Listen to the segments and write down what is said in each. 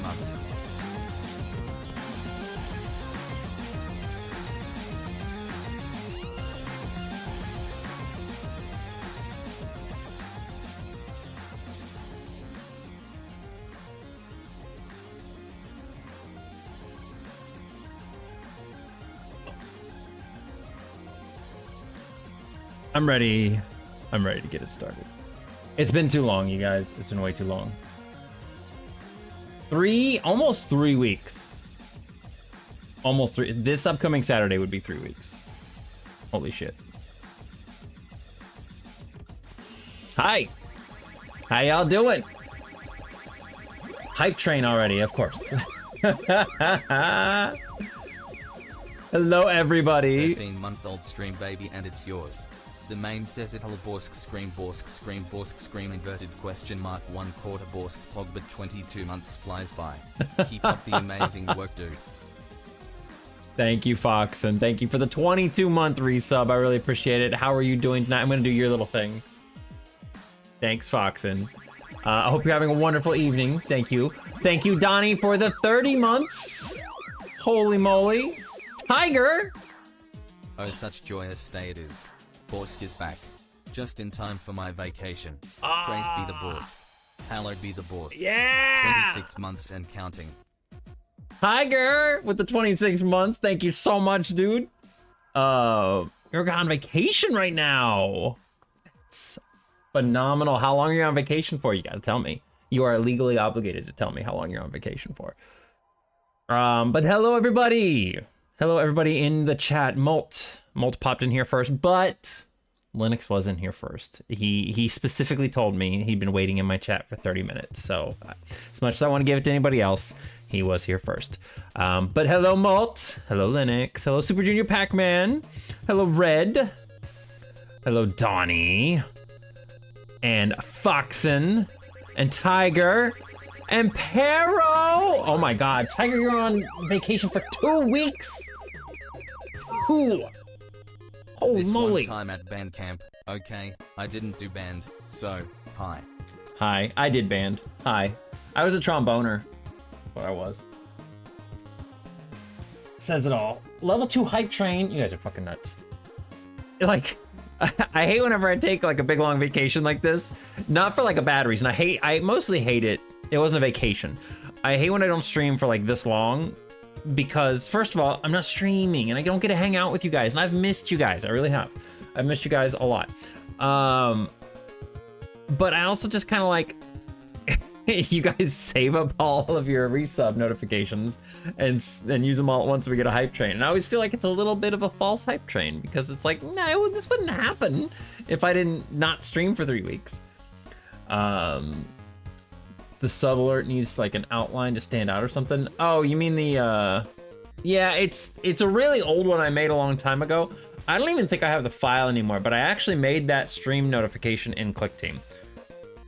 Months. I'm ready. I'm ready to get it started. It's been too long, you guys. It's been way too long. Almost 3 weeks. Almost 3. This upcoming Saturday would be 3 weeks. Holy shit. Hi. How y'all doing? Hype train already, of course. Hello, everybody. 13-month-old stream baby, and it's yours. The main says it. Hello, Borsk, scream, inverted question mark, 1/4 Borsk, Pogba, 22 months flies by. Keep up the amazing work, dude. Thank you, Fox, and thank you for the 22-month resub. I really appreciate it. How are you doing tonight? I'm gonna do your little thing. Thanks, Foxen. I hope you're having a wonderful evening. Thank you. Thank you, Donnie, for the 30 months. Holy moly. Tiger. Oh, such joyous day it is. Borsk is back. Just in time for my vacation. Praise be the Borsk. Hallowed be the Borsk. Yeah! 26 months and counting. Tiger with the 26 months. Thank you so much, dude. You're on vacation right now. It's phenomenal. How long are you on vacation for? You gotta tell me. You are legally obligated to tell me how long you're on vacation for. But hello, everybody. Hello, everybody in the chat. Molt popped in here first, but Linux was in here first. He specifically told me he'd been waiting in my chat for 30 minutes. So as much as I want to give it to anybody else, he was here first. But hello, Molt. Hello, Linux. Hello, Super Junior Pac-Man. Hello, Red. Hello, Donnie. And Foxen. And Tiger. And Pero. Oh my God, Tiger, you're on vacation for 2 weeks. Holy moly. One time at band camp. Okay, I didn't do band, so hi. Hi, I did band. Hi. I was a tromboner. What I was. Says it all. Level 2 hype train. You guys are fucking nuts. Like, I hate whenever I take like a big long vacation like this. Not for like a bad reason. I mostly hate it. It wasn't a vacation. I hate when I don't stream for like this long because first of all, I'm not streaming and I don't get to hang out with you guys and I've missed you guys. I really have. I've missed you guys a lot. But I also just kind of like, you guys save up all of your resub notifications and use them all at once so we get a hype train. And I always feel like it's a little bit of a false hype train because it's like, no, this wouldn't happen if I didn't not stream for 3 weeks. The sub alert needs like an outline to stand out or something. Oh, you mean the, yeah, it's a really old one I made a long time ago. I don't even think I have the file anymore, but I actually made that stream notification in Clickteam.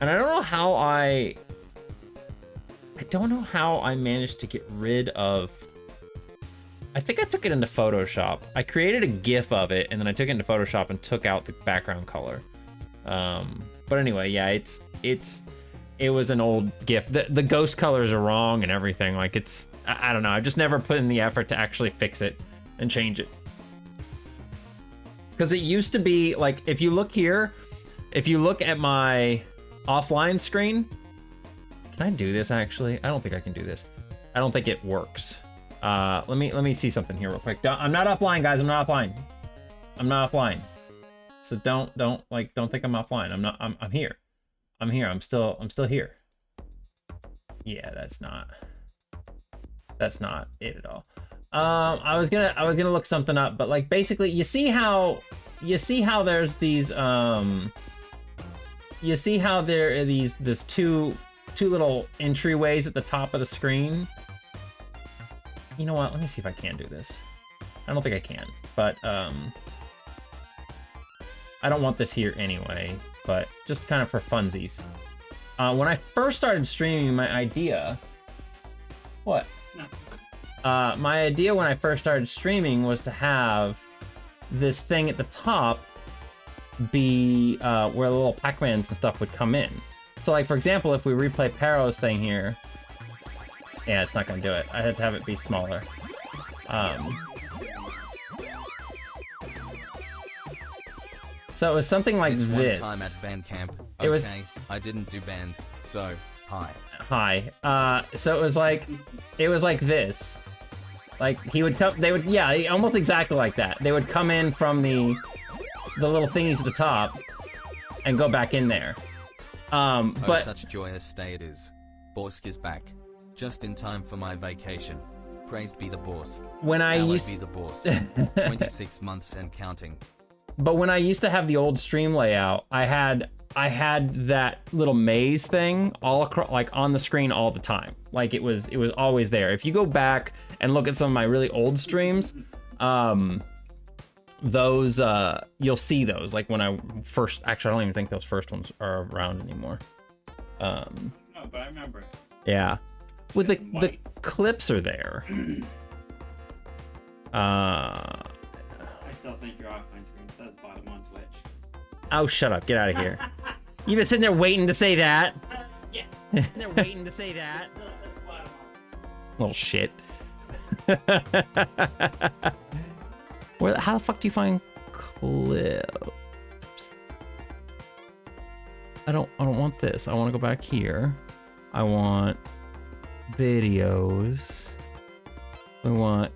And I don't know how I managed to get rid of, I think I took it into Photoshop. I created a GIF of it and then I took it into Photoshop and took out the background color. But anyway, yeah, it was an old GIF. The ghost colors are wrong and everything. Like I don't know. I've just never put in the effort to actually fix it and change it. Because it used to be like, if you look here, if you look at my offline screen, can I do this actually? I don't think I can do this. I don't think it works. Let me see something here real quick. I'm not offline, guys. I'm not offline. I'm not offline. So don't think I'm offline. I'm here. I'm here. I'm still here. Yeah, that's not it at all. I was gonna look something up, but like basically you see how there's these you see how there are this two little entryways at the top of the screen. You know what? Let me see if I can do this. I don't think I can, but I don't want this here anyway, but just kind of for funsies. When I first started streaming, my idea... What? No. My idea when I first started streaming was to have this thing at the top be where the little Pac-Mans and stuff would come in. So like, for example, if we replay Paro's thing here, yeah, it's not gonna do it. I had to have it be smaller. So it was something like this. One time at band camp. Okay, It was- I didn't do band, so hi. Hi. So it was like this. Like he would come, they would, yeah, almost exactly like that. They would come in from the little thingies at the top and go back in there. Oh, But such joyous day it is. Borsk is back. Just in time for my vacation. Praised be the Borsk. when I Hallowed used, be the Borsk. 26 months and counting. but when I used to have the old stream layout, I had that little maze thing all across, like on the screen all the time. Like it was always there. If you go back and look at some of my really old streams, those you'll see those. Like when I first, actually, I don't even think those first ones are around anymore. No, but I remember it. Yeah, with the White. clips are there. I still think your offline screen says bottom on Twitch. Oh, shut up! Get out of here. You've been sitting there waiting to say that. Yeah. They're waiting to say that. Bottom on. Little shit. How the fuck do you find clips? I don't want this. I want to go back here. I want videos. We want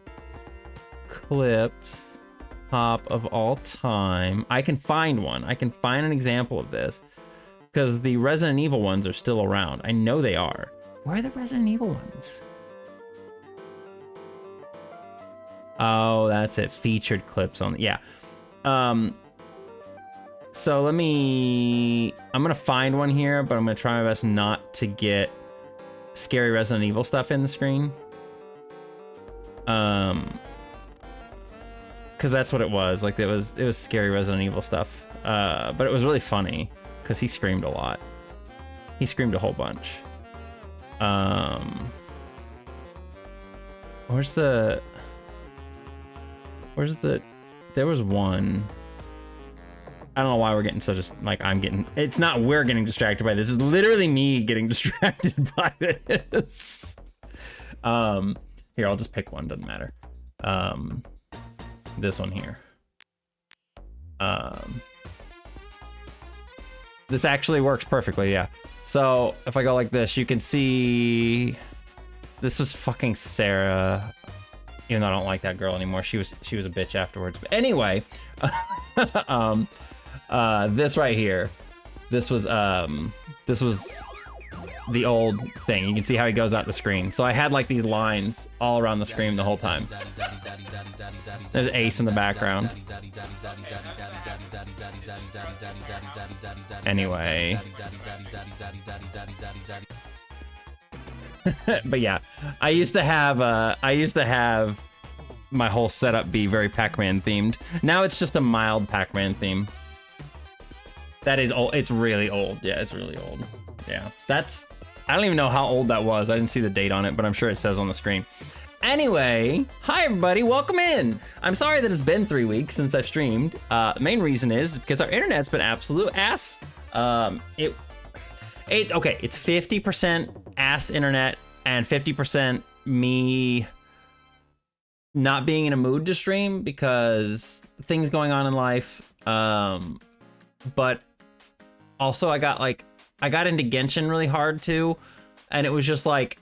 clips. Top of all time. I can find one. I can find an example of this because the Resident Evil ones are still around. I know they are. Where are the Resident Evil ones? Oh, that's it. Featured clips on, yeah. So I'm gonna find one here, but I'm gonna try my best not to get scary Resident Evil stuff in the screen. Cause that's what it was. Like it was scary Resident Evil stuff. But it was really funny because he screamed a lot. He screamed a whole bunch. Where's the, there was one. I don't know why we're getting such a, like it's not we're getting distracted by this. It's literally me getting distracted by this. Here, I'll just pick one, doesn't matter. This one here. This actually works perfectly, yeah. So if I go like this, you can see this was fucking Sarah. Even though I don't like that girl anymore, she was a bitch afterwards. But anyway, this right here, this was the old thing. You can see how he goes out the screen. So I had like these lines all around the screen the whole time. There's Ace in the background. Anyway. But yeah, I used to have my whole setup be very Pac-Man themed. Now it's just a mild Pac-Man theme. That is old. It's really old. Yeah, it's really old. Yeah, I don't even know how old that was. I didn't see the date on it, but I'm sure it says on the screen. Anyway, hi everybody, welcome in. I'm sorry that it's been 3 weeks since I've streamed. The main reason is because our internet's been absolute ass. Okay, it's 50% ass internet and 50% me not being in a mood to stream because things going on in life. But also I got into Genshin really hard too, and it was just like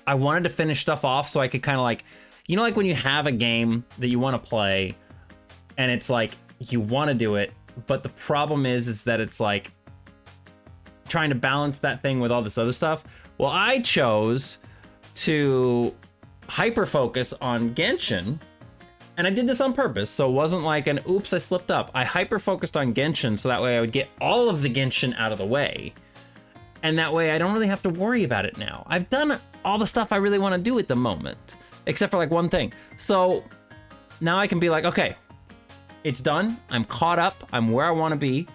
I wanted to finish stuff off so I could kind of like, you know, like when you have a game that you want to play and it's like you want to do it, but the problem is that it's like trying to balance that thing with all this other stuff. Well, I chose to hyper focus on Genshin, and I did this on purpose, so it wasn't like an oops, I slipped up. I hyper focused on Genshin so that way I would get all of the Genshin out of the way, and that way I don't really have to worry about it now. I've done all the stuff I really want to do at the moment, except for like one thing. So now I can be like, okay, it's done. I'm caught up. I'm where I want to be.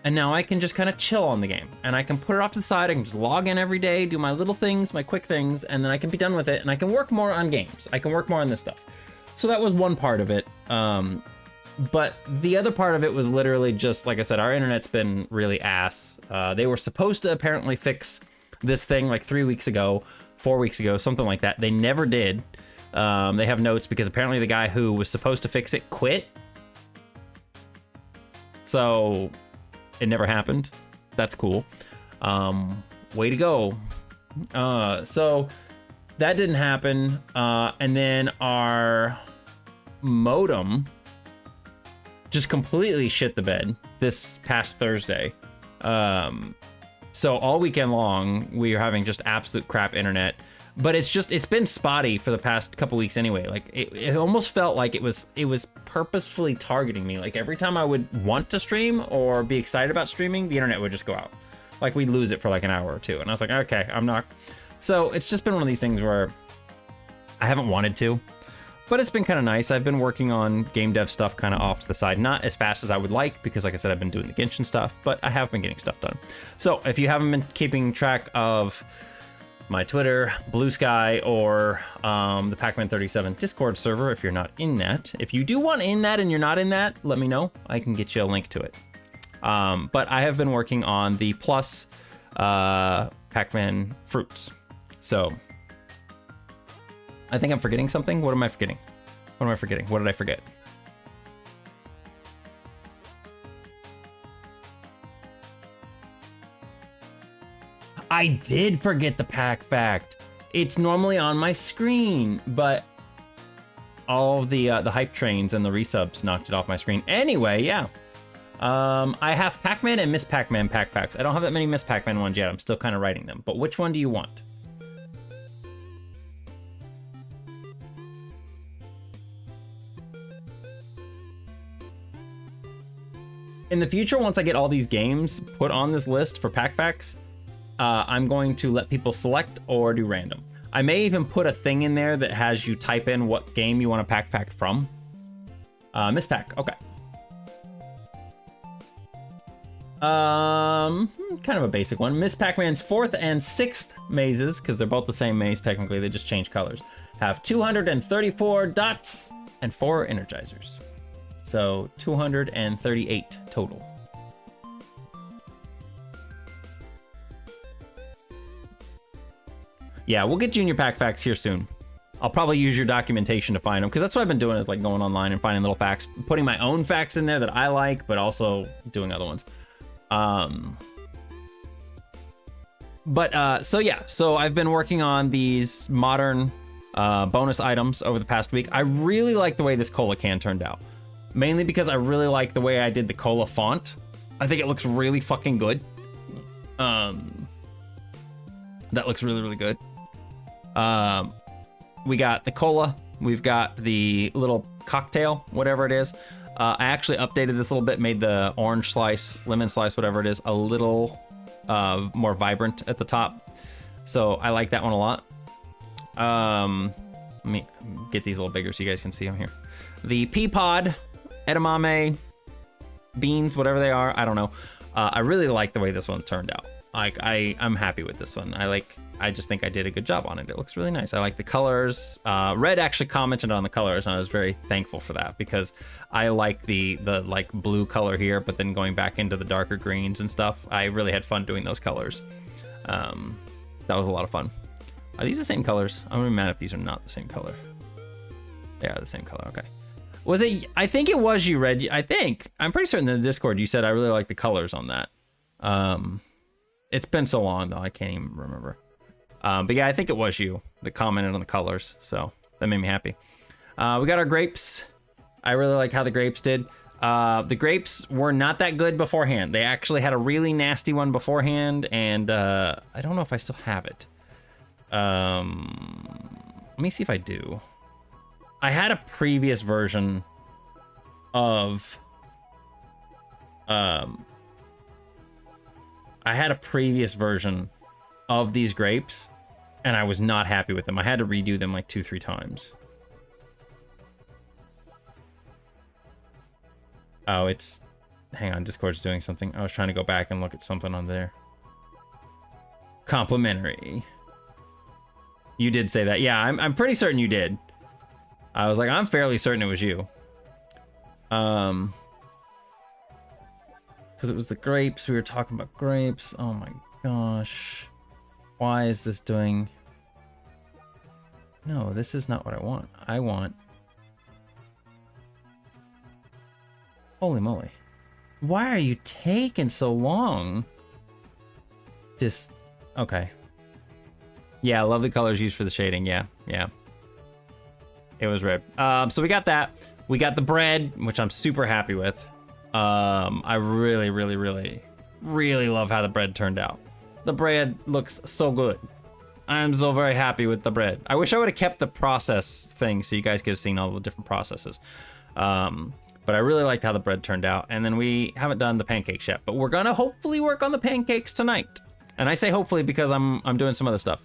And now I can just kind of chill on the game. And I can put it off to the side. I can just log in every day, do my little things, my quick things, and then I can be done with it. And I can work more on games. I can work more on this stuff. So that was one part of it. But the other part of it was literally just, like I said, our internet's been really ass. They were supposed to apparently fix this thing like 3 weeks ago, 4 weeks ago, something like that. They never did. They have notes because apparently the guy who was supposed to fix it quit. So it never happened. That's cool. Way to go. So that didn't happen. And then our modem just completely shit the bed this past Thursday. So all weekend long, we are having just absolute crap internet. But it's been spotty for the past couple weeks anyway. Like it almost felt like it was purposefully targeting me. Like every time I would want to stream or be excited about streaming, the internet would just go out. Like we'd lose it for like an hour or two. And I was like, okay, I'm not. So it's just been one of these things where I haven't wanted to. But it's been kind of nice. I've been working on game dev stuff kind of off to the side. Not as fast as I would like because, like I said, I've been doing the Genshin stuff, but I have been getting stuff done. So if you haven't been keeping track of my Twitter, Blue Sky, or the Pac-Man 37 Discord server, if you're not in that. If you do want in that and you're not in that, let me know. I can get you a link to it. But I have been working on the Plus Pac-Man fruits. So I think I'm forgetting something. What am I forgetting? What am I forgetting? What did I forget? I did forget the pack fact. It's normally on my screen, but all of the hype trains and the resubs knocked it off my screen. Anyway, yeah. I have Pac-Man and Miss Pac-Man pack facts. I don't have that many Miss Pac-Man ones yet. I'm still kind of writing them. But which one do you want? In the future, once I get all these games put on this list for pack facts, I'm going to let people select or do random. I may even put a thing in there that has you type in what game you want a pack fact from. Miss Pac, okay. Kind of a basic one. Miss Pac-Man's 4th and 6th mazes, because they're both the same maze technically, they just change colors, have 234 dots and 4 energizers. So 238 total. Yeah, we'll get Junior Pack facts here soon. I'll probably use your documentation to find them, because that's what I've been doing, is like going online and finding little facts, putting my own facts in there that I like, but also doing other ones. So yeah, so I've been working on these modern bonus items over the past week. I really like the way this cola can turned out. Mainly because I really like the way I did the cola font. I think it looks really fucking good. That looks really, really good. We got the cola. We've got the little cocktail, whatever it is. I actually updated this a little bit, made the orange slice, lemon slice, whatever it is, a little more vibrant at the top. So I like that one a lot. Let me get these a little bigger so you guys can see them here. The pea pod, edamame, beans, whatever they are, I don't know. I really like the way this one turned out. Like I'm happy with this one. I just think I did a good job on it. It looks really nice. I like the colors. Red actually commented on the colors, and I was very thankful for that, because I like the like blue color here, but then going back into the darker greens and stuff. I really had fun doing those colors. That was a lot of fun. Are these the same colors? I'm gonna be mad if these are not the same color. They are the same color, okay. Was it, I think it was you, Red. I'm pretty certain in the Discord you said I really like the colors on that. It's been so long though, I can't even remember. But yeah, I think it was you that commented on the colors, so that made me happy. We got our grapes. I really like how the grapes did. The grapes were not that good beforehand. They actually had a really nasty one beforehand, and I don't know if I still have it. Let me see if I do. I had a previous version of these grapes, and I was not happy with them. I had to redo them like 2-3 times. Oh, it's hang on, Discord's doing something. I was trying to go back and look at something on there. Complimentary. You did say that. Yeah, I'm pretty certain you did. I was like, I'm fairly certain it was you. Because it was the grapes. We were talking about grapes. Oh my gosh. Why is this doing... No, this is not what I want. I want... Holy moly. Why are you taking so long? Okay. Yeah, lovely colors used for the shading. Yeah. It was red. So we got that. We got the bread, which I'm super happy with. I really love how the bread turned out. The bread looks so good. I'm so very happy with the bread. I wish I would have kept the process thing so you guys could have seen all the different processes. But I really liked how the bread turned out. And then we haven't done the pancakes yet, but we're gonna hopefully work on the pancakes tonight. And I say hopefully because I'm doing some other stuff.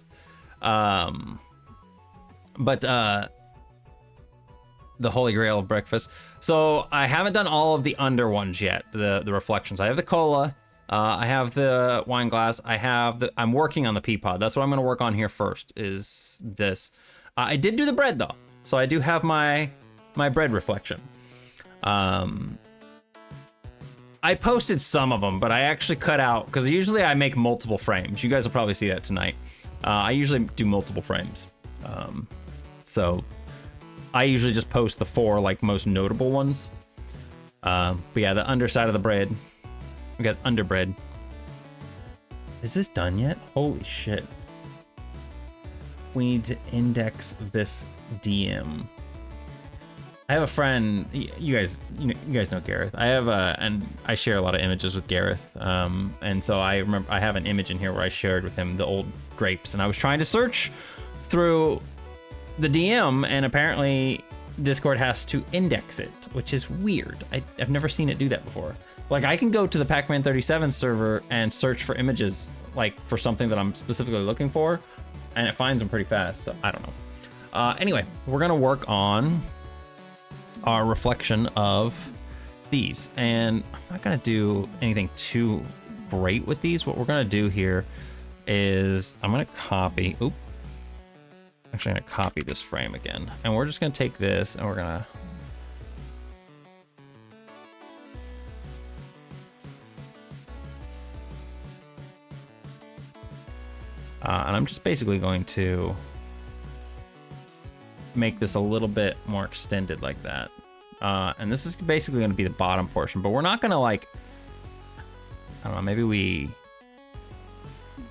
The holy grail of breakfast. So I haven't done all of the under ones yet, the reflections. I have the cola, I have the wine glass, I'm working on the pea pod. That's what I'm gonna work on here first, is this. I did do the bread though, so I do have my bread reflection. I posted some of them, but I actually cut out, because usually I make multiple frames. You guys will probably see that tonight. I usually do multiple frames. So I usually just post the 4 like most notable ones. But yeah, the underside of the bread. We got underbread. Is this done yet? Holy shit. We need to index this DM. I have a friend, you guys know Gareth. And I share a lot of images with Gareth. And so I remember I have an image in here where I shared with him the old grapes, and I was trying to search through the DM, and apparently Discord has to index it, which is weird. I've never seen it do that before. Like, I can go to the Pac-Man 37 server and search for images, like for something that I'm specifically looking for, and it finds them pretty fast, so I don't know. Anyway, we're gonna work on our reflection of these, and I'm not gonna do anything too great with these. What we're gonna do here is I'm gonna copy, actually I'm gonna copy this frame again, and we're just gonna take this and we're gonna and I'm just basically going to make this a little bit more extended like that. And this is basically going to be the bottom portion, but we're not going to, like, I don't know, maybe we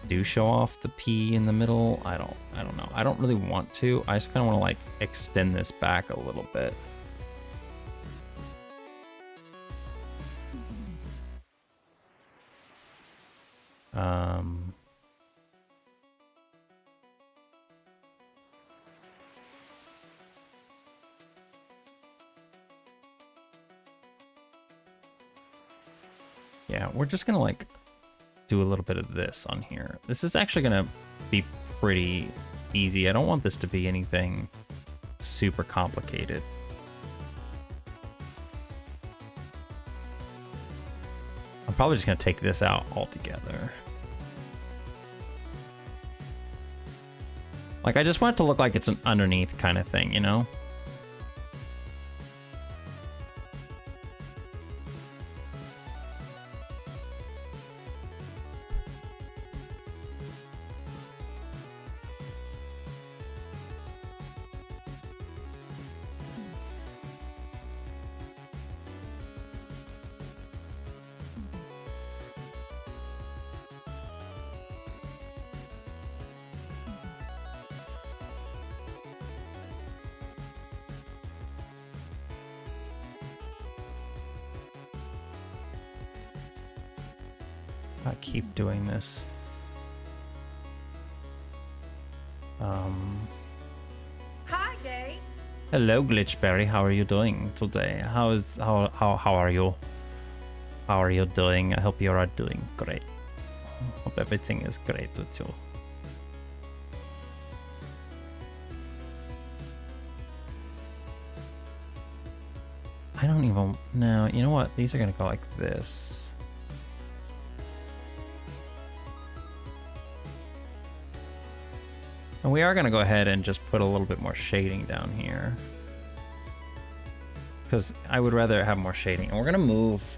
do show off the P in the middle. I don't know. I don't really want to. I just kind of want to, like, extend this back a little bit. Yeah, we're just gonna like do a little bit of this on here. This is actually gonna be pretty easy. I don't want this to be anything super complicated. I'm probably just gonna take this out altogether. Like, I just want it to look like it's an underneath kind of thing, you know? I keep doing this. Hi, Gay. Hello, Glitchberry. How are you doing today? How are you? How are you doing? I hope you are doing great. Hope everything is great with you. I don't even know. You know what? These are gonna go like this. And we are gonna go ahead and just put a little bit more shading down here, because I would rather have more shading. And we're gonna move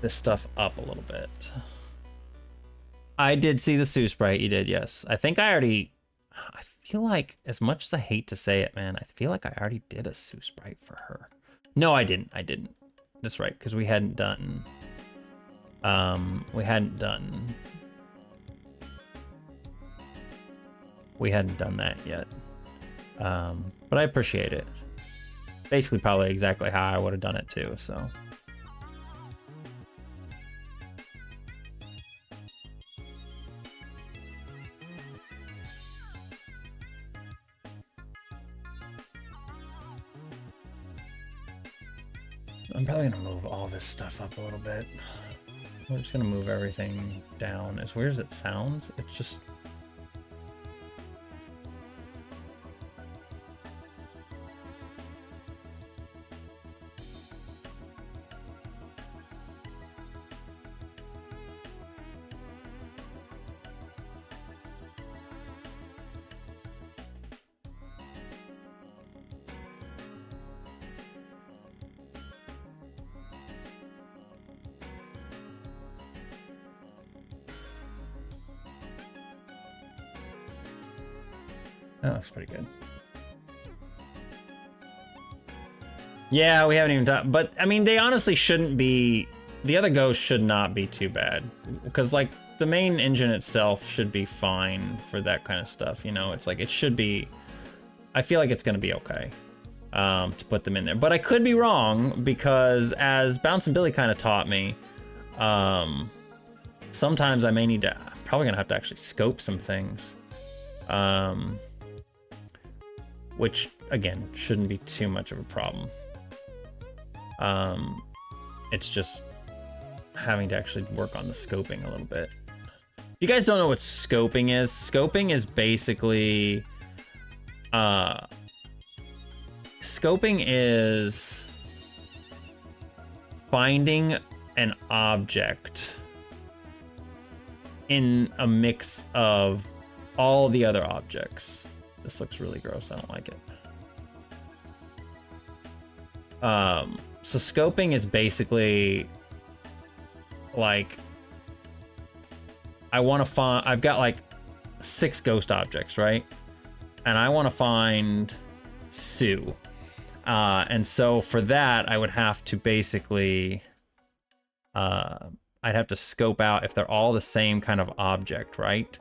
this stuff up a little bit. I did see the Sue sprite. You did, yes. I think I feel like, as much as I hate to say it, man, I feel like I already did a Sue sprite for her. No, I didn't. That's right, because we hadn't done that yet. But I appreciate it. Basically, probably exactly how I would have done it too, so. I'm probably gonna move all this stuff up a little bit. We're just gonna move everything down. As weird as it sounds, it's just... That looks pretty good. Yeah, we haven't even done, but I mean, they honestly shouldn't be, the other ghosts should not be too bad, because like the main engine itself should be fine for that kind of stuff, you know? It's like, it should be, I feel like it's gonna be okay to put them in there. But I could be wrong, because as Bouncing Billy kind of taught me, sometimes I may need to, I'm probably gonna have to actually scope some things. Which, again, shouldn't be too much of a problem. It's just having to actually work on the scoping a little bit. If you guys don't know what scoping is basically... scoping is finding an object in a mix of all the other objects. This looks really gross, I don't like it. So scoping is basically like, I want to find, I've got like 6 ghost objects, right? And I want to find Sue. And so for that, I would have to basically, I'd have to scope out if they're all the same kind of object, right?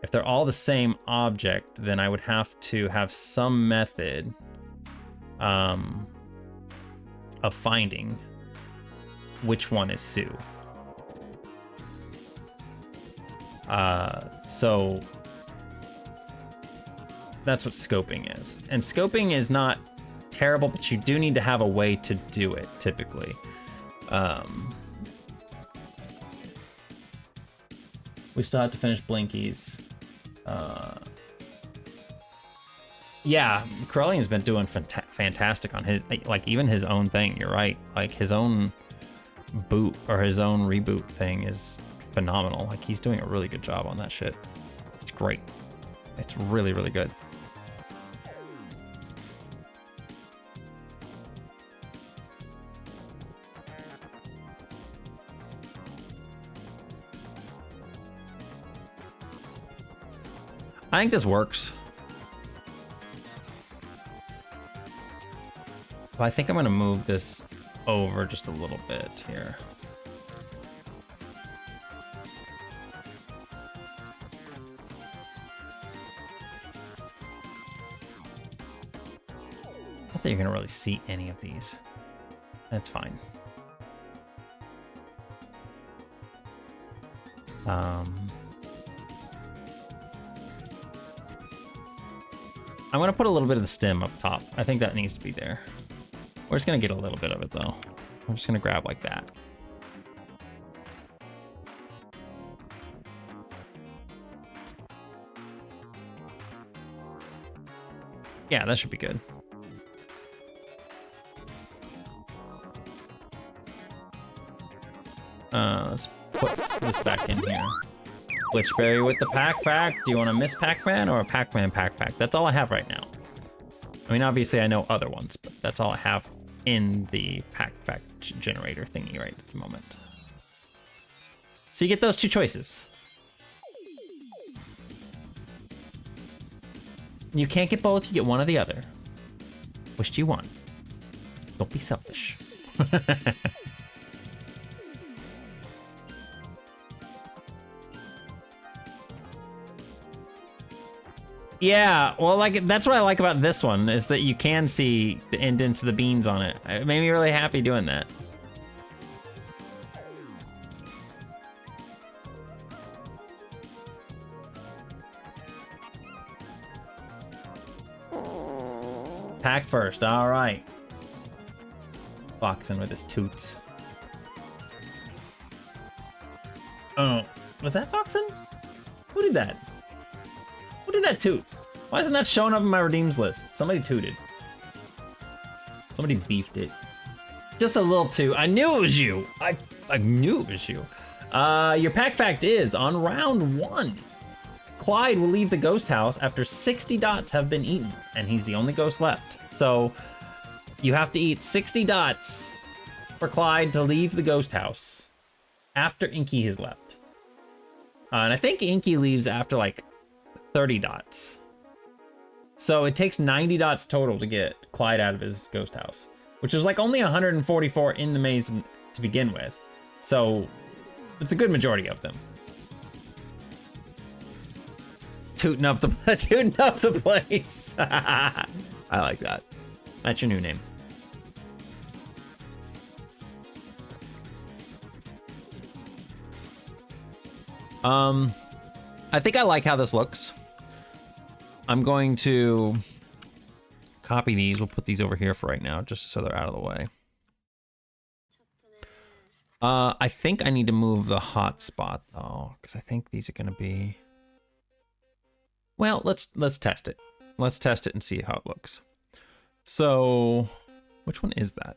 If they're all the same object, then I would have to have some method of finding which one is Sue. So that's what scoping is. And scoping is not terrible, but you do need to have a way to do it, typically. We still have to finish Blinkies. Yeah, Corellian's been doing fantastic on his, like, even his own thing. You're right. Like, his own boot or his own reboot thing is phenomenal. Like, he's doing a really good job on that shit. It's great. It's really, really good. I think this works. But I think I'm gonna move this over just a little bit here. Not that you're gonna really see any of these. That's fine. I'm gonna put a little bit of the stem up top. I think that needs to be there. We're just gonna get a little bit of it though. I'm just gonna grab like that. Yeah, that should be good. Let's put this back in here. Glitchberry with the Pack Fact. Do you want to miss Pac-Man or a Pac-Man Pack Fact? That's all I have right now. I mean, obviously I know other ones, but that's all I have in the Pack Fact generator thingy right at the moment. So you get those two choices. You can't get both, you get one or the other. Which do you want? Don't be selfish. Yeah, well, like, that's what I like about this one, is that you can see the indents of the beans on it. It made me really happy doing that. Pack first, all right. Foxing with his toots. Oh, was that Foxing? Who did that? Who did that toot? Why is it not showing up in my redeems list? Somebody tooted. Somebody beefed it. Just a little toot. I knew it was you. I knew it was you. Your pack fact is, on round 1, Clyde will leave the ghost house after 60 dots have been eaten, and he's the only ghost left. So you have to eat 60 dots for Clyde to leave the ghost house after Inky has left. And I think Inky leaves after like 30 dots. So it takes 90 dots total to get Clyde out of his ghost house, which is like only 144 in the maze to begin with. So it's a good majority of them. Tooting up the place. I like that. That's your new name. I think I like how this looks. I'm going to copy these. We'll put these over here for right now, just so they're out of the way. I think I need to move the hotspot though, because I think these are going to be. Well, let's test it. Let's test it and see how it looks. So, which one is that?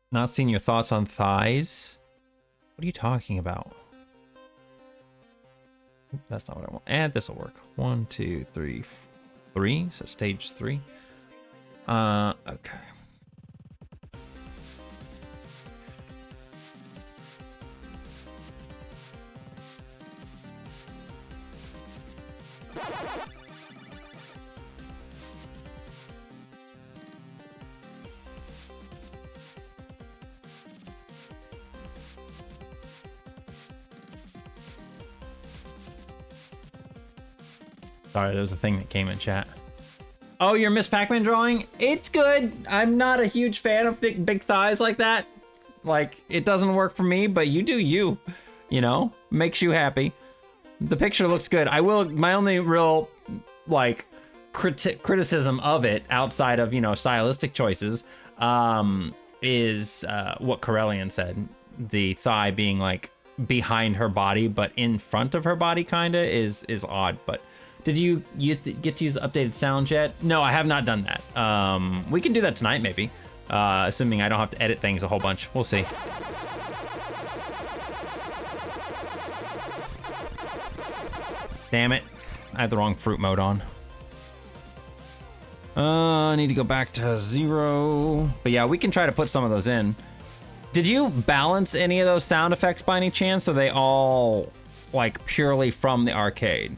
Not seeing your thoughts on thighs? What are you talking about? That's not what I want. And this will work. 1, 2, 3, 3. So stage 3. Okay. Sorry, there was a thing that came in chat. Oh, your Miss Pac-Man drawing? It's good. I'm not a huge fan of big thighs like that. Like, it doesn't work for me, but you do you. You know? Makes you happy. The picture looks good. I will, my only real, like, criticism of it, outside of, you know, stylistic choices, is what Corellian said. The thigh being, like, behind her body, but in front of her body, kinda, is odd, but... Did you get to use the updated sound yet? No, I have not done that. We can do that tonight, maybe. Assuming I don't have to edit things a whole bunch. We'll see. Damn it. I had the wrong fruit mode on. I need to go back to 0. But yeah, we can try to put some of those in. Did you balance any of those sound effects by any chance? Or are they all, like, purely from the arcade?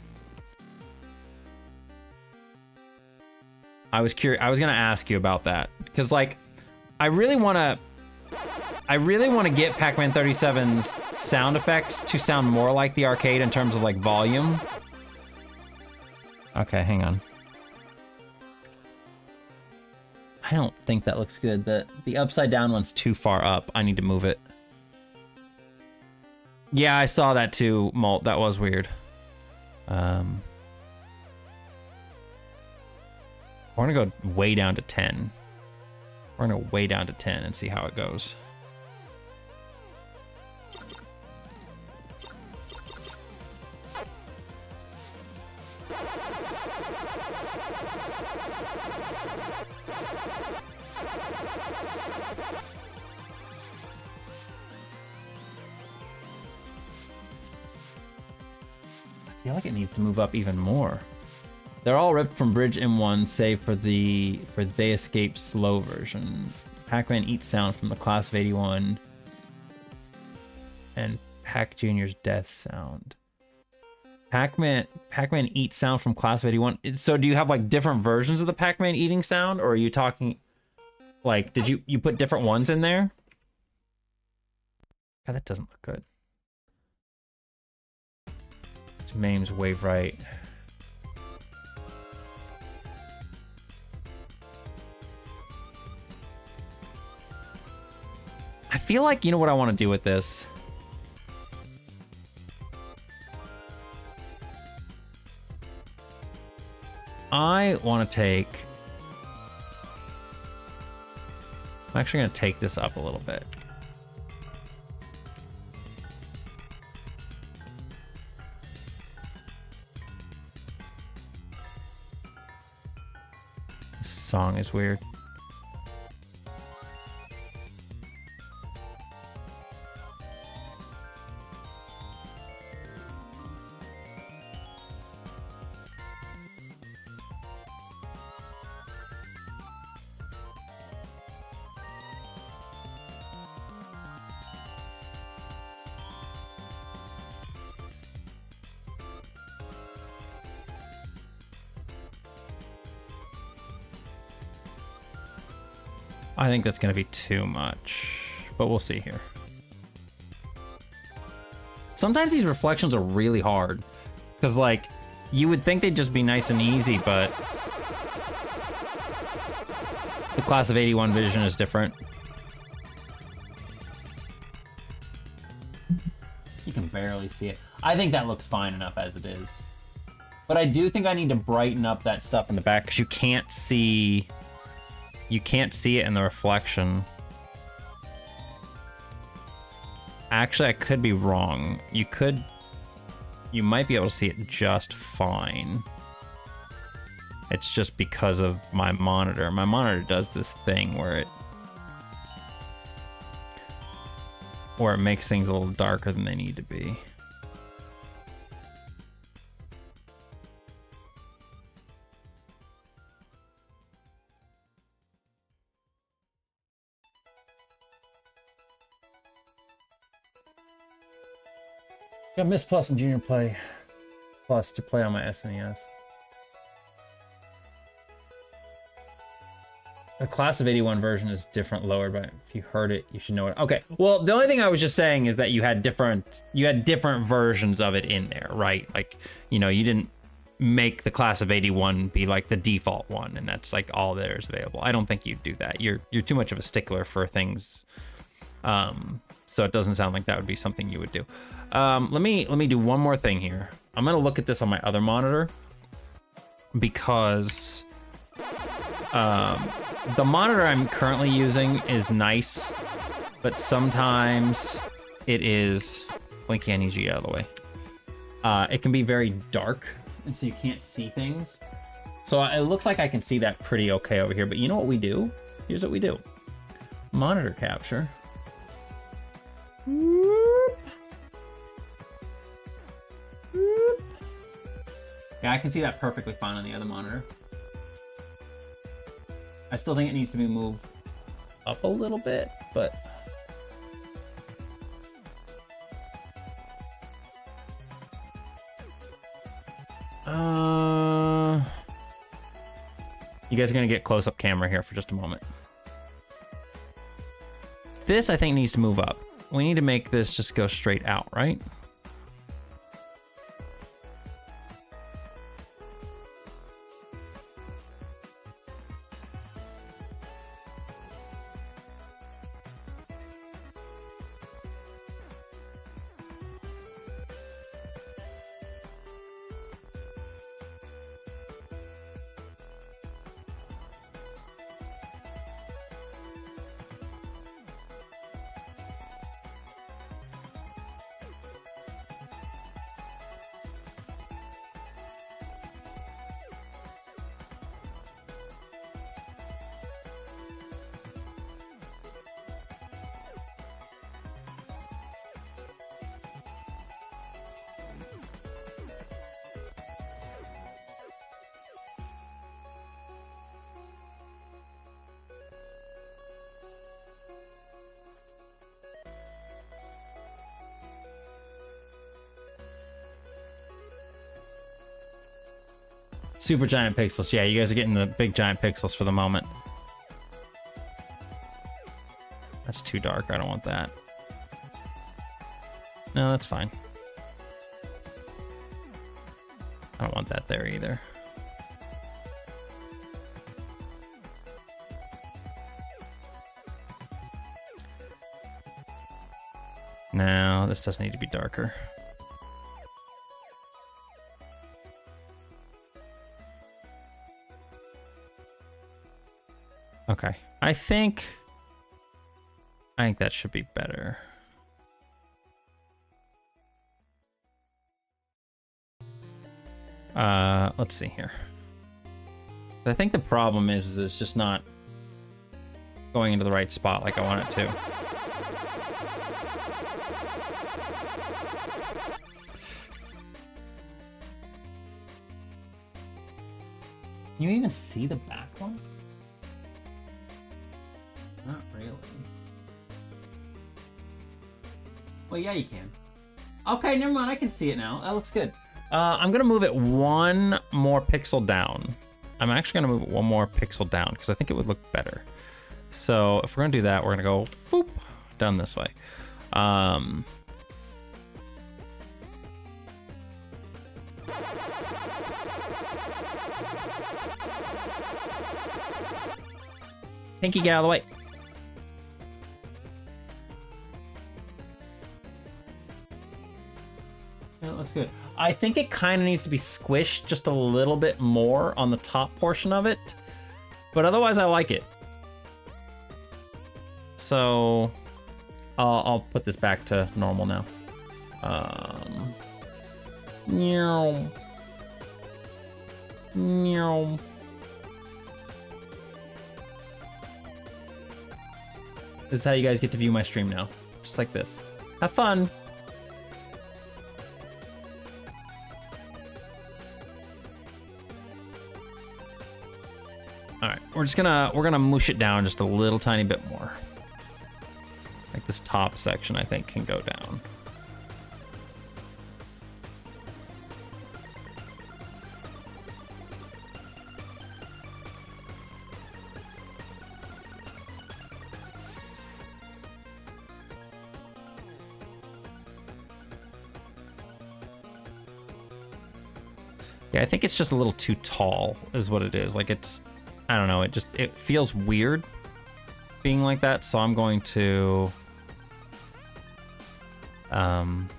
I was curious. I was gonna ask you about that because, like, I really want to get Pac-Man 37's sound effects to sound more like the arcade in terms of like volume. Okay, hang on. I don't think that looks good. The upside down one's too far up. I need to move it. Yeah, I saw that too, Molt. That was weird. We're gonna go way down to 10. We're gonna way down to 10 and see how it goes. feel like it needs to move up even more. They're all ripped from Bridge M1, save for They Escape slow version. Pac-Man eats sound from the Class of 81. And Pac Jr.'s death sound. Pac-Man eats sound from Class of 81. So do you have like different versions of the Pac-Man eating sound, or are you talking like, did you put different ones in there? God, that doesn't look good. It's Mame's wave right. I feel like, you know what I want to do with this? I want to take... I'm actually going to take this up a little bit. This song is weird. I think that's going to be too much, but we'll see here. Sometimes these reflections are really hard, because like, you would think they'd just be nice and easy, but the Class of 81 vision is different. You can barely see it. I think that looks fine enough as it is. But I do think I need to brighten up that stuff in the back, because you can't see it in the reflection. Actually, I could be wrong. You might be able to see it just fine. It's just because of my monitor. My monitor does this thing where it makes things a little darker than they need to be. Got Miss Plus and Junior Play Plus to play on my SNES. The Class of 81 version is different, lowered, but if you heard it, you should know it. Okay, well, the only thing I was just saying is that you had different versions of it in there, right? Like, you know, you didn't make the Class of 81 be like the default one, and that's like all there's available. I don't think you'd do that. You're too much of a stickler for things. So it doesn't sound like that would be something you would do. Let me do one more thing here. I'm gonna look at this on my other monitor because the monitor I'm currently using is nice, but sometimes it is... Blinky, I need you to get out of the way. It can be very dark, and so you can't see things. So it looks like I can see that pretty okay over here, but you know what we do? Here's what we do. Monitor capture. Yeah, I can see that perfectly fine on the other monitor. I still think it needs to be moved up a little bit, but... You guys are gonna get close-up camera here for just a moment. This, I think, needs to move up. We need to make this just go straight out, right? Super giant pixels. Yeah, you guys are getting the big giant pixels for the moment. That's too dark. I don't want that. No, that's fine. I don't want that there either. No, this does need to be darker. Okay, I think that should be better. Let's see here. I think the problem is it's just not going into the right spot like I want it to. Can you even see the back one? Not really. Well, yeah, you can. Okay, never mind. I can see it now. That looks good. I'm gonna move it one more pixel down. I'm actually gonna move it one more pixel down because I think it would look better. So if we're gonna do that, we're gonna go foop down this way. Pinky, get out of the way. Yeah, that's good. I think it kind of needs to be squished just a little bit more on the top portion of it, but otherwise I like it. So I'll put this back to normal now. Meow. Meow. This is how you guys get to view my stream now. Just like this. Have fun. All right, we're gonna mush it down just a little tiny bit more. Like this top section, I think, can go down. Yeah, I think it's just a little too tall is what it is. Like it's, I don't know, it feels weird being like that, so I'm going to kind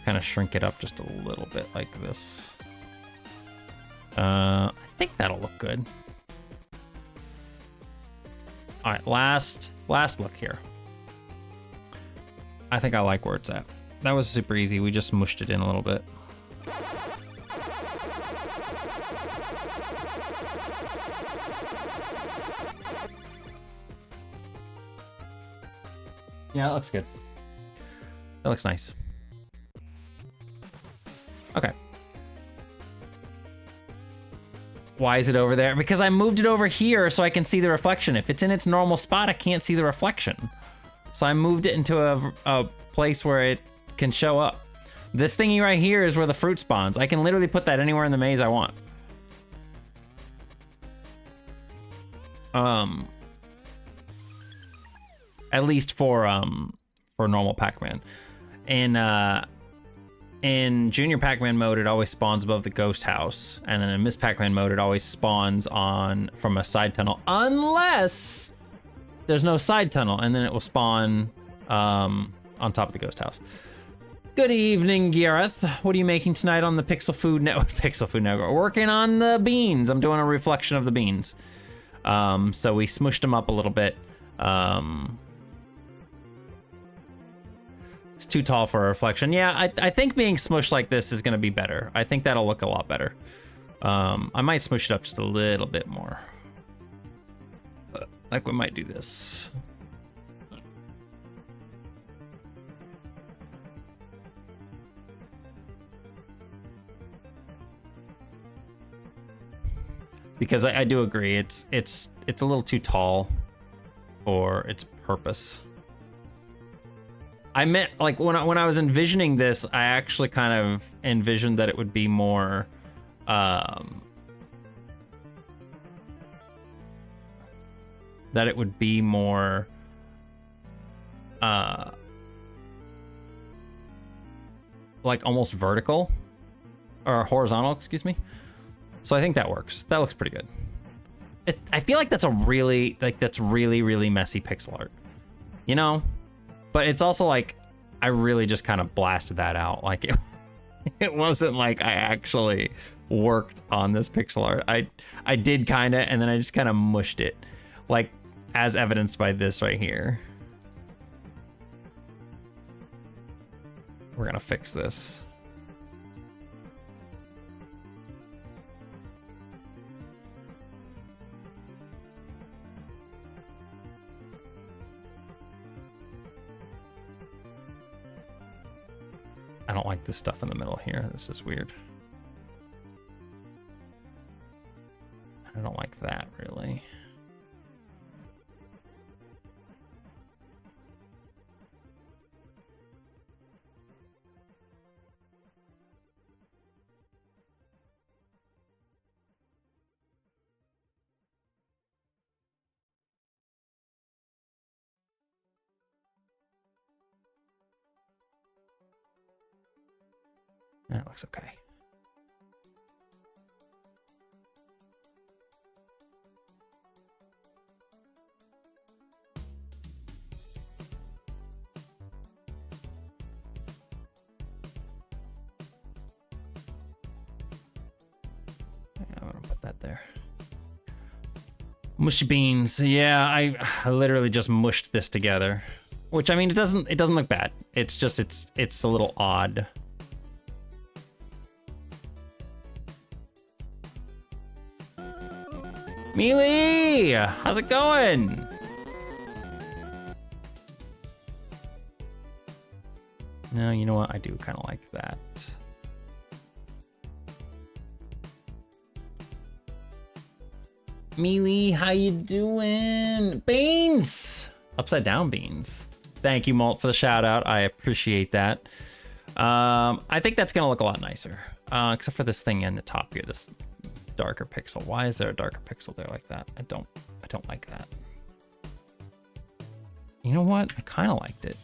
of shrink it up just a little bit like this. I think that'll look good. All right, last look here. I think I like where it's at. That was super easy. We just mushed it in a little bit. Yeah, that looks good. That looks nice. Okay. Why is it over there? Because I moved it over here so I can see the reflection. If it's in its normal spot, I can't see the reflection. So I moved it into a place where it can show up. This thingy right here is where the fruit spawns. I can literally put that anywhere in the maze I want. At least for normal Pac-Man. In Junior Pac-Man mode, it always spawns above the ghost house, and then in Miss Pac-Man mode, it always spawns from a side tunnel, unless there's no side tunnel, and then it will spawn on top of the ghost house. Good evening, Gareth. What are you making tonight on the Pixel Food Network? Pixel Food Network. Working on the beans. I'm doing a reflection of the beans. So we smushed them up a little bit. It's too tall for a reflection. Yeah, I think being smushed like this is gonna be better. I think that'll look a lot better. I might smush it up just a little bit more. Like we might do this. Because I do agree, it's a little too tall for its purpose. I meant, like, when I was envisioning this, I actually kind of envisioned that it would be more that it would be more like almost vertical or horizontal, excuse me. So I think that works. That looks pretty good. I feel like that's a really, really messy pixel art, you know? But it's also like, I really just kind of blasted that out. Like it wasn't like I actually worked on this pixel art. I did kind of, and then I just kind of mushed it, like as evidenced by this right here. We're gonna fix this. I don't like this stuff in the middle here. This is weird. I don't like that really. That looks okay. I'm gonna put that there. Mushy beans. Yeah, I literally just mushed this together. Which, I mean, it doesn't look bad. It's just it's a little odd. Mealy, how's it going? No, you know what? I do kind of like that. Mealy, how you doing? Beans! Upside down beans. Thank you, Malt, for the shout out. I appreciate that. I think that's gonna look a lot nicer. Except for this thing in the top here, this darker pixel. Why is there a darker pixel there like that? I don't like that. You know what? I kind of liked it.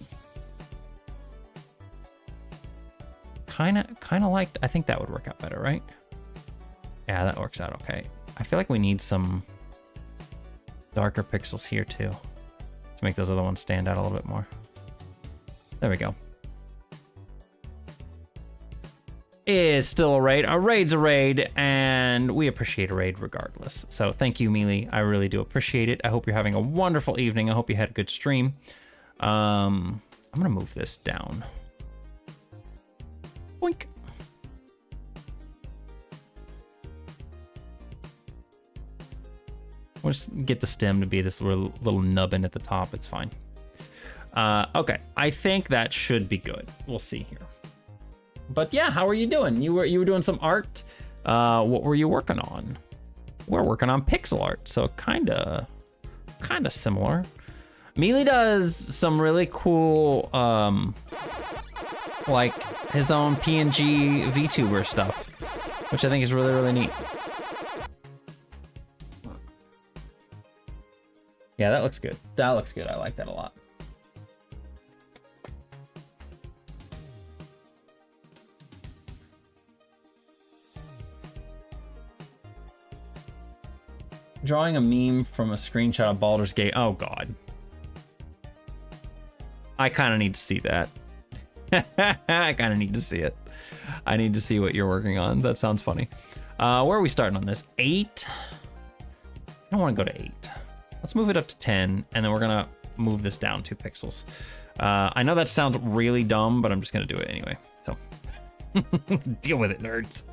Kind of liked. I think that would work out better, right? Yeah, that works out okay. I feel like we need some darker pixels here too to make those other ones stand out a little bit more. There we go. Is still a raid. A raid's a raid, and we appreciate a raid regardless. So thank you, Mealy. I really do appreciate it. I hope you're having a wonderful evening. I hope you had a good stream. I'm gonna move this down. Boink. We'll just get the stem to be this little nubbin at the top. It's fine. Okay, I think that should be good. We'll see here. But yeah, how are you doing? You were doing some art. What were you working on? We're working on pixel art, so kinda similar. Mealy does some really cool, like his own PNG VTuber stuff, which I think is really, really neat. Yeah, that looks good. That looks good. I like that a lot. Drawing a meme from a screenshot of Baldur's Gate. Oh God. I kind of need to see that. I kind of need to see it. I need to see what you're working on. That sounds funny. Where are we starting on this? 8? I don't want to go to 8. Let's move it up to 10, and then we're gonna move this down 2 pixels. I know that sounds really dumb, but I'm just gonna do it anyway. So deal with it, nerds.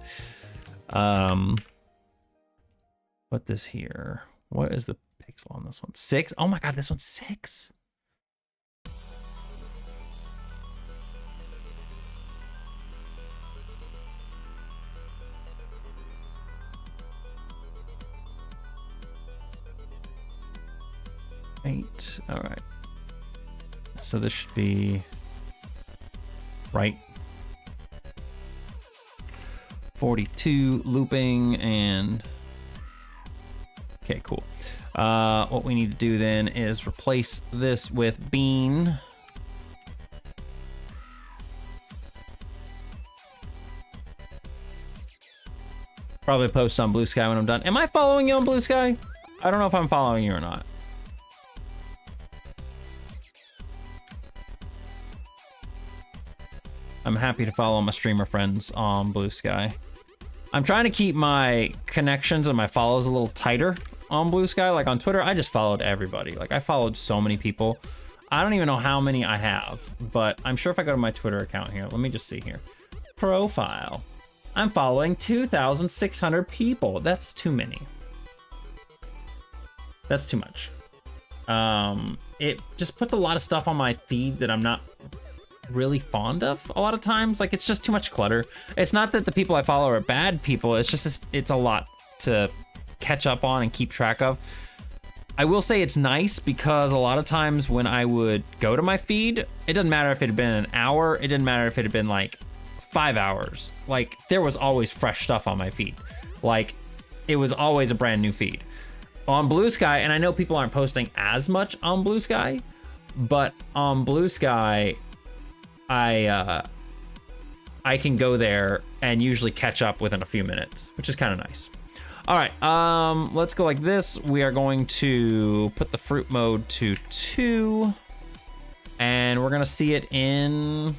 Put this here. What is the pixel on this one? 6? Oh my God, this one's 6. Eight. All right. So this should be right. 42 looping and okay, cool. What we need to do then is replace this with bean. Probably post on Blue Sky when I'm done. Am I following you on Blue Sky? I don't know if I'm following you or not. I'm happy to follow my streamer friends on Blue Sky. I'm trying to keep my connections and my follows a little tighter on Blue Sky. Like on Twitter, I just followed everybody. Like I followed so many people. I don't even know how many I have, but I'm sure if I go to my Twitter account here, let me just see here. Profile. I'm following 2,600 people. That's too many. That's too much. It just puts a lot of stuff on my feed that I'm not really fond of a lot of times. Like it's just too much clutter. It's not that the people I follow are bad people. It's just, it's a lot to catch up on and keep track of. I will say it's nice because a lot of times when I would go to my feed, it doesn't matter if it had been an hour. It didn't matter if it had been like 5 hours. Like there was always fresh stuff on my feed. Like it was always a brand new feed on Blue Sky. And I know people aren't posting as much on Blue Sky, but on Blue Sky, I can go there and usually catch up within a few minutes, which is kind of nice. All right, let's go like this. We are going to put the fruit mode to 2, and we're gonna see it in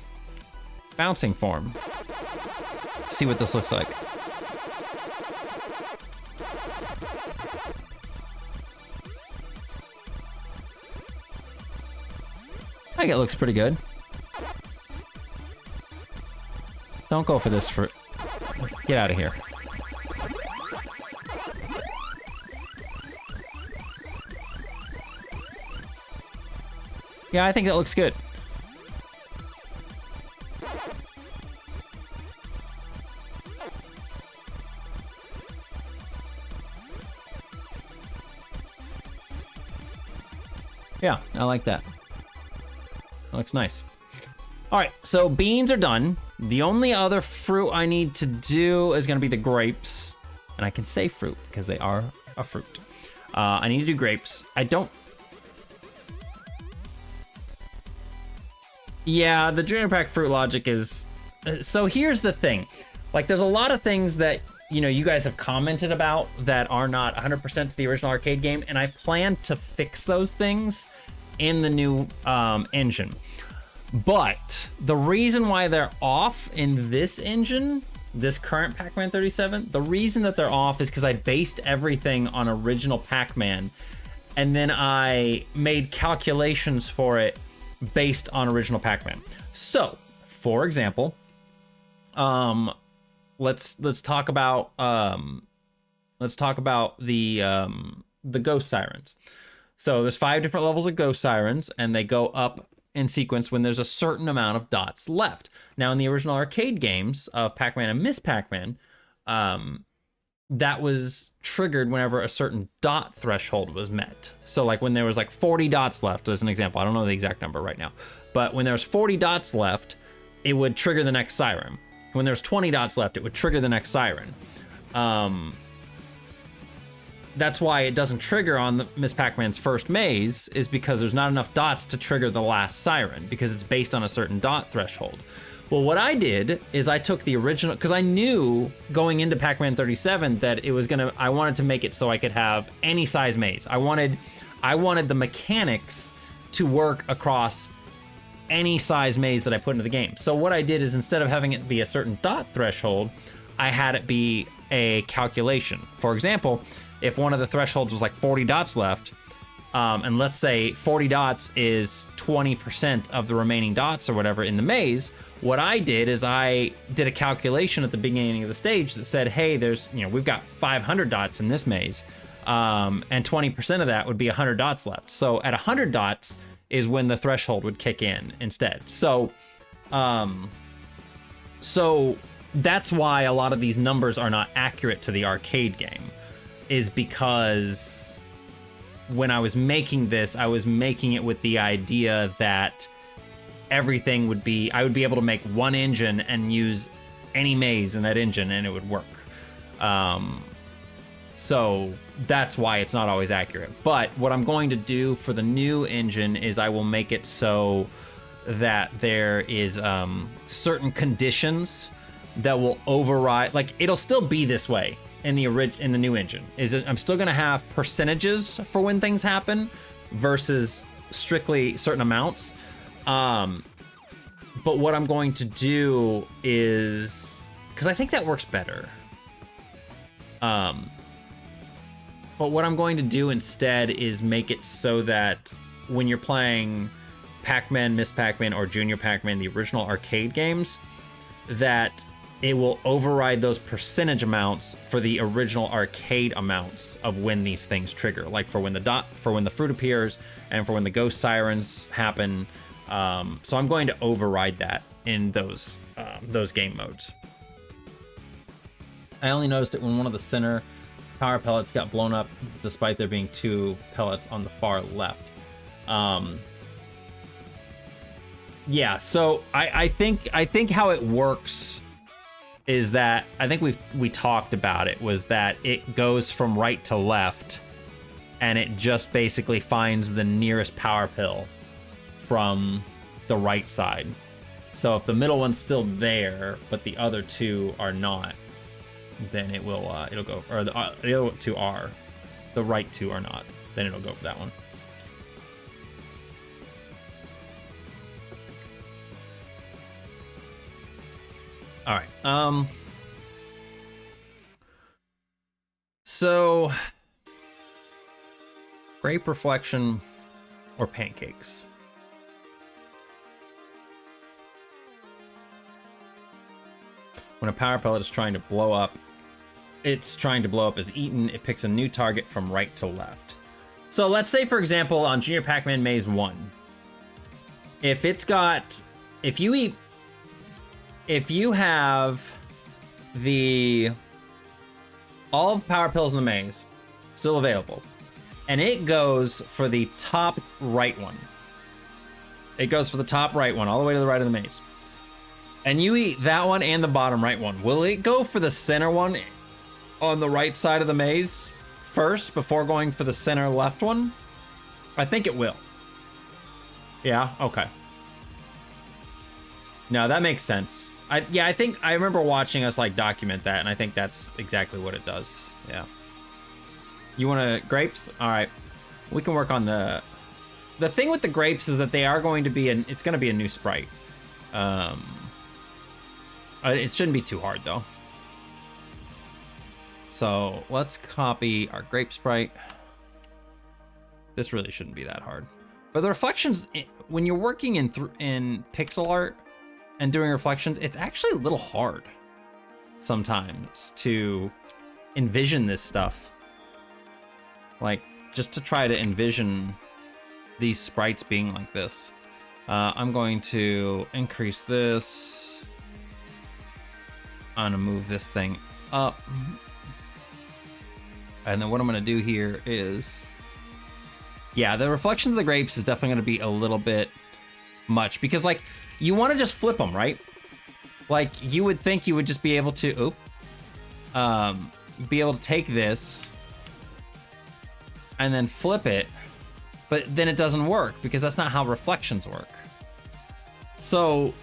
bouncing form. See what this looks like. I think it looks pretty good. Don't go for this fruit. Get out of here. Yeah, I think that looks good. Yeah, I like that. That looks nice. All right, so beans are done. The only other fruit I need to do is gonna be the grapes. And I can say fruit because they are a fruit. I need to do grapes. I don't. Yeah, the Junior Pack fruit logic is, so here's the thing. Like there's a lot of things that, you know, you guys have commented about that are not 100% to the original arcade game. And I plan to fix those things in the new engine. But the reason why they're off in this engine, this current Pac-Man 37, the reason that they're off is because I based everything on original Pac-Man, and then I made calculations for it based on original Pac-Man. So, for example, let's talk about the ghost sirens. So there's 5 different levels of ghost sirens, and they go up in sequence when there's a certain amount of dots left. Now in the original arcade games of Pac-Man and Miss Pac-Man, that was triggered whenever a certain dot threshold was met. So like when there was like 40 dots left, as an example, I don't know the exact number right now, but when there was 40 dots left, it would trigger the next siren. When there's 20 dots left, it would trigger the next siren. That's why it doesn't trigger on the Miss Pac-Man's first maze, is because there's not enough dots to trigger the last siren, because it's based on a certain dot threshold. Well, what I did is I took the original, because I knew going into Pac-Man 37 that it was I wanted to make it so I could have any size maze. I wanted the mechanics to work across any size maze that I put into the game. So what I did is, instead of having it be a certain dot threshold, I had it be a calculation. For example, if one of the thresholds was like 40 dots left, and let's say 40 dots is 20% of the remaining dots or whatever in the maze, what I did is I did a calculation at the beginning of the stage that said, hey, we've got 500 dots in this maze, and 20% of that would be 100 dots left. So at 100 dots is when the threshold would kick in instead. So that's why a lot of these numbers are not accurate to the arcade game, is because when I was making this, I was making it with the idea that everything would be, I would be able to make one engine and use any maze in that engine and it would work. So that's why it's not always accurate. But what I'm going to do for the new engine is I will make it so that there is certain conditions that will override. Like, it'll still be this way in the new engine. I'm still gonna have percentages for when things happen versus strictly certain amounts. But what I'm going to do is, because I think that works better. But what I'm going to do instead is make it so that when you're playing Pac-Man, Miss Pac-Man, or Junior Pac-Man, the original arcade games, that it will override those percentage amounts for the original arcade amounts of when these things trigger, like for when the fruit appears and for when the ghost sirens happen. So I'm going to override that in those game modes. I only noticed it when one of the center power pellets got blown up, despite there being 2 pellets on the far left. Yeah, so I think how it works is that, I think we talked about it, was that it goes from right to left and it just basically finds the nearest power pill from the right side. So if the middle one's still there but the other 2 are not, then it will it'll go, or the other 2 are, the right 2 are not, then it'll go for that one. All right. So, grape reflection or pancakes? When a power pellet is trying to blow up, is eaten, it picks a new target from right to left. So let's say, for example, on Junior Pac-Man Maze 1, if you have all of the power pills in the maze still available, and it goes for the top right one. It goes for the top right one, all the way to the right of the maze. And you eat that one and the bottom right one. Will it go for the center one on the right side of the maze first before going for the center left one? I think it will. Yeah, okay. No, that makes sense. I think I remember watching us like document that, and I think that's exactly what it does. Yeah. You want grapes? All right. We can work on the thing with the grapes is that they are going to be it's going to be a new sprite. It shouldn't be too hard though. So let's copy our grape sprite. This really shouldn't be that hard. But the reflections, when you're working in pixel art and doing reflections, it's actually a little hard sometimes to envision this stuff. Like, just to try to envision these sprites being like this. I'm going to increase this. I'm gonna move this thing up. And then what I'm gonna do here is, yeah, the reflection of the grapes is definitely gonna be a little bit much, because like, you wanna just flip them, right? Like, you would think you would just be able to, be able to take this and then flip it, but then it doesn't work because that's not how reflections work. So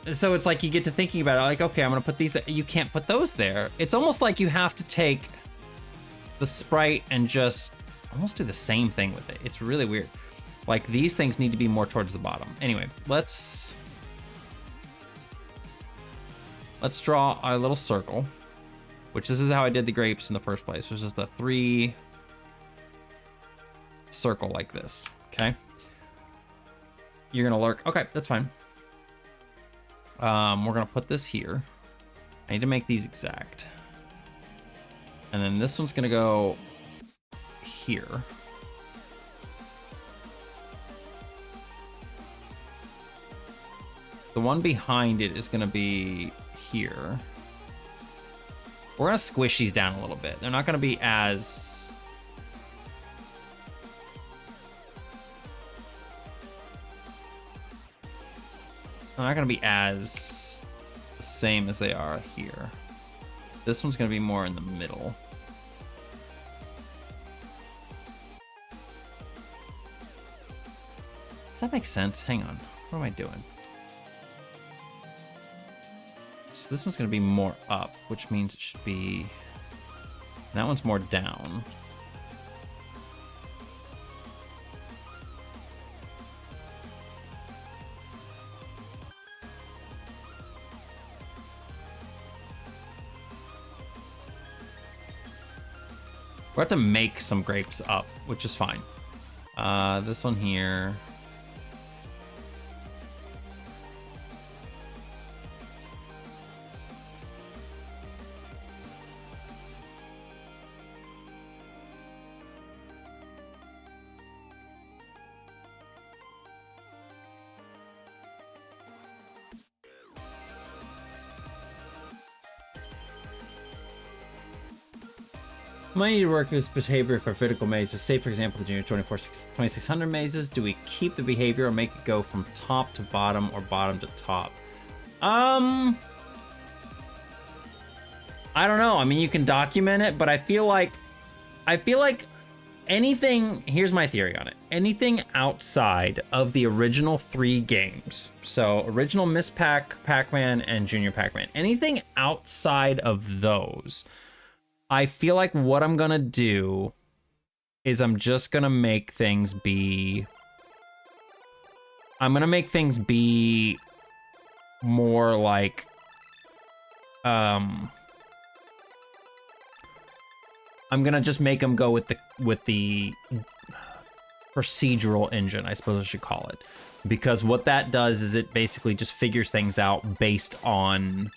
it's like you get to thinking about it, like, okay, I'm gonna put these, you can't put those there. It's almost like you have to take the sprite and just almost do the same thing with it. It's really weird. Like, these things need to be more towards the bottom. Anyway, let's draw our little circle, which this is how I did the grapes in the first place. It was just a 3 circle like this, okay? You're gonna lurk, okay, that's fine. We're gonna put this here. I need to make these exact. And then this one's gonna go here. The one behind it is gonna be here. We're gonna squish these down a little bit. They're not gonna be as... They're not gonna be as the same as they are here. This one's gonna be more in the middle. Does that make sense? Hang on. What am I doing? So this one's gonna be more up, which means it should be... That one's more down. We're have to make some grapes up, which is fine. This one here. Might need to work with this behavior for vertical mazes. Say, for example, the Junior 2600 mazes. Do we keep the behavior or make it go from top to bottom or bottom to top? I don't know. I mean, you can document it, but I feel like anything, here's my theory on it. Anything outside of the original 3 games, so original Miss Pac-Man, and Junior Pac-Man, anything outside of those, I feel like what I'm gonna do is I'm just gonna make things be... I'm gonna make things be more like... I'm gonna just make them go with the procedural engine, I suppose I should call it. Because what that does is it basically just figures things out based on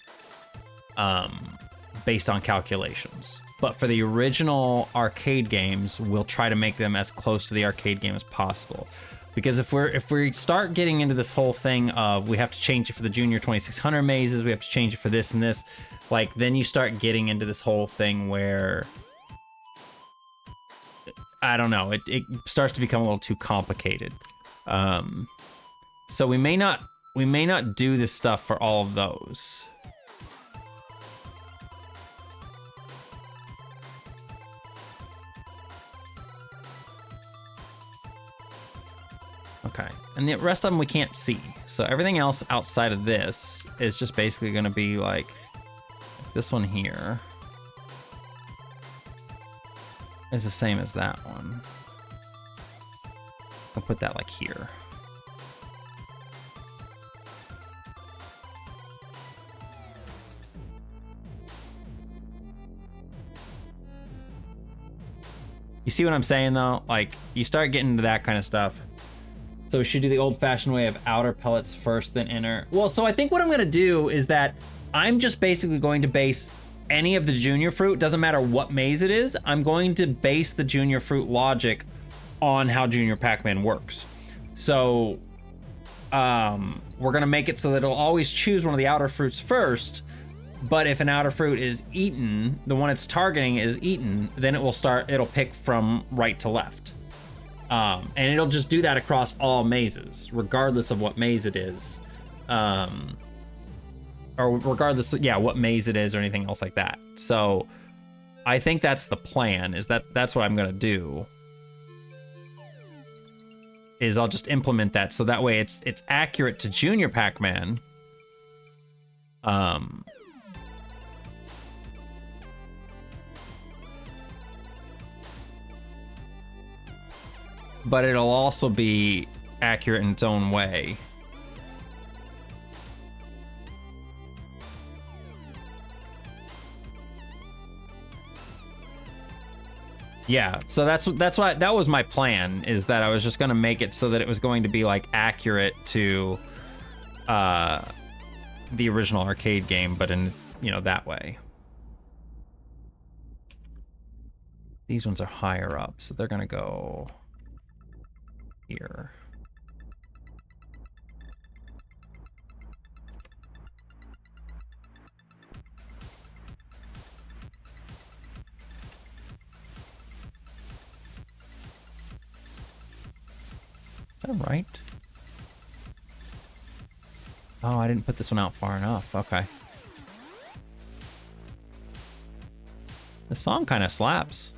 calculations. But for the original arcade games, we'll try to make them as close to the arcade game as possible. Because if we start getting into this whole thing of we have to change it for the Junior 2600 mazes, we have to change it for this and this, like then you start getting into this whole thing where I don't know, it starts to become a little too complicated. So we may not do this stuff for all of those. Okay, and the rest of them we can't see. So everything else outside of this is just basically gonna be like this one here is the same as that one. I'll put that like here. You see what I'm saying though? Like you start getting into that kind of stuff. So we should do the old-fashioned way of outer pellets first, then inner. Well, so I think what I'm gonna do is that I'm just basically going to base any of the Junior fruit, doesn't matter what maze it is, I'm going to base the Junior fruit logic on how Junior Pac-Man works. So we're gonna make it so that it'll always choose one of the outer fruits first, but if an outer fruit is eaten, the one it's targeting is eaten, then it'll pick from right to left. And it'll just do that across all mazes, regardless of what maze it is. Or regardless, yeah, what maze it is or anything else like that. So I think that's the plan, is that's what I'm gonna do. Is I'll just implement that so that way it's accurate to Junior Pac-Man. But it'll also be accurate in its own way. Yeah, so that's why that was my plan, is that I was just gonna make it so that it was going to be like accurate to the original arcade game, but in, you know, that way. These ones are higher up, so they're gonna go here. Is that right? Oh, I didn't put this one out far enough. Okay. The song kind of slaps.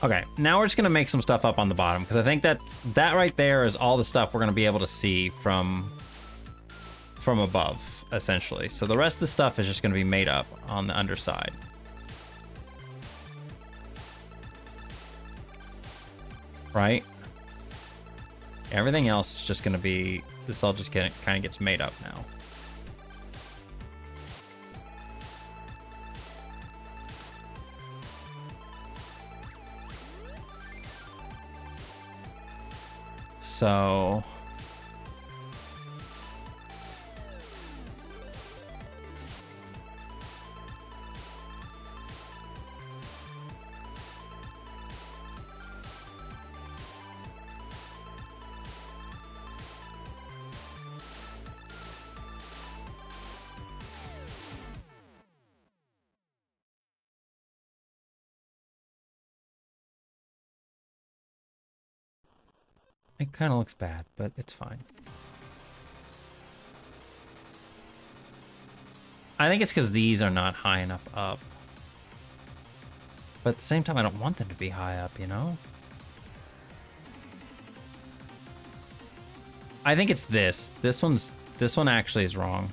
Okay, now we're just gonna make some stuff up on the bottom because I think that right there is all the stuff we're gonna be able to see from above, essentially. So the rest of the stuff is just gonna be made up on the underside. Right? Everything else is just gonna be, this all just kind of gets made up now. So it kind of looks bad, but it's fine. I think it's because these are not high enough up. But at the same time, I don't want them to be high up, you know? I think it's this. This one actually is wrong.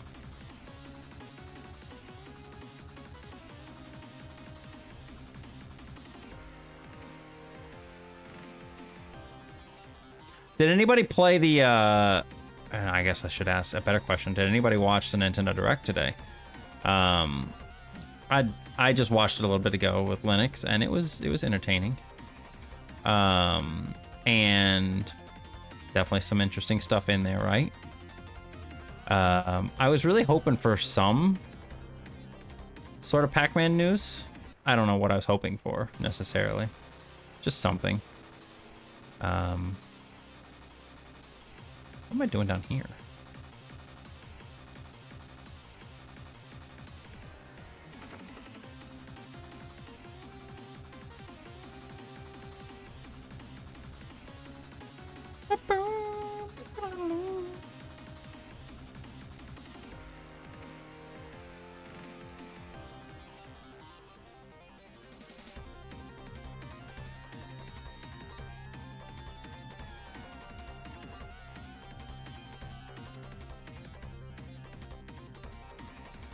Did anybody play the, I guess I should ask a better question. Did anybody watch the Nintendo Direct today? I just watched it a little bit ago with Linux, and it was entertaining. And definitely some interesting stuff in there, right? I was really hoping for some sort of Pac-Man news. I don't know what I was hoping for, necessarily. Just something. What am I doing down here?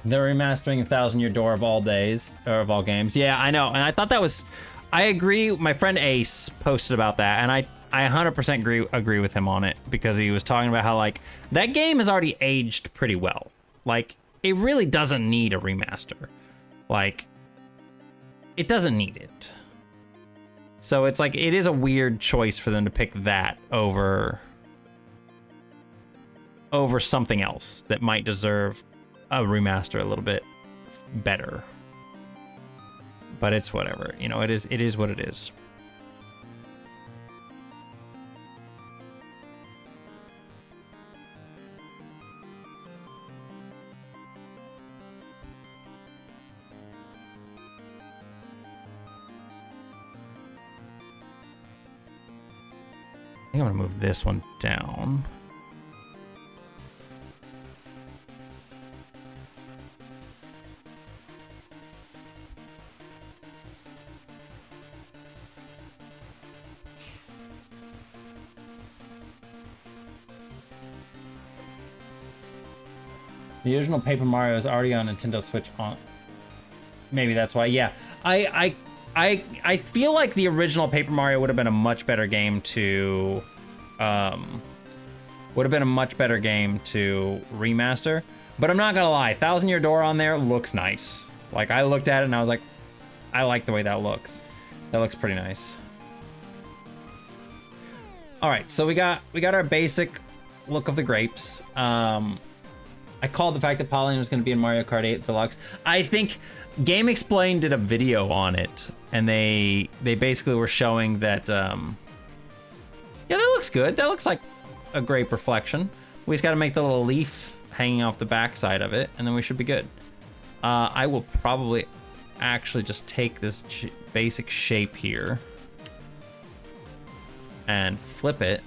They're remastering 1,000 Year Door of all days, or of all games. Yeah, I know, and I thought that was, I agree. My friend Ace posted about that, and I 100% agree with him on it, because he was talking about how, like, that game has already aged pretty well. Like, it really doesn't need a remaster. Like, it doesn't need it. So it's like, it is a weird choice for them to pick that over something else that might deserve a remaster a little bit better. But it's whatever, you know, it is what it is. I think I'm gonna move this one down. The original Paper Mario is already on Nintendo Switch on. maybe that's why. Yeah, I feel like the original Paper Mario would have been a much better game to, remaster. But I'm not gonna lie, Thousand Year Door on there looks nice. Like, I looked at it and I was like, I like the way that looks. That looks pretty nice. All right, so we got our basic look of the grapes. I called the fact that Pauline was going to be in Mario Kart 8 Deluxe. I think Game Explain did a video on it, and they basically were showing that, yeah, that looks good. That looks like a grape reflection. We just got to make the little leaf hanging off the backside of it, and then we should be good. I will probably actually just take this basic shape here and flip it.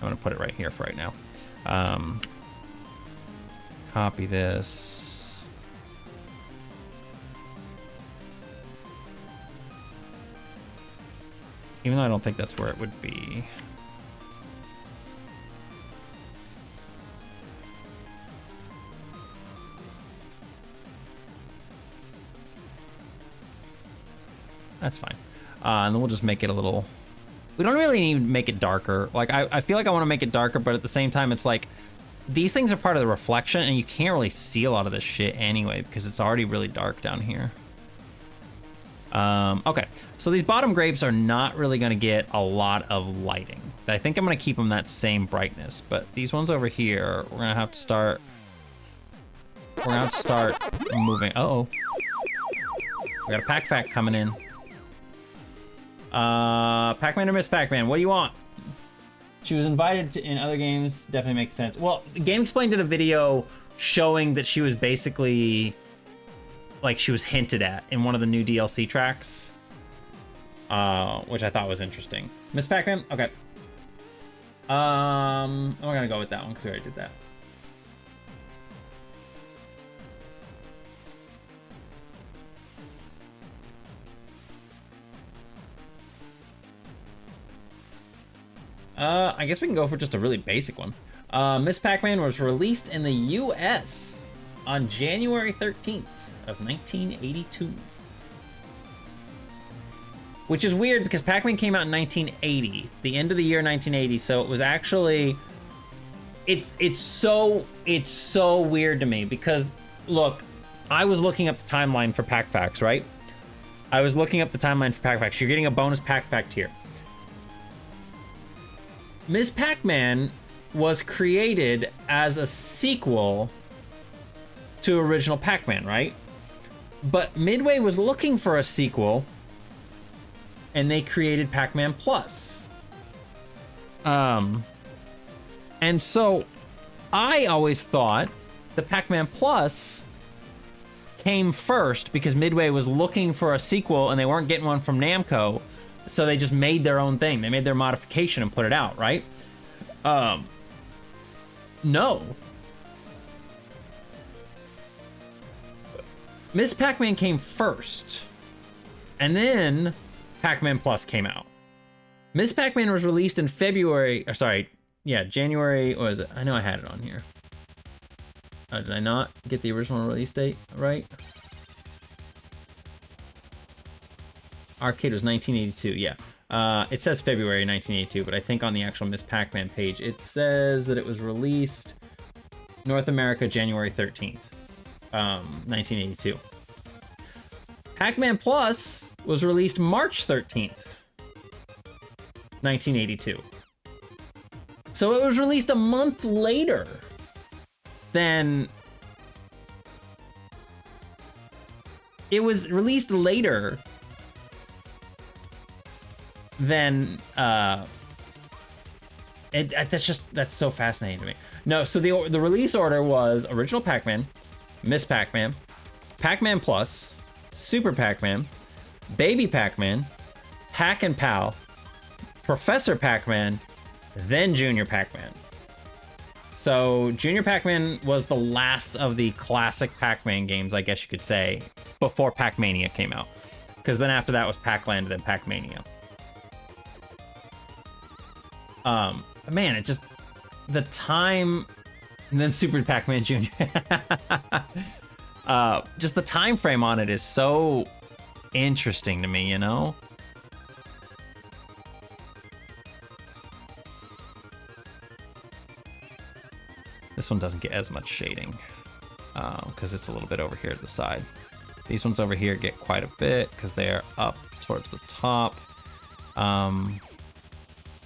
I'm gonna put it right here for right now. Copy this. Even though I don't think that's where it would be. That's fine. And then we'll just make it a little... We don't really need to make it darker. Like, I feel like I want to make it darker, but at the same time, it's like, these things are part of the reflection, and you can't really see a lot of this shit anyway, because it's already really dark down here. Okay, so these bottom grapes are not really going to get a lot of lighting. I think I'm going to keep them that same brightness, but these ones over here, we're going to have to start... We're going to have to start moving. Uh-oh. We got a Pac-Fact coming in. Pac-Man or Miss Pac-Man, what do you want? She was invited to, in other games, definitely makes sense. Well, Game Explain did a video showing that she was basically, like, she was hinted at in one of the new DLC tracks, which I thought was interesting. Miss Pac-Man, okay. I'm gonna go with that one because we already did that. I guess we can go for just a really basic one. Miss Pac-Man was released in the US on January 13th of 1982. Which is weird because Pac-Man came out in 1980, the end of the year 1980, so it was actually... It's so weird to me because, look, I was looking up the timeline for Pac-Facts, right? I was looking up the timeline for Pac-Facts. You're getting a bonus Pac-Fact here. Ms. Pac-Man was created as a sequel to original Pac-Man, right? But Midway was looking for a sequel, and they created Pac-Man Plus. And so I always thought the Pac-Man Plus came first because Midway was looking for a sequel and they weren't getting one from Namco. So they just made their own thing. They made their modification and put it out, right? No. Ms. Pac-Man came first. And then Pac-Man Plus came out. Ms. Pac-Man was released in February, or sorry, yeah, January, what was it? I know I had it on here. Did I not get the original release date right? Arcade was 1982, yeah. It says February 1982, but I think on the actual Miss Pac-Man page, it says that it was released North America January 13th, 1982. Pac-Man Plus was released March 13th, 1982. So it was released a month later than... It was released later than that's so fascinating to me. No, so the release order was original Pac-Man, Miss Pac-Man, Pac-Man Plus, Super Pac-Man, Baby Pac-Man, Pac and Pal, Professor Pac-Man, then Junior Pac-Man. So Junior Pac-Man was the last of the classic Pac-Man games, I guess you could say, before Pac-Mania came out. Because then after that was Pac-Land and then Pac-Mania. Man, it just, the time And then Super Pac-Man Jr. Just the time frame on it is so interesting to me, you know? This one doesn't get as much shading because it's a little bit over here to the side. These ones over here get quite a bit because they're up towards the top.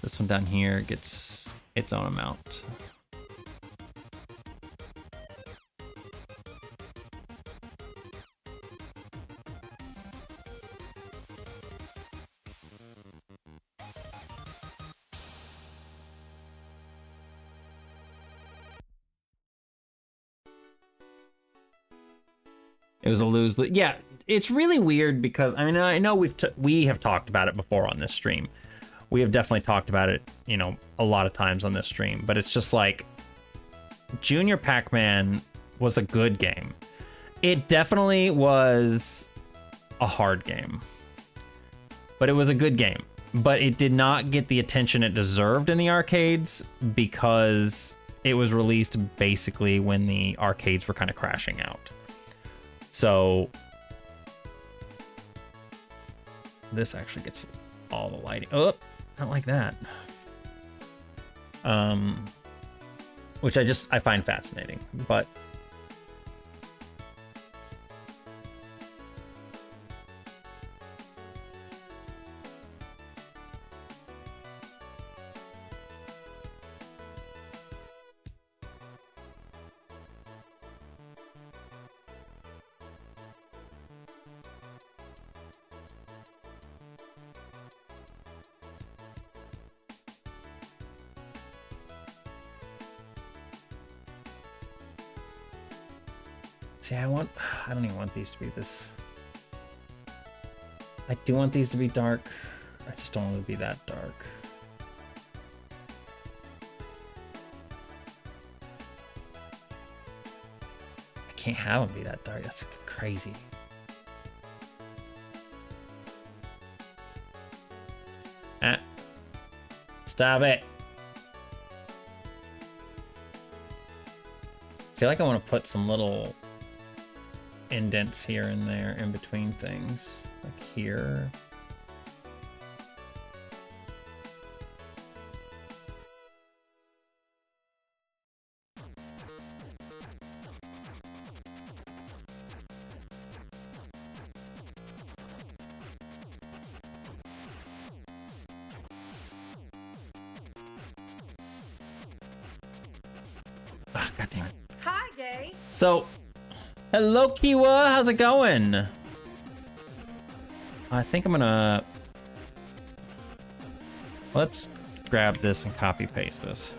This one down here gets its own amount. It was a lose. Yeah, it's really weird because I mean I know we have talked about it before on this stream. We have definitely talked about it, you know, a lot of times on this stream. But it's just like Junior Pac-Man was a good game. It definitely was a hard game, but it was a good game. But it did not get the attention it deserved in the arcades because it was released basically when the arcades were kind of crashing out. So this actually gets all the lighting. Oh, not like that. Which I find fascinating, but see, I don't even want these to be this. I do want these to be dark. I just don't want them to be that dark. I can't have them be that dark. That's crazy. Ah. Stop it. I feel like I want to put some little indents here and there in between things, like here. Ah, God damn it. Hi, Gay. So, hello, Kiwa. How's it going? I think I'm gonna... Let's grab this and copy paste this.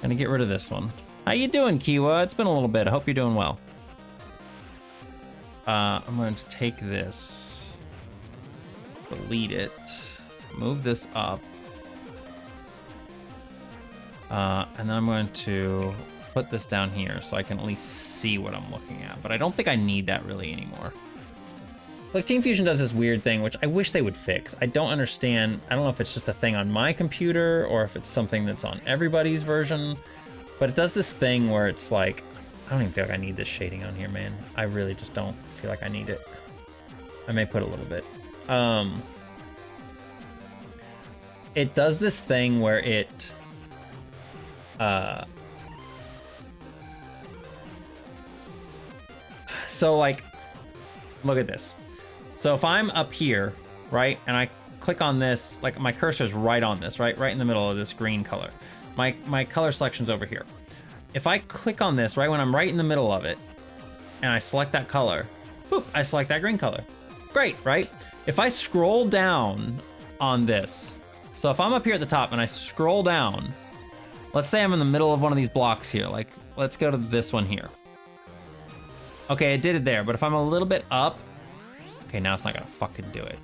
Gonna get rid of this one. How you doing, Kiwa? It's been a little bit. I hope you're doing well. I'm going to take this, delete it, move this up, and then I'm going to put this down here so I can at least see what I'm looking at, but I don't think I need that really anymore. Clickteam Fusion does this weird thing, which I wish they would fix. I don't understand. I don't know if it's just a thing on my computer or if it's something that's on everybody's version, but it does this thing where it's like, I don't even feel like I need this shading on here, man. I really just don't feel like I need it. I may put a little bit. It does this thing where it, so like, look at this. So if I'm up here, right, and I click on this, like my cursor is right on this, right in the middle of this green color. My color selection's over here. If I click on this, right when I'm right in the middle of it, and I select that color, boop, I select that green color. Great, right? If I scroll down on this, so if I'm up here at the top and I scroll down, let's say I'm in the middle of one of these blocks here, like let's go to this one here. Okay, it did it there, but if I'm a little bit up, okay, now it's not gonna fucking do it,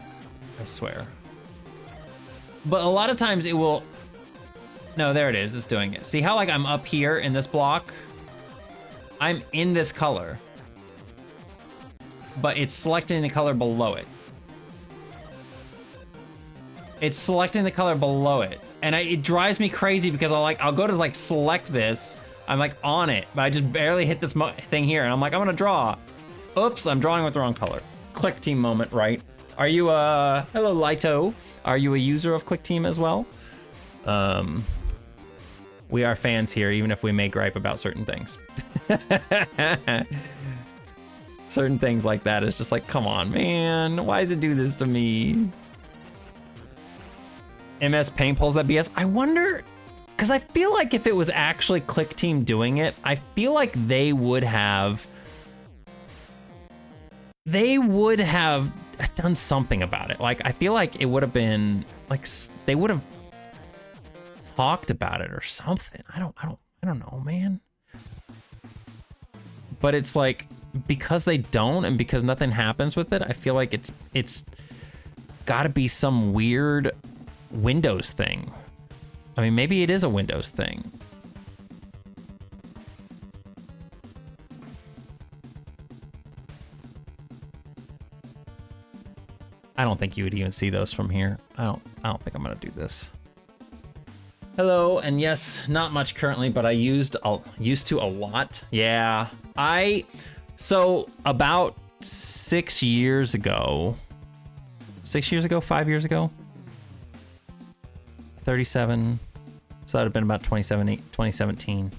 I swear. But a lot of times it will, no, there it is, it's doing it. See how like I'm up here in this block? I'm in this color, but it's selecting the color below it. It's selecting the color below it. And it drives me crazy because I'll go to like select this. I'm like on it, but I just barely hit this thing here. And I'm like, I'm gonna draw. Oops, I'm drawing with the wrong color. Clickteam moment, right? Are you hello Lito. Are you a user of Clickteam as well? We are fans here, even if we may gripe about certain things. Certain things like that is just like, come on, man. Why does it do this to me? MS Paint pulls that BS. I wonder, because I feel like if it was actually Clickteam doing it, I feel like they would have done something about it. Like, I feel like it would have been like they would have talked about it or something. I don't know, man. But it's like, because they don't and because nothing happens with it, I feel like it's got to be some weird Windows thing. I mean, maybe it is a Windows thing. I don't think you would even see those from here. I don't think I'm gonna do this. Hello, and yes, not much currently, but I used to a lot. Yeah, so about 6 years ago, 5 years ago, 37, so that'd have been about 2017.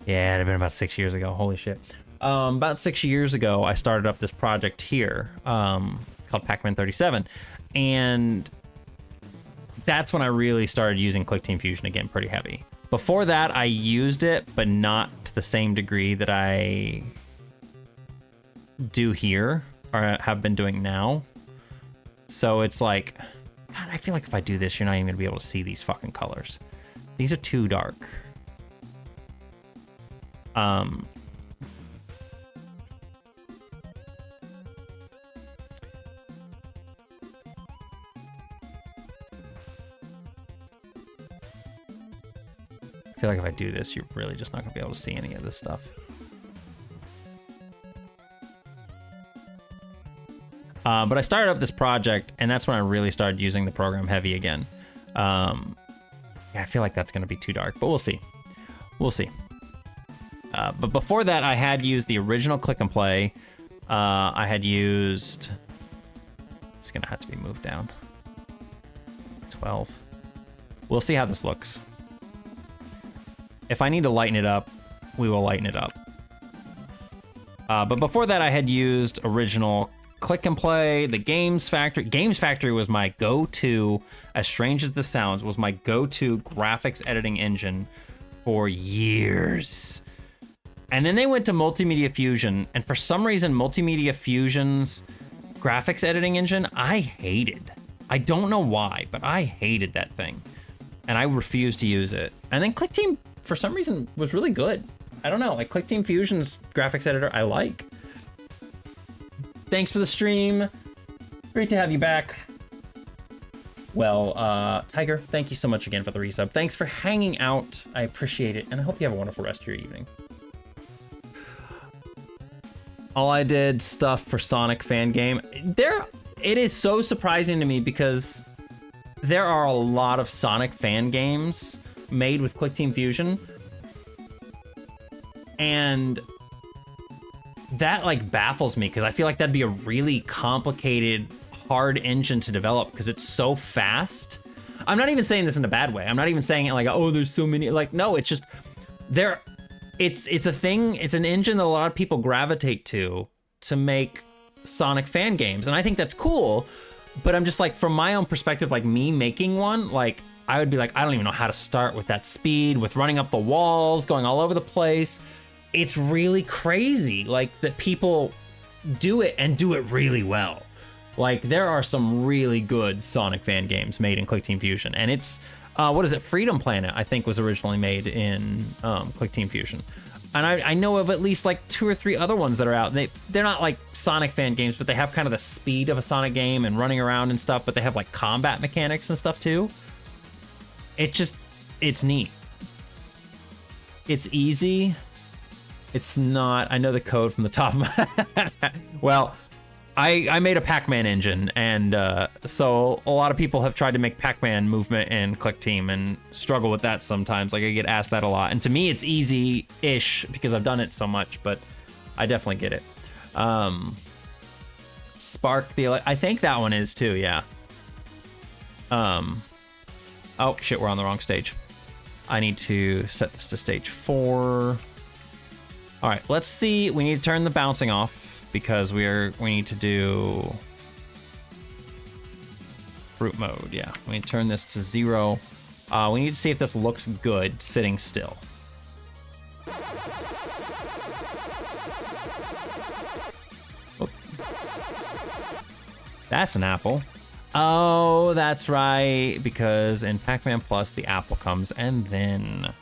Yeah, it'd have been about 6 years ago. Holy shit. About 6 years ago, I started up this project here called Pac-Man 37, and that's when I really started using Clickteam Fusion again pretty heavy. Before that, I used it, but not to the same degree that I do here, or have been doing now. So it's like, God, I feel like if I do this, you're not even gonna be able to see these fucking colors. These are too dark. I feel like if I do this, you're really just not gonna be able to see any of this stuff. But I started up this project, and that's when I really started using the program heavy again. Yeah, I feel like that's gonna be too dark, but we'll see. We'll see. But before that, I had used the original Click and Play. I had used... It's gonna have to be moved down. 12. We'll see how this looks. If I need to lighten it up, we will lighten it up. But before that, I had used original Click and Play, the Games Factory. Games Factory was my go-to, as strange as this sounds, was my go-to graphics editing engine for years. And then they went to Multimedia Fusion, and for some reason, Multimedia Fusion's graphics editing engine, I hated. I don't know why, but I hated that thing. And I refused to use it. And then Clickteam, for some reason, was really good. I don't know, like Clickteam Fusion's graphics editor, I like. Thanks for the stream. Great to have you back. Well, Tiger, thank you so much again for the resub. Thanks for hanging out. I appreciate it, and I hope you have a wonderful rest of your evening. All I did stuff for Sonic fan game. It is so surprising to me because there are a lot of Sonic fan games made with Clickteam Fusion, and that like baffles me because I feel like that'd be a really complicated, hard engine to develop because it's so fast. I'm not even saying this in a bad way. I'm not even saying it like, oh, there's so many. Like, no, it's just it's a thing. It's an engine that a lot of people gravitate to make Sonic fan games, and I think that's cool. But I'm just like, from my own perspective, like me making one, like I would be like, I don't even know how to start with that speed, with running up the walls, going all over the place. It's really crazy, like, that people do it and do it really well. Like, there are some really good Sonic fan games made in Clickteam Fusion, and it's, what is it, Freedom Planet, I think, was originally made in Clickteam Fusion. And I know of at least, like, 2 or 3 other ones that are out. They're not, like, Sonic fan games, but they have kind of the speed of a Sonic game and running around and stuff, but they have, like, combat mechanics and stuff, too. It's neat. It's easy. It's not, I know the code from the top of my, well, I made a Pac-Man engine, and so a lot of people have tried to make Pac-Man movement in Clickteam and struggle with that sometimes. Like, I get asked that a lot. And to me, it's easy-ish because I've done it so much, but I definitely get it. Spark I think that one is too, yeah. Oh, shit, we're on the wrong stage. I need to set this to stage 4. All right, let's see. We need to turn the bouncing off because we need to do fruit mode. Yeah, we need to turn this to 0. We need to see if this looks good sitting still. Oh. That's an apple. Oh, that's right, because in Pac-Man Plus, the apple comes and then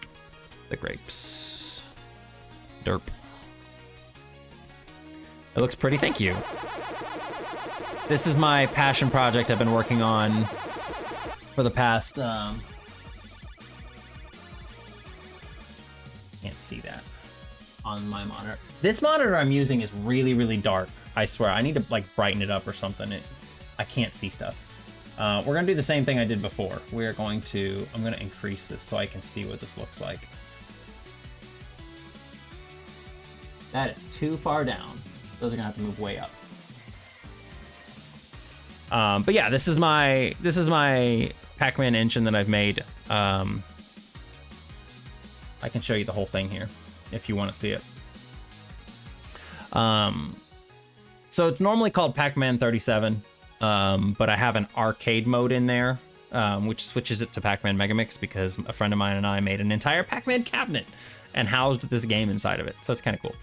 the grapes. Derp. It looks pretty, thank you. This is my passion project I've been working on for the past, can't see that on my monitor. This monitor I'm using is really, really dark, I swear. I need to like brighten it up or something. I can't see stuff. We're gonna do the same thing I did before. I'm gonna increase this so I can see what this looks like. That is too far down. Those are gonna have to move way up. But yeah, this is my Pac-Man engine that I've made. I can show you the whole thing here if you want to see it. So it's normally called Pac-Man 37, but I have an arcade mode in there, which switches it to Pac-Man Megamix because a friend of mine and I made an entire Pac-Man cabinet and housed this game inside of it. So it's kind of cool.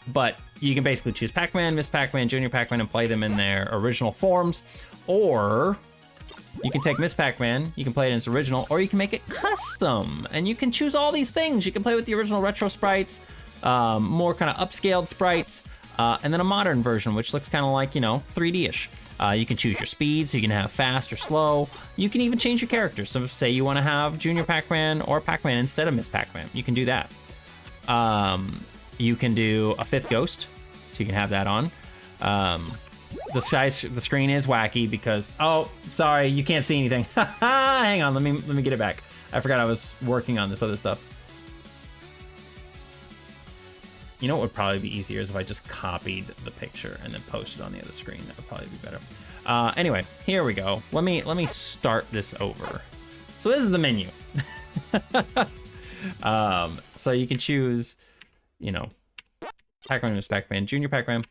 But you can basically choose Pac-Man, Miss Pac-Man, Junior Pac-Man, and play them in their original forms. Or you can take Miss Pac-Man, you can play it in its original, or you can make it custom. And you can choose all these things. You can play with the original retro sprites, more kind of upscaled sprites, and then a modern version, which looks kind of like, 3D-ish. You can choose your speed, so you can have fast or slow. You can even change your characters. So say you want to have Junior Pac-Man or Pac-Man instead of Miss Pac-Man. You can do that. You can do a 5th ghost, so you can have that on. The screen is wacky because, oh, sorry, you can't see anything. Hang on, let me get it back. I forgot I was working on this other stuff. You know what would probably be easier is if I just copied the picture and then posted it on the other screen. That would probably be better. Anyway, here we go. Let me start this over. So this is the menu. So you can choose, Pac-Man, Miss Pac-Man, Junior Pac-Man.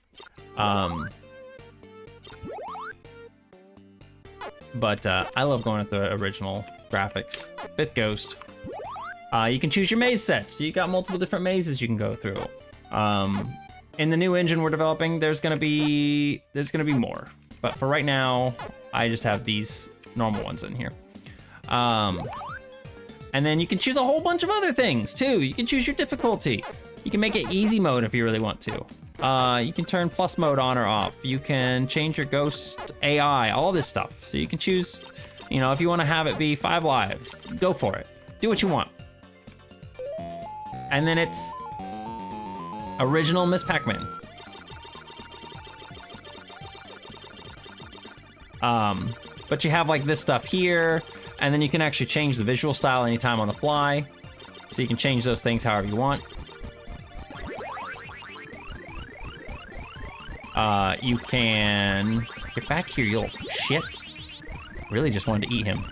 But I love going at the original graphics. 5th ghost. You can choose your maze set, so you got multiple different mazes you can go through. In the new engine we're developing, there's gonna be more. But for right now, I just have these normal ones in here. And then you can choose a whole bunch of other things too. You can choose your difficulty. You can make it easy mode if you really want to. You can turn plus mode on or off. You can change your ghost AI, all this stuff. So you can choose, if you want to have it be 5 lives, go for it. Do what you want. And then it's original Miss Pac-Man. But you have like this stuff here, and then you can actually change the visual style anytime on the fly. So you can change those things however you want. You can get back here, you little shit. Really just wanted to eat him.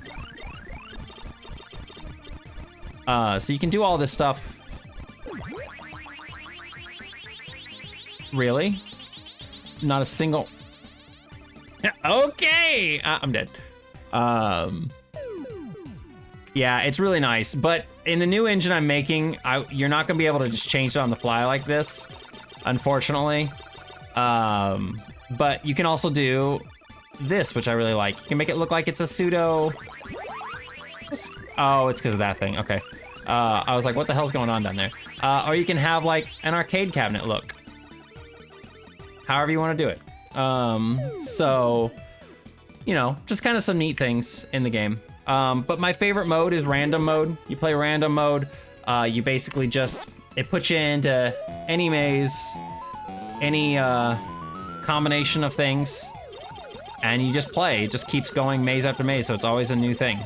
So you can do all this stuff. Really? Not a single. Okay, I'm dead. Yeah, it's really nice, but in the new engine I'm making, you're not gonna be able to just change it on the fly like this, unfortunately. But you can also do this, which I really like. You can make it look like it's a pseudo. Oh, it's because of that thing. Okay. I was like, what the hell's going on down there? Or you can have like an arcade cabinet look. However you want to do it. So, just kind of some neat things in the game. But my favorite mode is random mode. You play random mode. You basically it puts you into any maze, any combination of things, and you just play. It just keeps going maze after maze, so it's always a new thing.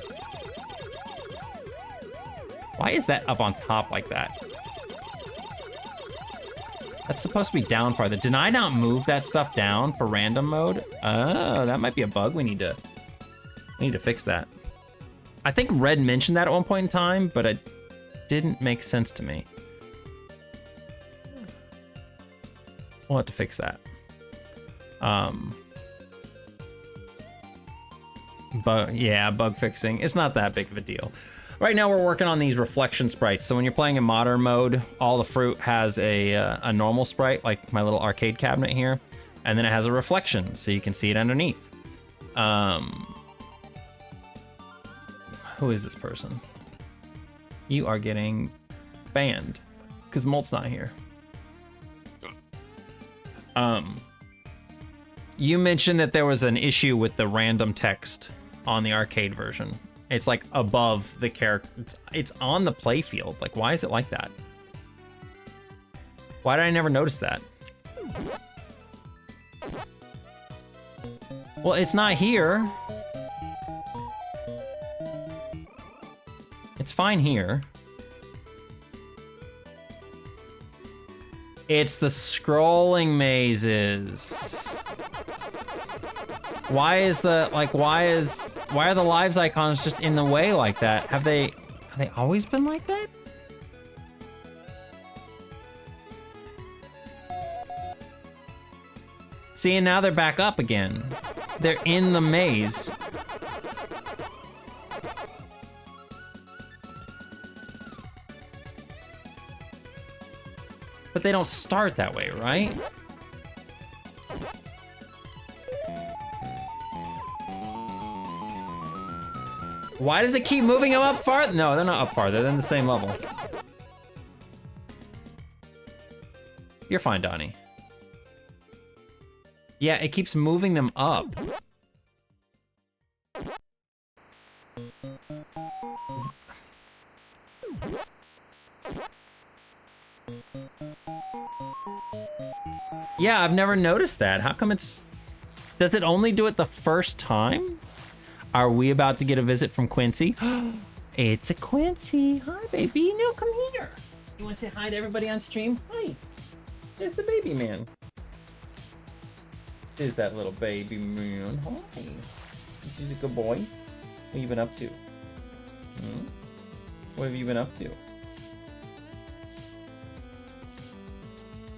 Why is that up on top like that? That's supposed to be down farther. Did I not move that stuff down for random mode? Oh, that might be a bug. We need to fix that. I think Red mentioned that at one point in time, but it didn't make sense to me. We'll have to fix that. But yeah, bug fixing. It's not that big of a deal. Right now we're working on these reflection sprites. So when you're playing in modern mode, all the fruit has a normal sprite, like my little arcade cabinet here, and then it has a reflection, so you can see it underneath. Who is this person? You are getting banned because Molt's not here. You mentioned that there was an issue with the random text on the arcade version. It's like above the character. It's on the play field. Like, why is it like that? Why did I never notice that? Well, it's not here. It's fine here. It's the scrolling mazes. Why is the, like, why are the lives icons just in the way like that? Have they always been like that? See, and now they're back up again. They're in the maze. But they don't start that way, right? Why does it keep moving them up farther? No, they're not up farther. They're in the same level. You're fine, Donnie. Yeah, it keeps moving them up. Yeah, I've never noticed that. How come it's... Does it only do it the first time? Are we about to get a visit from Quincy? It's a Quincy. Hi, baby. No, come here. You want to say hi to everybody on stream? Hi. There's the baby man. There's that little baby man. Hi. She's a good boy. What have you been up to? What have you been up to?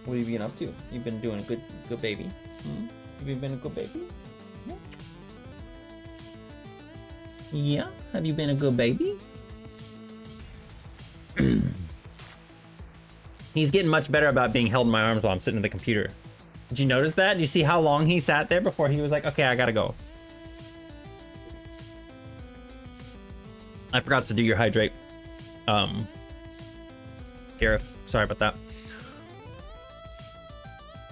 What have you been up to? You've been doing a good baby. You've been a good baby? Yeah. Yeah? Have you been a good baby? He's getting much better about being held in my arms while I'm sitting at the computer. Did you notice that? Did you see how long he sat there before he was like, okay, I gotta go? I forgot to do your hydrate. Gareth, sorry about that.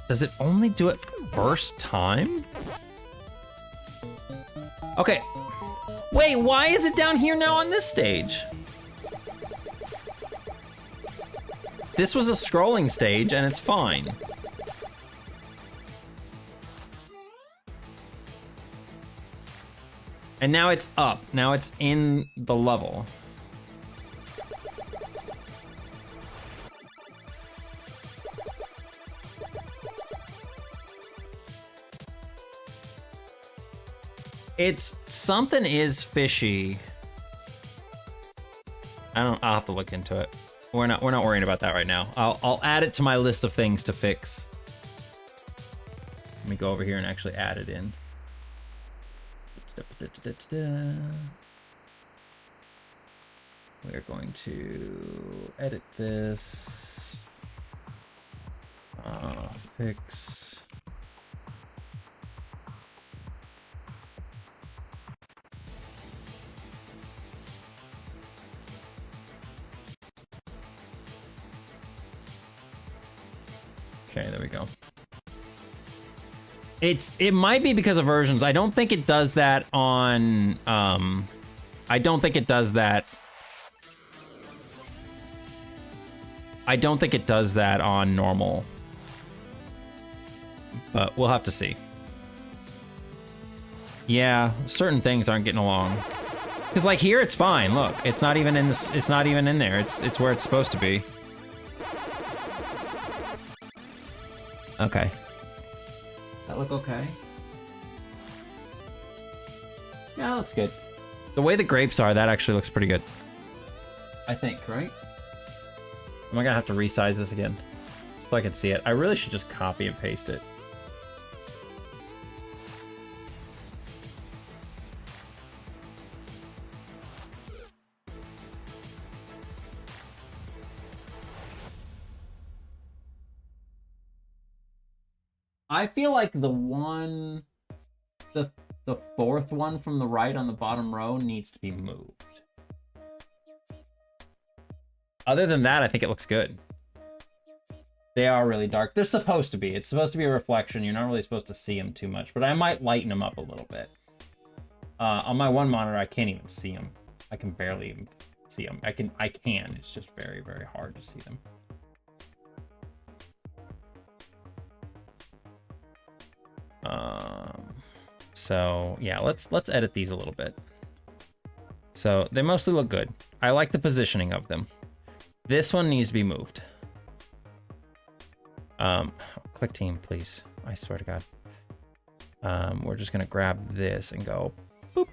Does it only do it first time? Okay. Wait, why is it down here now on this stage? This was a scrolling stage and it's fine. And now it's up. Now it's in the level. It's something is fishy. I'll have to look into it. We're not worrying about that right now. I'll add it to my list of things to fix. Let me go over here and actually add it in. We're going to edit this. Fix. Okay, there we go. It might be because of versions. I don't think it does that on I don't think it does that. I don't think it does that on normal. But we'll have to see. Yeah, certain things aren't getting along. Cause like here it's fine. Look, it's not even in this. It's not even in there. It's where it's supposed to be. Okay. That look okay? Yeah, that looks good. The way the grapes are, that actually looks pretty good. I think, right? Am I gonna have to resize this again? So I can see it. I really should just copy and paste it. I feel like the fourth one from the right on the bottom row needs to be moved. Other than that, I think it looks good. They are really dark. They're supposed to be. It's supposed to be a reflection. You're not really supposed to see them too much, but I might lighten them up a little bit. On my one monitor, I can't even see them. I can barely even see them. I can. It's just very, very hard to see them. So yeah, let's edit these a little bit. So they mostly look good. I like the positioning of them. This one needs to be moved. Clickteam, please. I swear to God. We're just gonna grab this and go boop.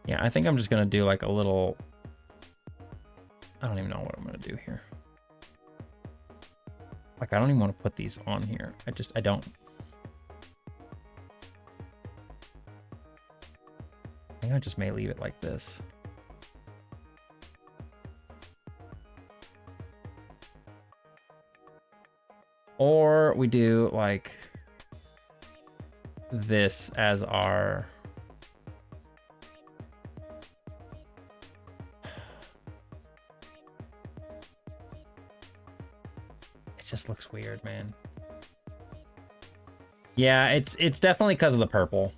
Yeah, I think I'm just gonna do like a little, I don't even know what I'm gonna do here. Like, I don't even want to put these on here. I don't. I think I just may leave it like this. Or we do like this as our, it just looks weird, man. Yeah, it's definitely because of the purple.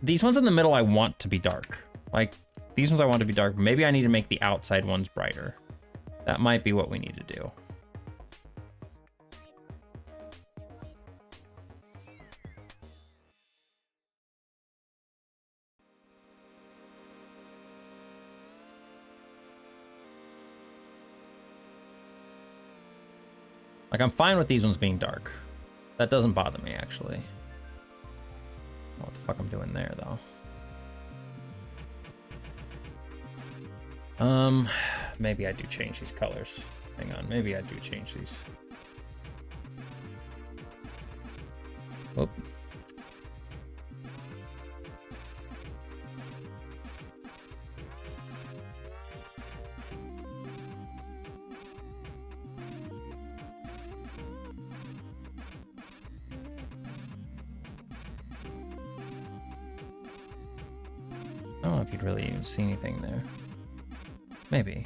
These ones in the middle I want to be dark. Like, these ones I want to be dark. Maybe I need to make the outside ones brighter. That might be what we need to do. Like, I'm fine with these ones being dark. That doesn't bother me, actually. What the fuck I'm doing there, though. Maybe I do change these colors. Hang on, maybe I do change these. Whoop. I don't know if you'd really even see anything there. Maybe.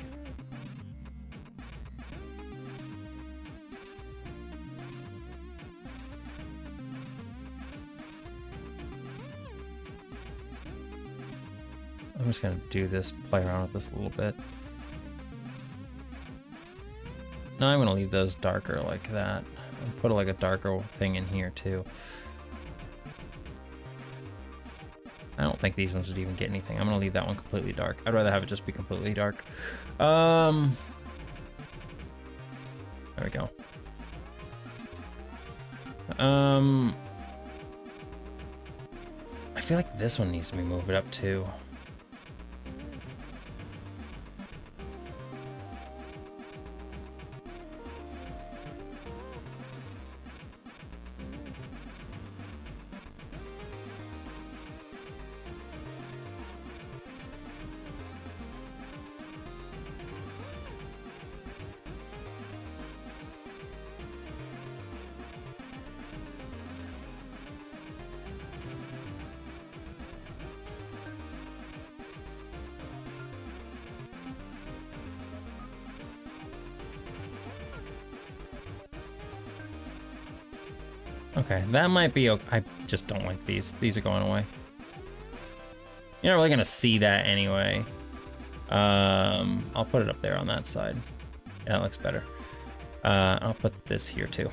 I'm just gonna do this, play around with this a little bit. No, I'm gonna leave those darker like that. And put like a darker thing in here too. I don't think these ones would even get anything. I'm gonna leave that one completely dark. I'd rather have it just be completely dark. There we go. I feel like this one needs to be moved up too. Okay, that might be okay. I just don't like these. These are going away. You're not really gonna see that anyway. I'll put it up there on that side. Yeah, that looks better. I'll put this here too.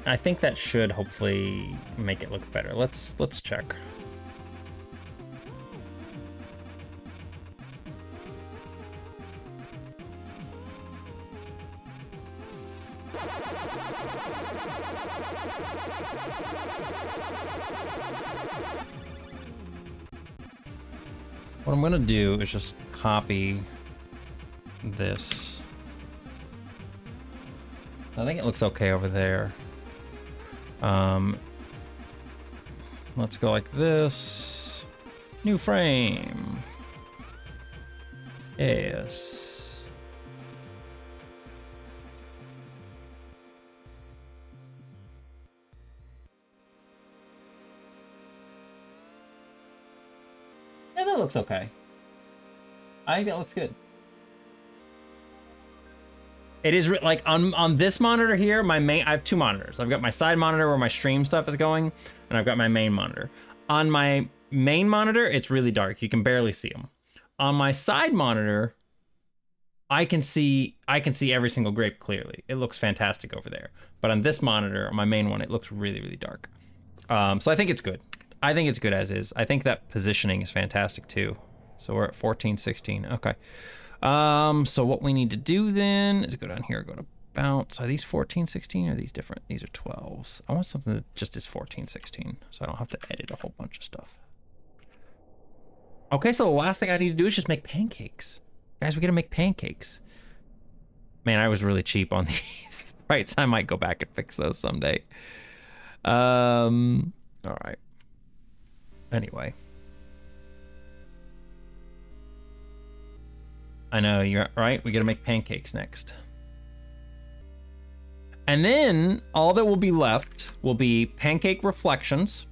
I think that should hopefully make it look better. Let's check. What I'm gonna do is just copy this. I think it looks okay over there. Let's go like this. New frame. Yes. Yeah, that looks okay. I think that looks good. It is like on this monitor here, my main, I have two monitors. I've got my side monitor where my stream stuff is going, and I've got my main monitor. On my main monitor, it's really dark. You can barely see them. On my side monitor, I can see every single grape clearly. It looks fantastic over there. But on this monitor, on my main one, it looks really, really dark. So I think it's good. I think it's good as is. I think that positioning is fantastic too. So we're at 14, 16. Okay. So what we need to do then is go down here, go to bounce. Are these 14, 16 or are these different? These are 12s. I want something that just is 14, 16 so I don't have to edit a whole bunch of stuff. Okay, so the last thing I need to do is just make pancakes. Guys, we gotta make pancakes. Man, I was really cheap on these sprites. I might go back and fix those someday. All right. Anyway. I know, you're right. We gotta make pancakes next. And then all that will be left will be pancake reflections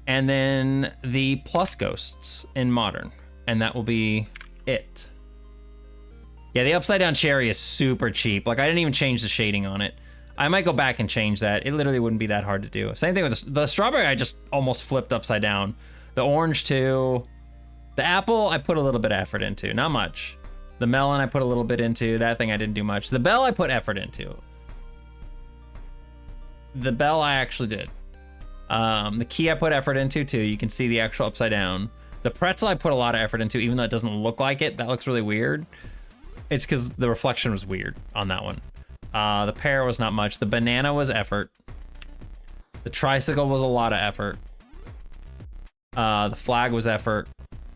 and then the plus ghosts in modern. And that will be it. Yeah, the upside down cherry is super cheap. Like I didn't even change the shading on it. I might go back and change that. It literally wouldn't be that hard to do. Same thing with the strawberry, I just almost flipped upside down. The orange too. The apple, I put a little bit of effort into, not much. The melon, I put a little bit into. That thing, I didn't do much. The bell, I put effort into. The bell, I actually did. The key, I put effort into too. You can see the actual upside down. The pretzel, I put a lot of effort into, even though it doesn't look like it. That looks really weird. It's because the reflection was weird on that one. The pear was not much. The banana was effort. The tricycle was a lot of effort. The flag was effort.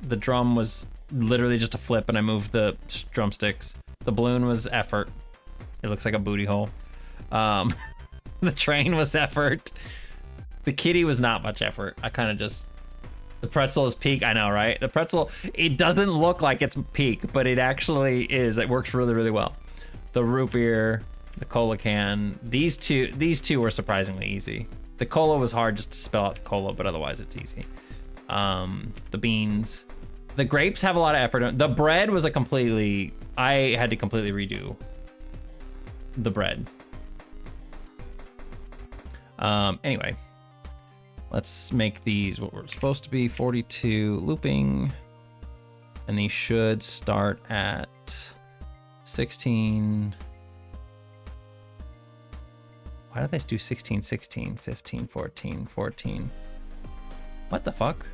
The drum was literally just a flip and I moved the drumsticks. The balloon was effort. It looks like a booty hole. The train was effort. The kitty was not much effort. I kind of just... The pretzel is peak, I know, right? The pretzel, it doesn't look like it's peak, but it actually is. It works really, really well. The root beer, the cola can. These two were surprisingly easy. The cola was hard just to spell out the cola, but otherwise it's easy. The beans. The grapes have a lot of effort. The bread was I had to completely redo the bread. Anyway, let's make these what we're supposed to be, 42 looping. And these should start at 16. Why did they do 16, 16, 15, 14, 14? What the fuck?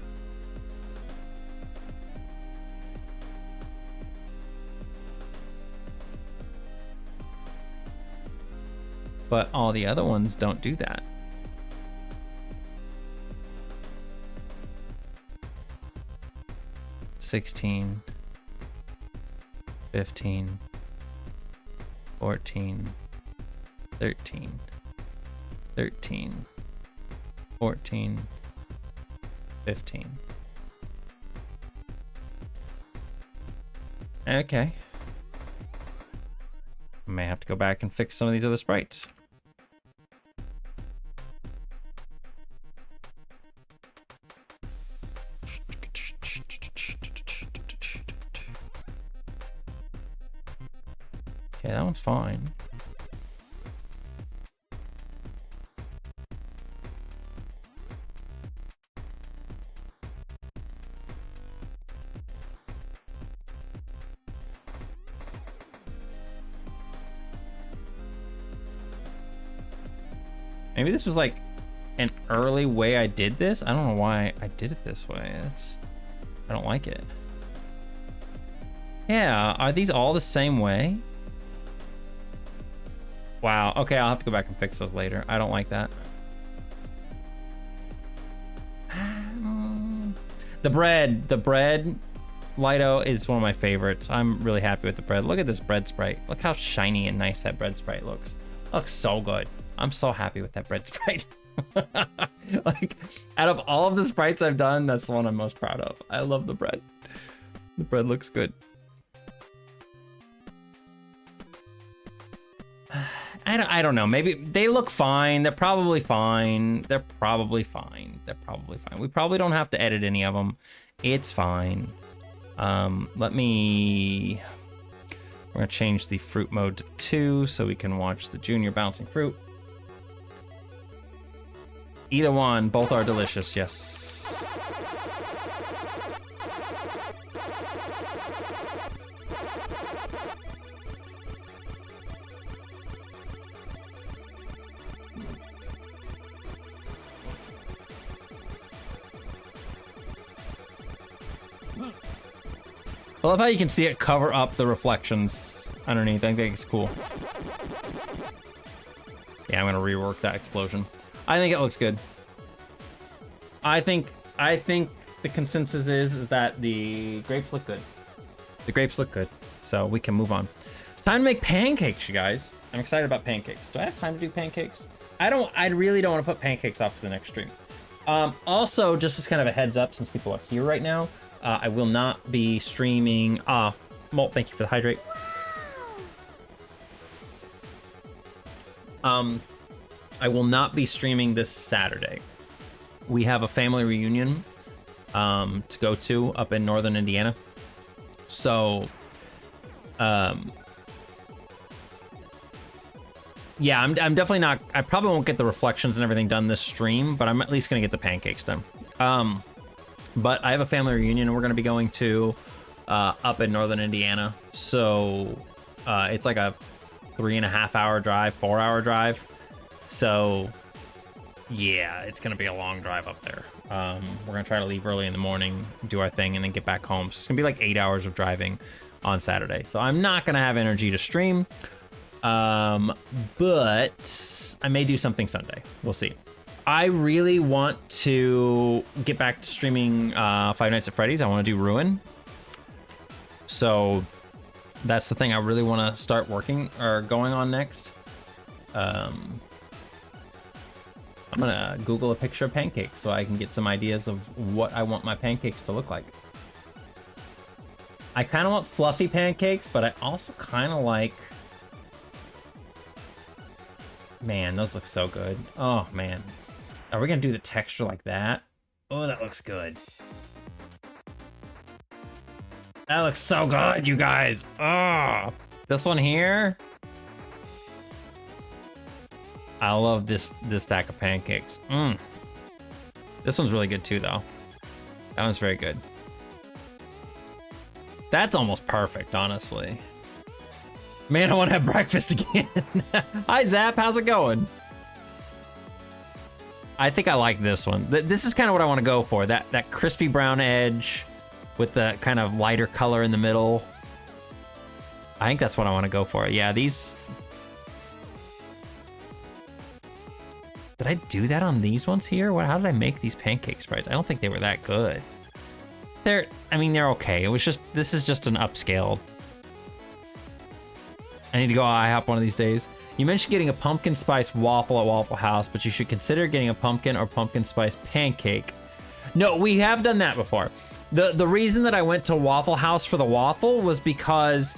But all the other ones don't do that. $16, 15, 14, 13, 13, 14, 15. Okay. I may have to go back and fix some of these other sprites. fine. Maybe this was like an early way I did this. I don't know why I did it this way. I don't like it. Yeah, are these all the same way? Wow, okay, I'll have to go back and fix those later. I don't like that. The bread, Lido is one of my favorites. I'm really happy with the bread. Look at this bread sprite. Look how shiny and nice that bread sprite looks. It looks so good. I'm so happy with that bread sprite. Like, out of all of the sprites I've done, that's the one I'm most proud of. I love the bread. The bread looks good. I don't know. Maybe they look fine. They're probably fine. They're probably fine. They're probably fine. We probably don't have to edit any of them. It's fine. We're gonna change the fruit mode to 2 so we can watch the junior bouncing fruit. Either one, both are delicious, yes. I love how you can see it cover up the reflections underneath. I think it's cool. Yeah, I'm gonna rework that explosion. I think it looks good. I think the consensus is that the grapes look good. The grapes look good, so we can move on. It's time to make pancakes, you guys. I'm excited about pancakes. Do I have time to do pancakes? I really don't want to put pancakes off to the next stream. Also, just as kind of a heads up, since people are here right now, I will not be streaming. Molt, thank you for the hydrate. I will not be streaming this Saturday. We have a family reunion to go to up in northern Indiana. So, yeah, I'm definitely not. I probably won't get the reflections and everything done this stream, but I'm at least gonna get the pancakes done. But I have a family reunion we're gonna be going to up in northern Indiana. So it's like a 3.5 hour drive, 4 hour drive. So yeah, it's gonna be a long drive up there. We're gonna try to leave early in the morning, do our thing, and then get back home. So it's gonna be like 8 hours of driving on Saturday. So I'm not gonna have energy to stream, but I may do something Sunday. We'll see. I really want to get back to streaming Five Nights at Freddy's. I want to do Ruin. So that's the thing I really want to start working or going on next. I'm gonna Google a picture of pancakes so I can get some ideas of what I want my pancakes to look like. I kind of want fluffy pancakes, but I also kind of like... Man, those look so good. Oh, man. Are we gonna do the texture like that? Oh, that looks good. That looks so good, you guys. Oh, this one here. I love this stack of pancakes. This one's really good too, though. That one's very good. That's almost perfect, honestly. Man, I want to have breakfast again. Hi, Zap. How's it going? I think I like this one. This is kind of what I want to go for. That crispy brown edge with the kind of lighter color in the middle. I think that's what I want to go for. Yeah, these... Did I do that on these ones here? How did I make these pancake sprites? I don't think they were that good. They're okay. It was just, this is just an upscale. I need to go IHOP one of these days. You mentioned getting a pumpkin spice waffle at Waffle House, but you should consider getting a pumpkin or pumpkin spice pancake. No, we have done that before. The reason that I went to Waffle House for the waffle was because,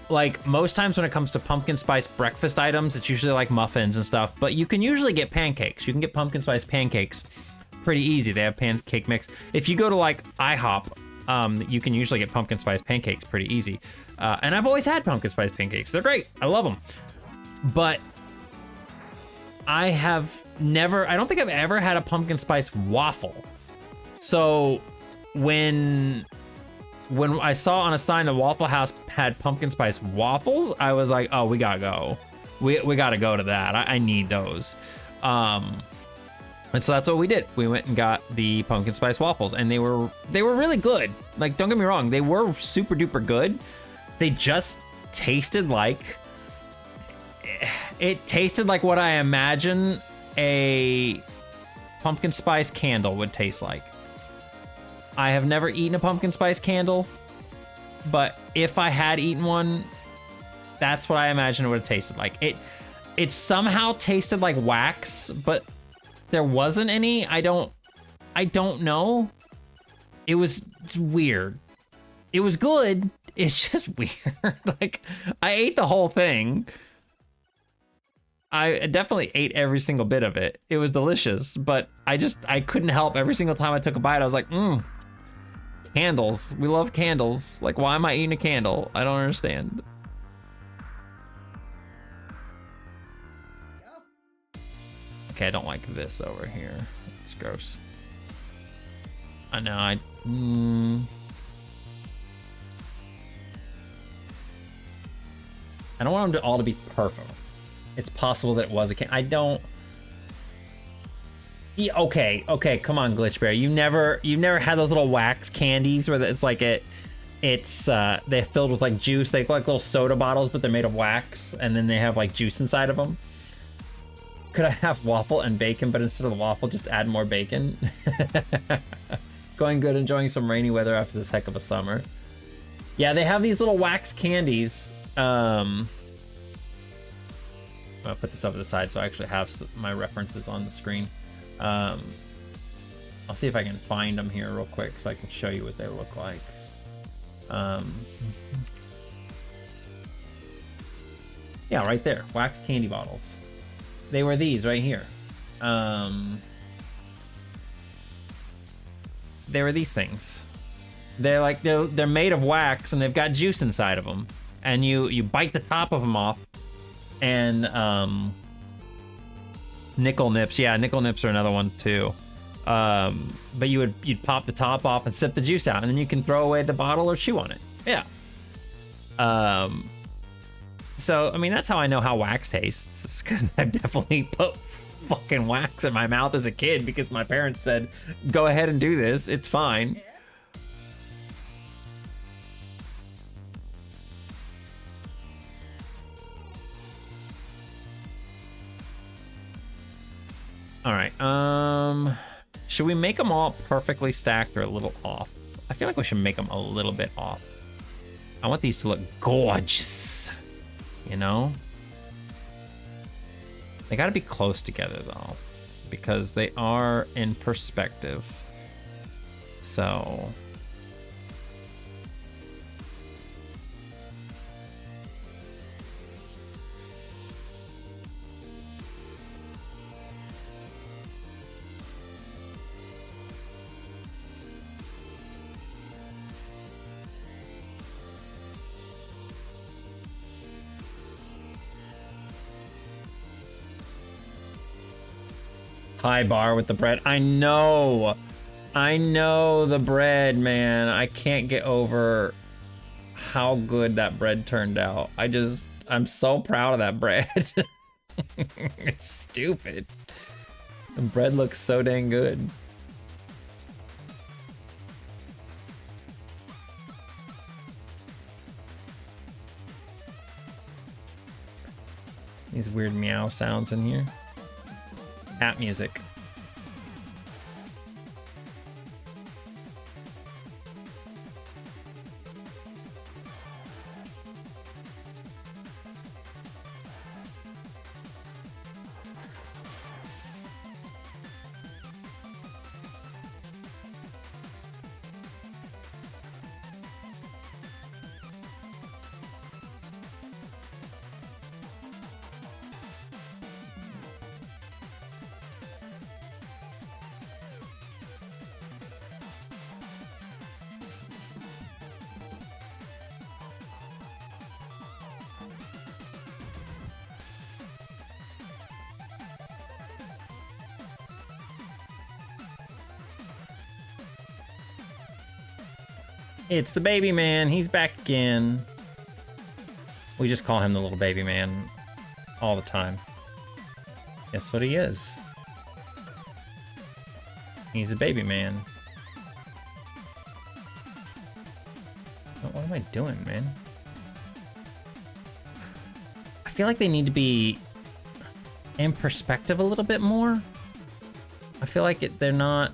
like, most times when it comes to pumpkin spice breakfast items, it's usually like muffins and stuff, but you can usually get pancakes. You can get pumpkin spice pancakes pretty easy. They have pancake mix. If you go to like IHOP, you can usually get pumpkin spice pancakes pretty easy. And I've always had pumpkin spice pancakes. They're great. I love them. But I don't think I've ever had a pumpkin spice waffle. So when I saw on a sign the Waffle House had pumpkin spice waffles, I was like, oh, we gotta go. We gotta go to that. I need those. And so that's what we did. We went and got the pumpkin spice waffles, and they were really good. Like, don't get me wrong, they were super duper good. They just tasted like, it tasted like what I imagine a pumpkin spice candle would taste like. I have never eaten a pumpkin spice candle, but if I had eaten one, that's what I imagine it would have tasted like. It somehow tasted like wax, but there wasn't any. I don't know. It's weird. It was good. It's just weird. Like, I ate the whole thing. I definitely ate every single bit of it. It was delicious, but I couldn't help. Every single time I took a bite, I was like, candles. We love candles. Like, why am I eating a candle? I don't understand. Okay, I don't like this over here. It's gross. I know, I don't want them to all to be purple. It's possible that it was a can. I don't. Yeah, okay, come on, Glitchberry. You've never had those little wax candies where it's like they're filled with like juice. They look like little soda bottles, but they're made of wax, and then they have like juice inside of them. Could I have waffle and bacon, but instead of the waffle, just add more bacon? Going good, enjoying some rainy weather after this heck of a summer. Yeah, they have these little wax candies. I'm gonna put this over the side so I actually have my references on the screen. I'll see if I can find them here real quick so I can show you what they look like. Yeah, right there, wax candy bottles. They were these right here. They were these things. They're made of wax and they've got juice inside of them. And you bite the top of them off, and nickel nips. Yeah, nickel nips are another one too. But you'd pop the top off and sip the juice out, and then you can throw away the bottle or chew on it. Yeah. So, I mean, that's how I know how wax tastes, because I've definitely put fucking wax in my mouth as a kid because my parents said, go ahead and do this, it's fine. All right, should we make them all perfectly stacked or a little off? I feel like we should make them a little bit off. I want these to look gorgeous. You know? They gotta be close together though, because they are in perspective. So. High bar with the bread. I know the bread, man. I can't get over how good that bread turned out. I'm so proud of that bread. It's stupid. The bread looks so dang good. These weird meow sounds in here. Cat music. It's the baby man. He's back again. We just call him the little baby man all the time. That's what he is. He's a baby man. Oh, what am I doing, man? I feel like they need to be in perspective a little bit more. I feel like they're not.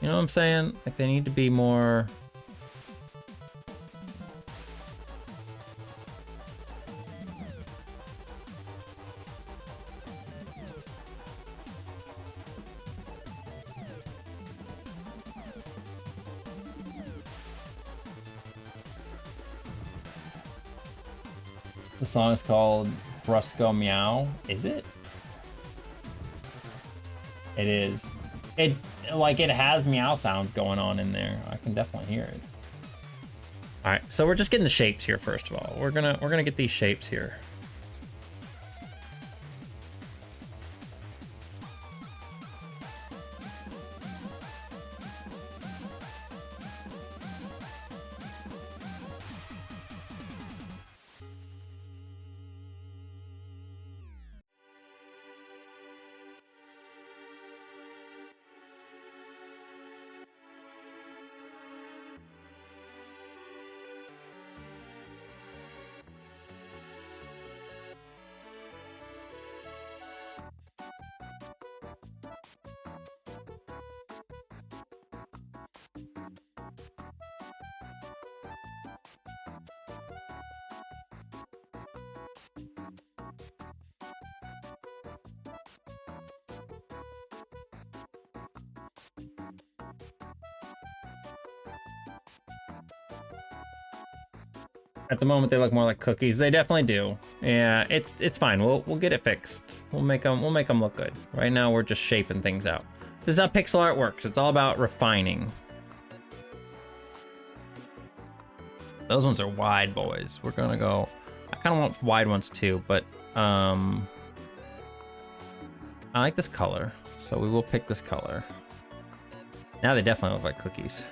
You know what I'm saying? Like they need to be more. The song is called Brusco Meow. Is it? It is. It has meow sounds going on in there. I can definitely hear it. All right, so we're just getting the shapes here first of all. We're gonna get these shapes here. At the moment, they look more like cookies. They definitely do. Yeah, it's fine. We'll get it fixed. We'll make them look good. Right now, we're just shaping things out. This is how pixel art works. It's all about refining. Those ones are wide, boys. We're gonna go. I kind of want wide ones too, but I like this color, so we will pick this color. Now they definitely look like cookies.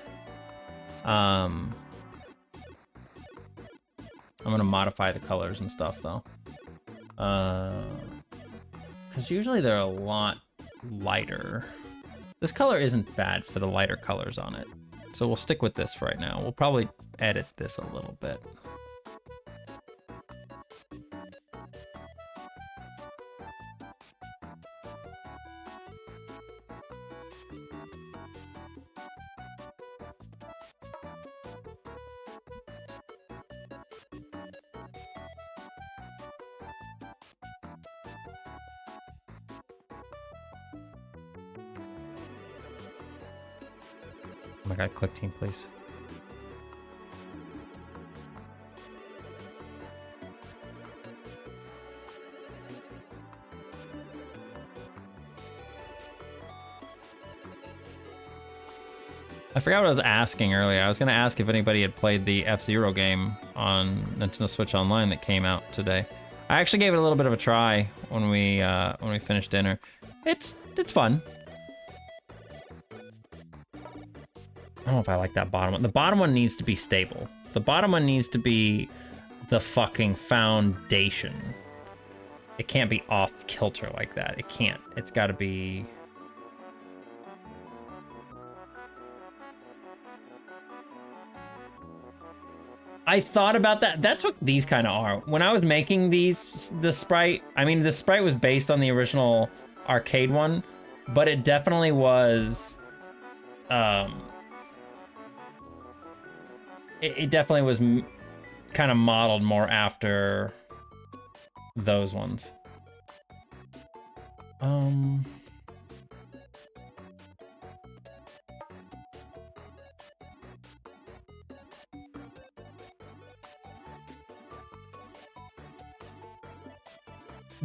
I'm gonna modify the colors and stuff though. Because usually they're a lot lighter. This color isn't bad for the lighter colors on it. So we'll stick with this for right now. We'll probably edit this a little bit. Oh my god, Clickteam, please. I forgot what I was asking earlier. I was going to ask if anybody had played the F-Zero game on Nintendo Switch Online that came out today. I actually gave it a little bit of a try when we finished dinner. It's fun. I don't know if I like that bottom one. The bottom one needs to be stable. The bottom one needs to be the fucking foundation. It can't be off kilter like that. It can't. It's got to be... I thought about that. That's what these kind of are. When I was making these, the sprite was based on the original arcade one, but it definitely was, it definitely was kind of modeled more after those ones.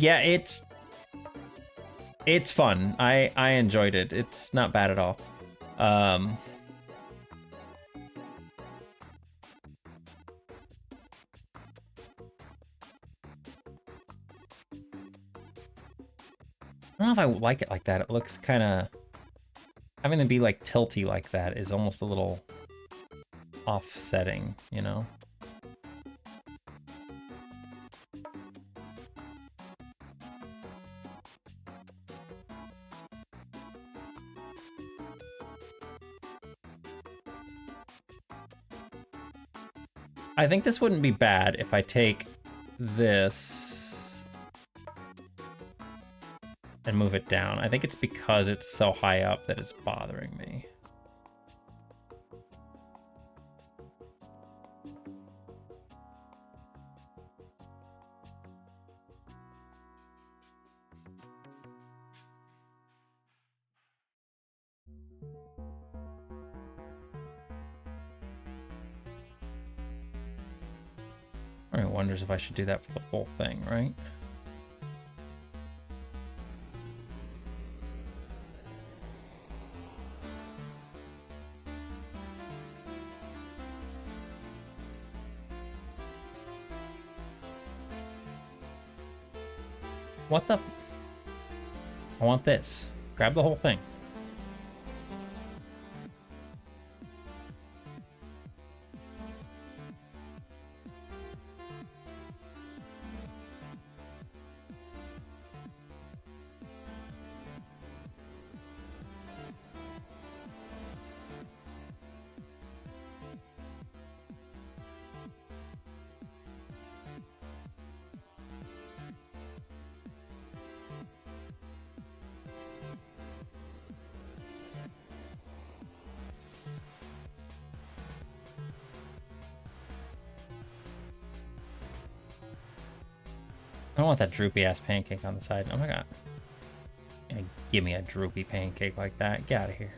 Yeah, it's fun. I enjoyed it. It's not bad at all. I don't know if I like it like that. It looks kind of... Having to be like tilty like that is almost a little offsetting, you know? I think this wouldn't be bad if I take this and move it down. I think it's because it's so high up that it's bothering me. Part of me wonders if I should do that for the whole thing, right? What the? I want this. Grab the whole thing. I don't want that droopy ass pancake on the side. Oh my god. You're gonna give me a droopy pancake like that. Get out of here.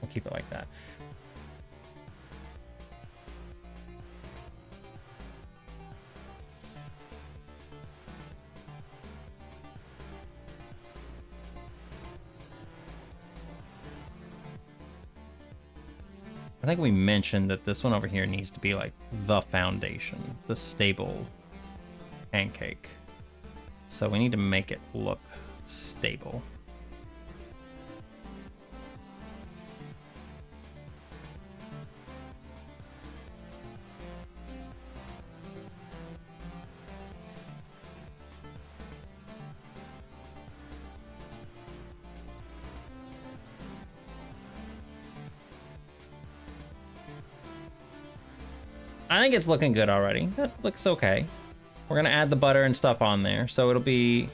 We'll keep it like that. I think we mentioned that this one over here needs to be like the foundation, the stable pancake. So we need to make it look stable. I think it's looking good already. That looks okay. We're gonna add the butter and stuff on there, so it'll be...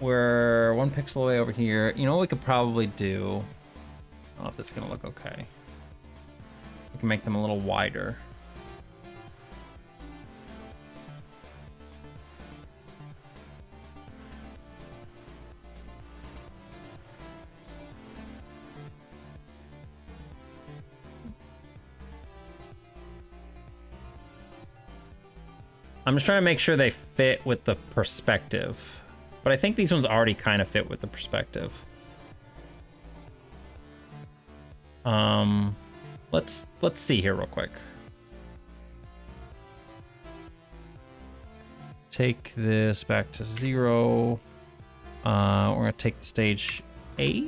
We're 1 pixel away over here. You know what we could probably do? I don't know if that's gonna look okay. We can make them a little wider. I'm just trying to make sure they fit with the perspective. But I think these ones already kind of fit with the perspective. Let's see here real quick. Take this back to 0. We're gonna take the stage 8.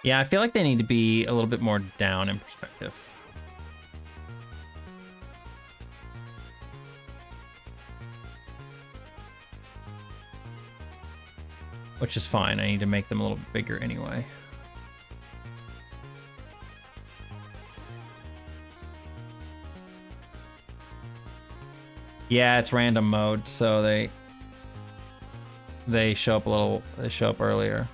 Yeah, I feel like they need to be a little bit more down in perspective. Which is fine. I need to make them a little bit bigger anyway. Yeah, it's random mode, so they show up earlier.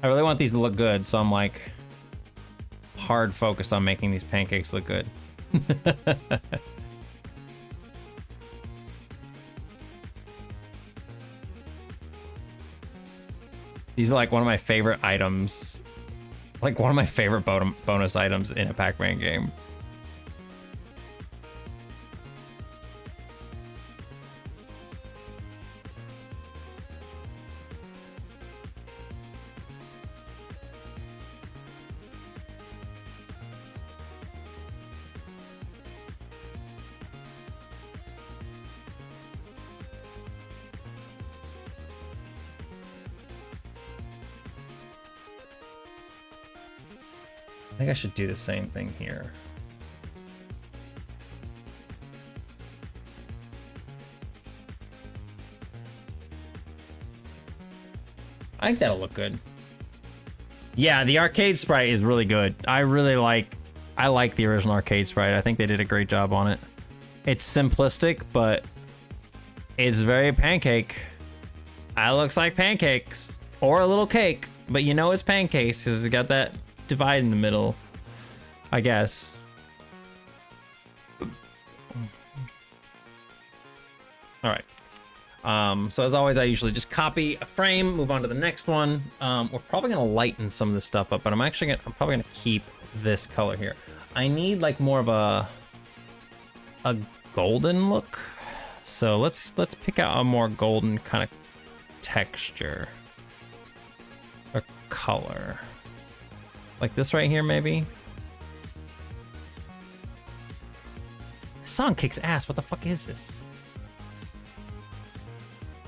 I really want these to look good, so I'm like hard focused on making these pancakes look good. These are like one of my favorite items. Like one of my favorite bonus items in a Pac-Man game. I think I should do the same thing here. I think that'll look good. Yeah, the arcade sprite is really good. I like the original arcade sprite. I think they did a great job on it. It's simplistic, but it's very pancake. It looks like pancakes or a little cake, but you know it's pancakes because it's got that divide in the middle, I guess. All right. So as always, I usually just copy a frame, move on to the next one. We're probably gonna lighten some of this stuff up, but I'm probably gonna keep this color here. I need like more of a golden look. So let's pick out a more golden kind of texture or color. Like this right here, maybe. This song kicks ass. What the fuck is this?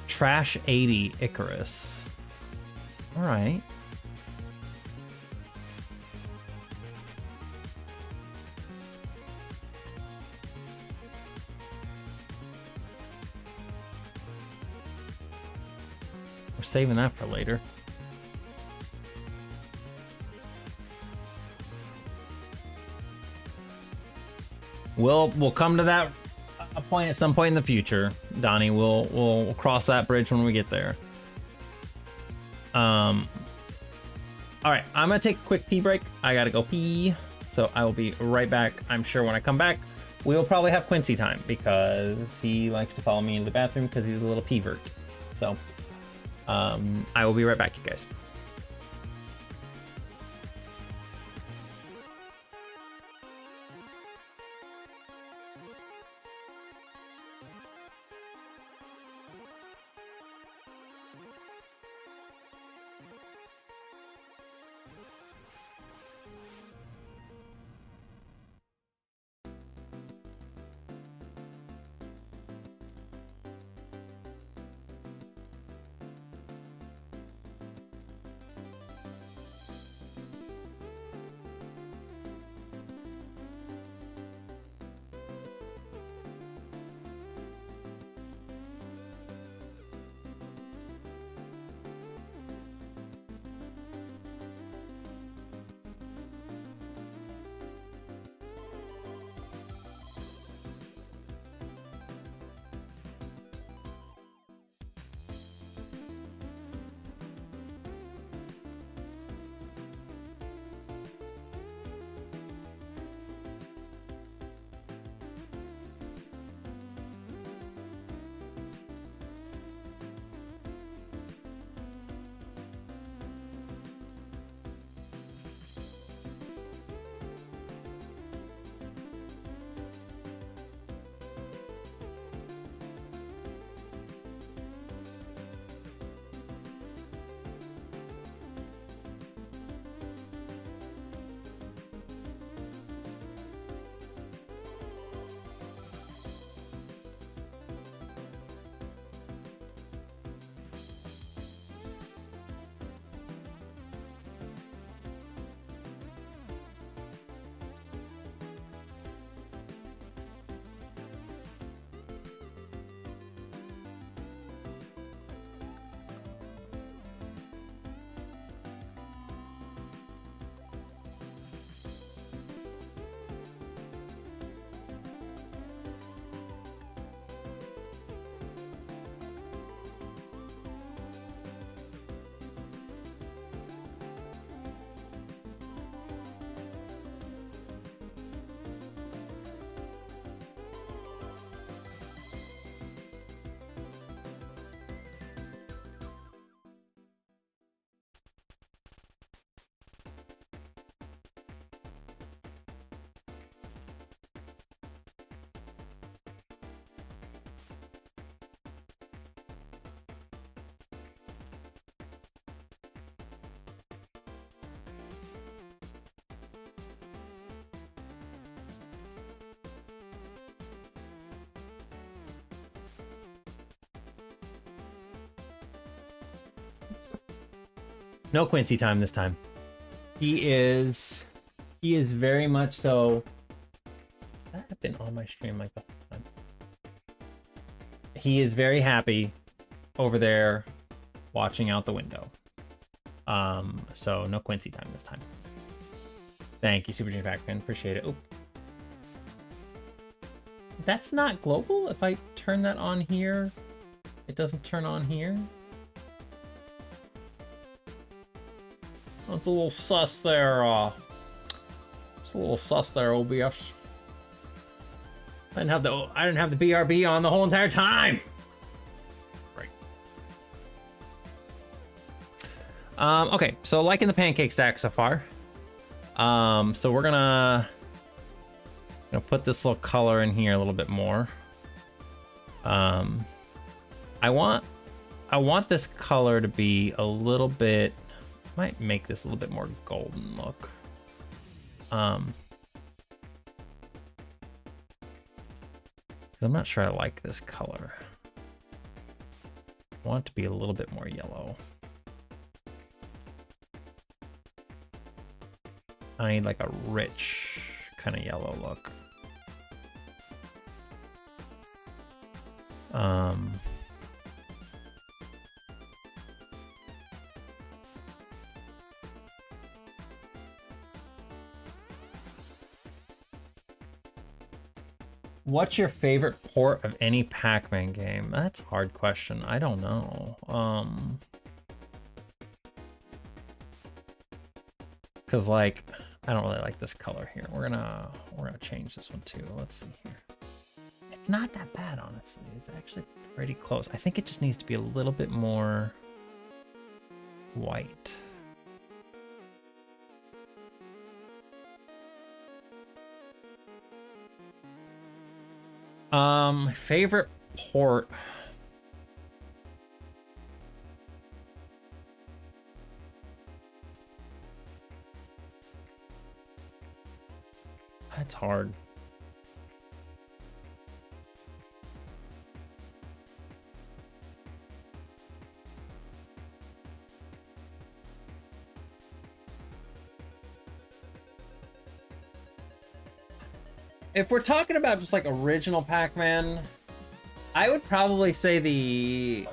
Trash 80 Icarus. All right. We're saving that for later. We'll come to that a point at some point in the future, Donnie. We'll cross that bridge when we get there. All right, I'm gonna take a quick pee break. I gotta go pee, so I will be right back. I'm sure when I come back, we'll probably have Quincy time because he likes to follow me into the bathroom because he's a little peevert. So, I will be right back, you guys. No Quincy time this time. He is very much so. I've been on my stream like the whole time. He is very happy over there watching out the window. So no Quincy time this time. Thank you, Super Junior Pac-Man. Appreciate it. Oop. That's not global? If I turn that on here, it doesn't turn on here? That's a little sus there, it's a little sus there, OBS. I didn't have the BRB on the whole entire time. Right. Okay, so liking the pancake stack so far. So we're gonna put this little color in here a little bit more. I want this color to be a little bit, might make this a little bit more golden look. I'm not sure I like this color. I want it to be a little bit more yellow. I need like a rich kind of yellow look. What's your favorite port of any Pac-Man game? That's a hard question. I don't know. Cause like, I don't really like this color here. We're gonna change this one too. Let's see here. It's not that bad, honestly. It's actually pretty close. I think it just needs to be a little bit more white. Favorite port. That's hard. If we're talking about just like original Pac-Man, I would probably say the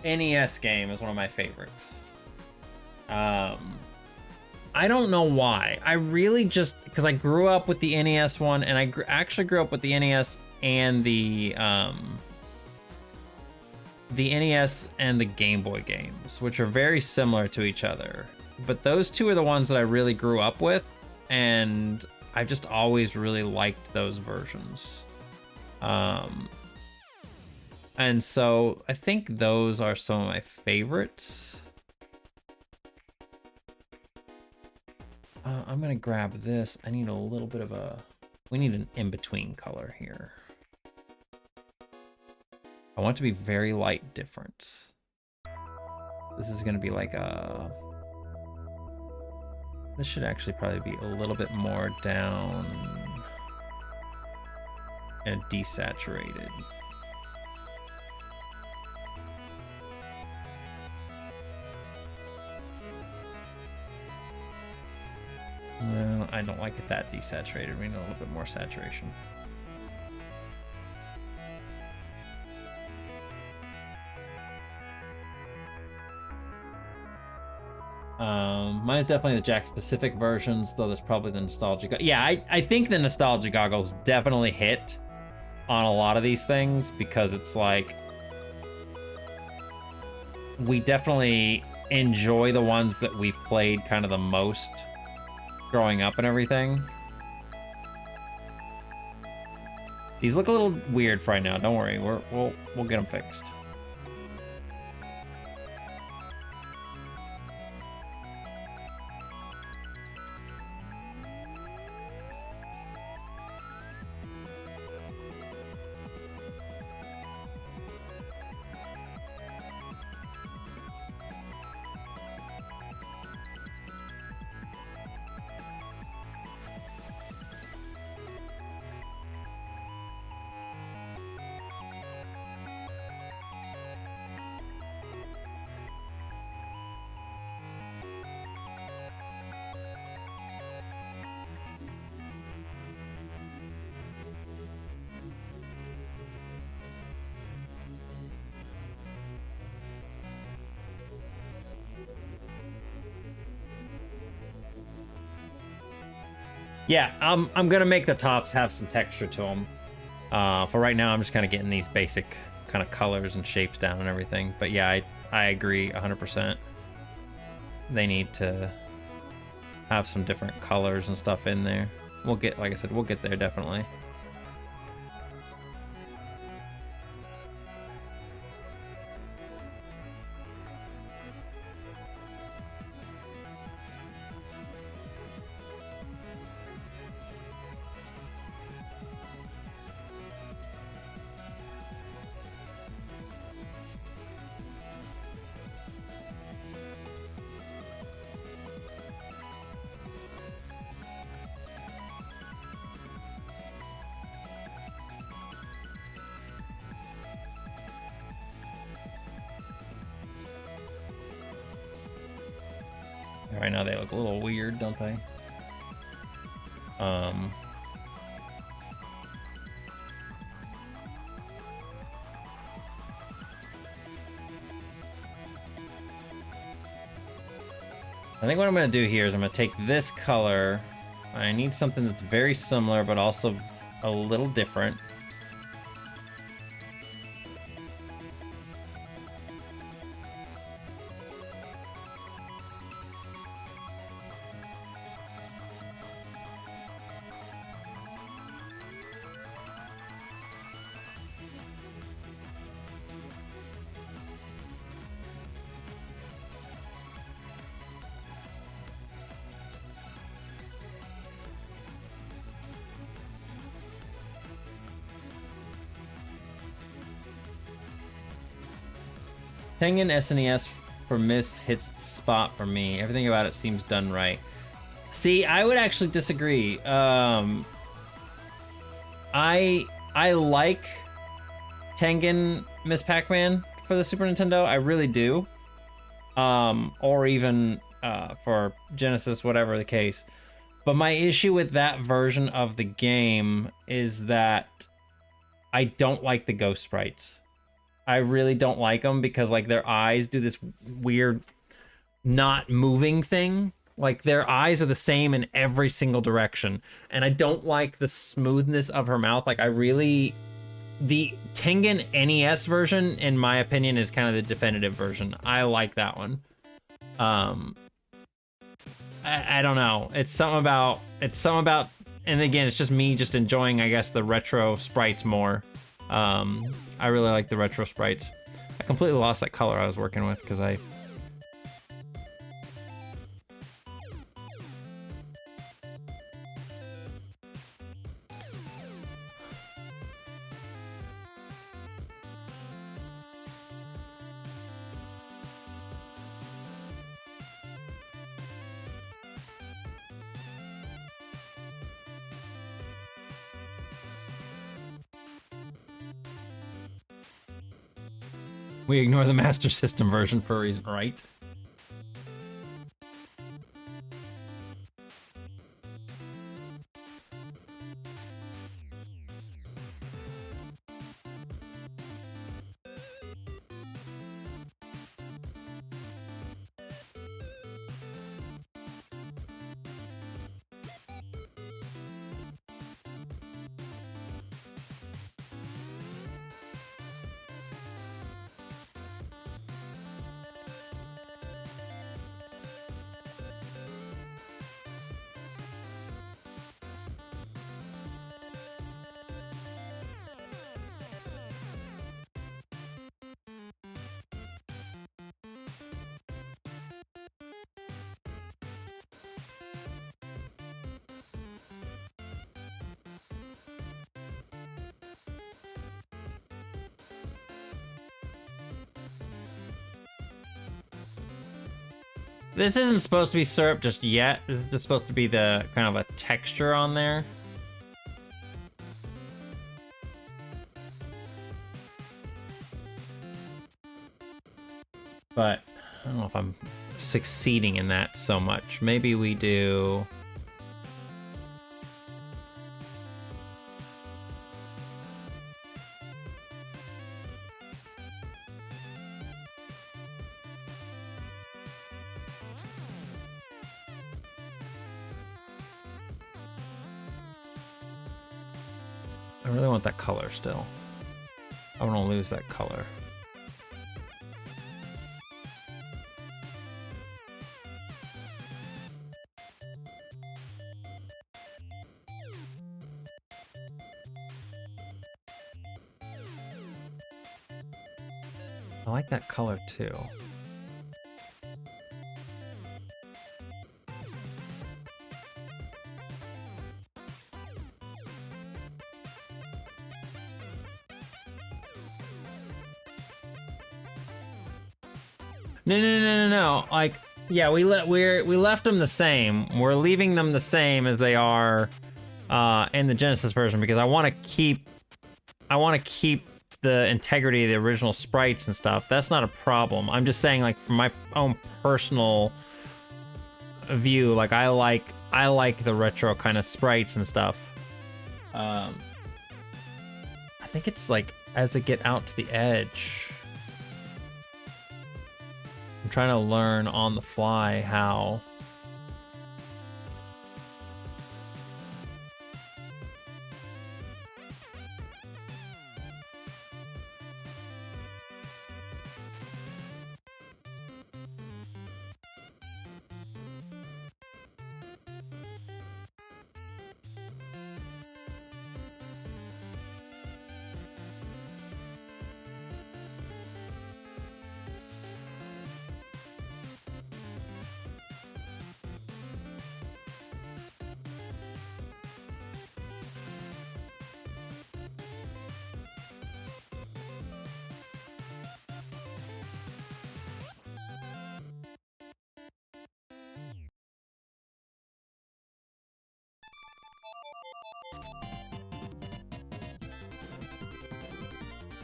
NES game is one of my favorites. I don't know why. I really just, because I grew up with the NES one, and I actually grew up with the NES and the NES and the Game Boy games, which are very similar to each other. But those two are the ones that I really grew up with, and I just always really liked those versions. And so I think those are some of my favorites. I'm gonna grab this. I need a little bit of we need an in-between color here. I want it to be very light difference. This is gonna be like this should actually probably be a little bit more down and desaturated. No, I don't like it that desaturated. We need a little bit more saturation. Mine's definitely the Jack Specific versions, though there's probably the nostalgia. Yeah, I think the nostalgia goggles definitely hit on a lot of these things, because it's like we definitely enjoy the ones that we played kind of the most growing up and everything. These look a little weird for right now. Don't worry, we'll get them fixed. Yeah, I'm gonna make the tops have some texture to them. For right now, I'm just kind of getting these basic kind of colors and shapes down and everything. But yeah, I agree 100%. They need to have some different colors and stuff in there. We'll get, like I said, we'll get there definitely. Right now they look a little weird, don't they? I think what I'm gonna do here is I'm gonna take this color. I need something that's very similar, but also a little different. Tengen SNES for Miss hits the spot for me. Everything about it seems done right. See, I would actually disagree. I like Tengen Miss Pac-Man for the Super Nintendo. I really do. Or even for Genesis, whatever the case. But my issue with that version of the game is that I don't like the ghost sprites. I really don't like them because like their eyes do this weird not moving thing. Like their eyes are the same in every single direction. And I don't like the smoothness of her mouth. Like the Tengen NES version, in my opinion, is kind of the definitive version. I like that one. I don't know. It's something about, and again, it's just me just enjoying, I guess, the retro sprites more. I really like the retro sprites. I completely lost that color I was working with because I... We ignore the Master System version for a reason, right? This isn't supposed to be syrup just yet. This is just supposed to be the kind of a texture on there. But I don't know if I'm succeeding in that so much. Maybe we do... I really want that color still. I want to lose that color. I like that color too. No. Like, yeah, we left them the same. We're leaving them the same as they are in the Genesis version because I want to keep the integrity of the original sprites and stuff. That's not a problem. I'm just saying, like, from my own personal view, like I like the retro kind of sprites and stuff. I think it's like as they get out to the edge. I'm trying to learn on the fly how.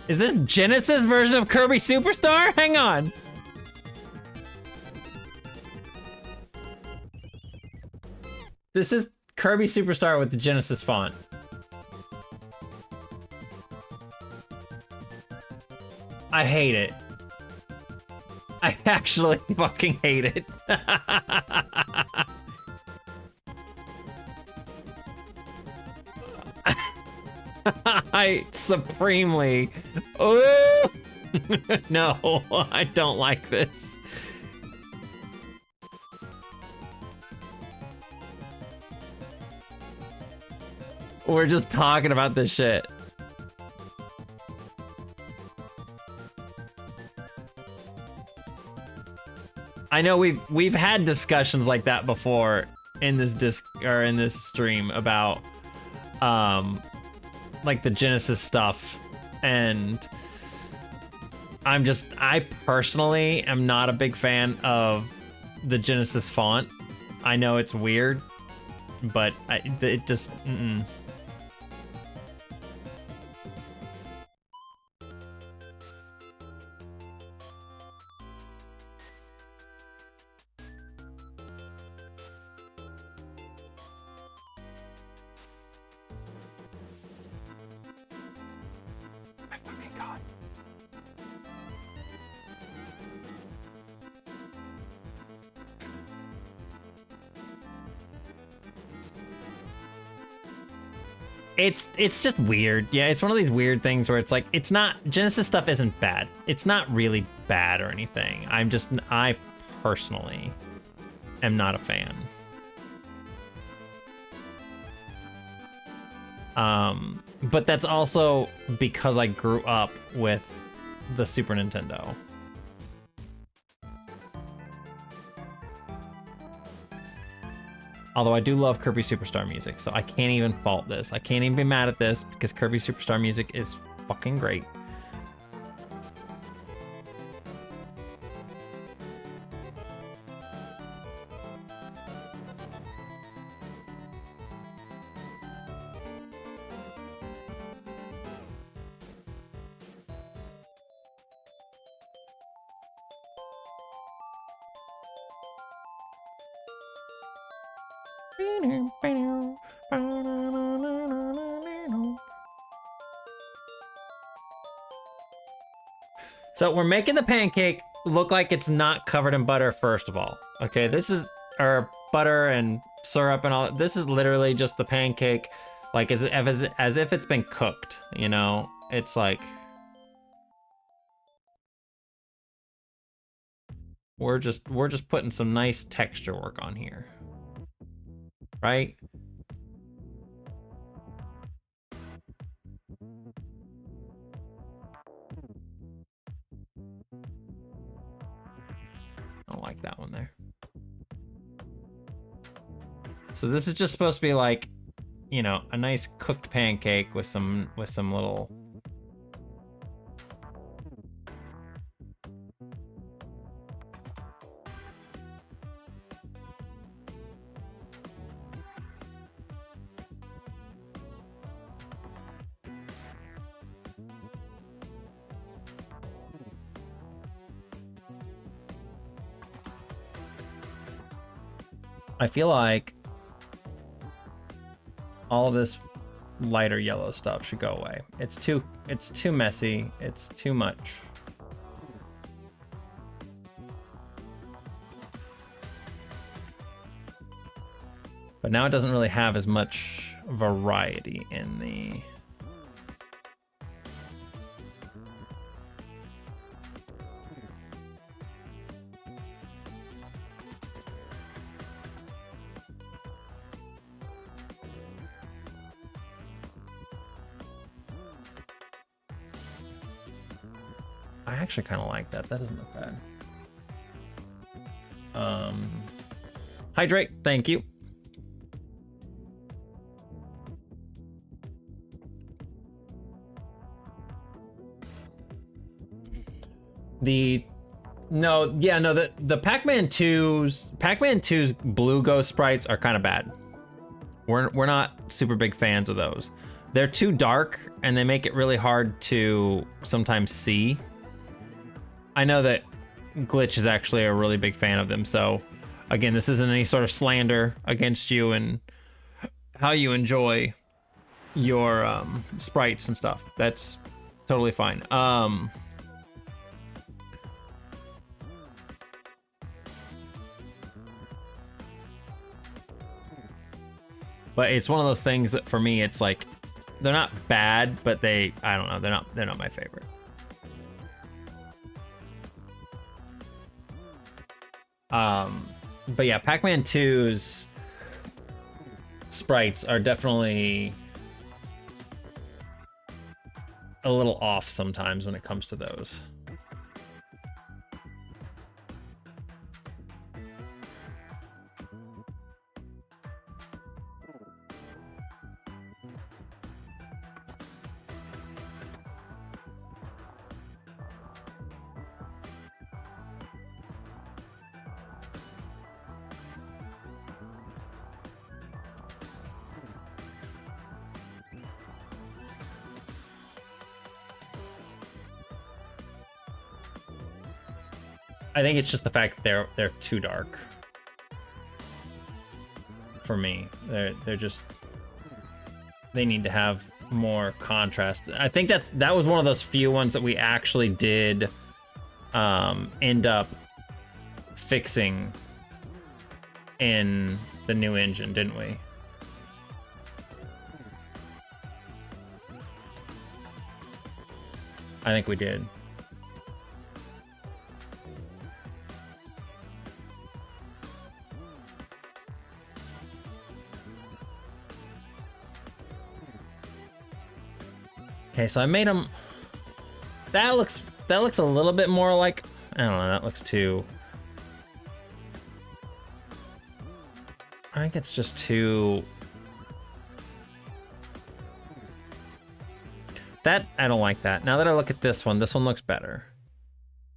Is this Genesis version of Kirby Superstar? Hang on. This is Kirby Superstar with the Genesis font. I hate it. I actually fucking hate it. I supremely. Oh no, I don't like this. We're just talking about this shit. I know we've had discussions like that before in this in this stream about like the Genesis stuff, and I personally am not a big fan of the Genesis font. I know it's weird, but it just It's just weird. Yeah, it's one of these weird things where it's like, it's not, Genesis stuff isn't bad. It's not really bad or anything. I personally am not a fan. But that's also because I grew up with the Super Nintendo. Although I do love Kirby Superstar music, so I can't even fault this. I can't even be mad at this because Kirby Superstar music is fucking great. So we're making the pancake look like it's not covered in butter, first of all. Okay, this is, or butter and syrup and all. This is literally just the pancake Like as if it's been cooked, you know? It's like we're just putting some nice texture work on here. Right? I don't like that one there. So this is just supposed to be like, you know, a nice cooked pancake with some little. I feel like all of this lighter yellow stuff should go away. It's too messy. It's too much. But now it doesn't really have as much variety in the. I actually kind of like that. That doesn't look bad. Hydrate, thank you. The Pac-Man 2's blue ghost sprites are kind of bad. We're not super big fans of those. They're too dark and they make it really hard to sometimes see. I know that Glitch is actually a really big fan of them, so again, this isn't any sort of slander against you and how you enjoy your sprites and stuff. That's totally fine. But it's one of those things that for me, it's like they're not bad, but I don't know, they're not my favorite. But yeah, Pac-Man 2's sprites are definitely a little off sometimes when it comes to those. I think it's just the fact that they're too dark for me. They're just, they need to have more contrast. I think that was one of those few ones that we actually did end up fixing in the new engine, didn't we? I think we did. Okay, so I made them. That looks a little bit more like, I don't know, that looks too. I think it's just too. That, I don't like that. Now that I look at this one looks better.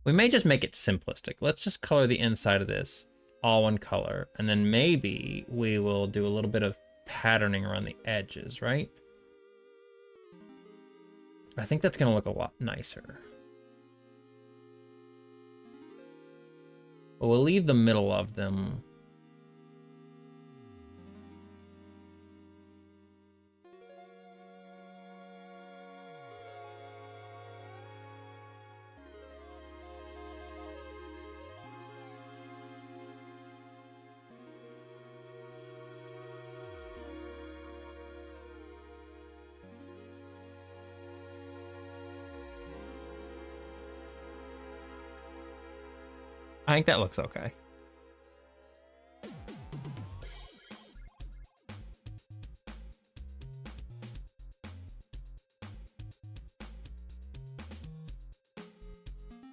We may just make it simplistic. Let's just color the inside of this all one color, and then maybe we will do a little bit of patterning around the edges, right? I think that's gonna look a lot nicer. But we'll leave the middle of them. I think that looks okay.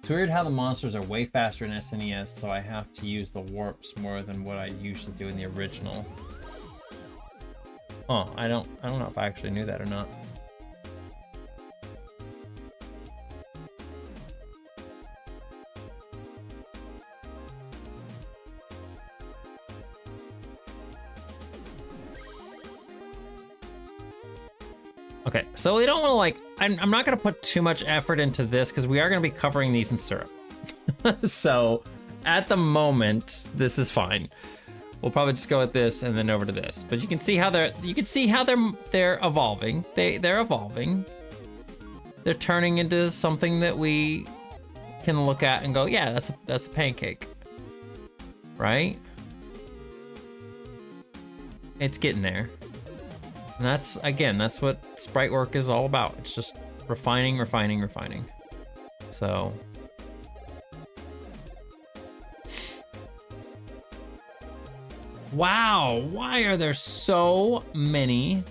It's weird how the monsters are way faster in SNES, so I have to use the warps more than what I usually do in the original. Oh, I don't know if I actually knew that or not. Okay, so we don't want to like, I'm not going to put too much effort into this because we are going to be covering these in syrup. So at the moment, this is fine. We'll probably just go with this and then over to this. But you can see how they're evolving. They're evolving. They're turning into something that we can look at and go, yeah, that's a pancake. Right? It's getting there. And that's what sprite work is all about. It's just refining. So. Wow, why are there so many?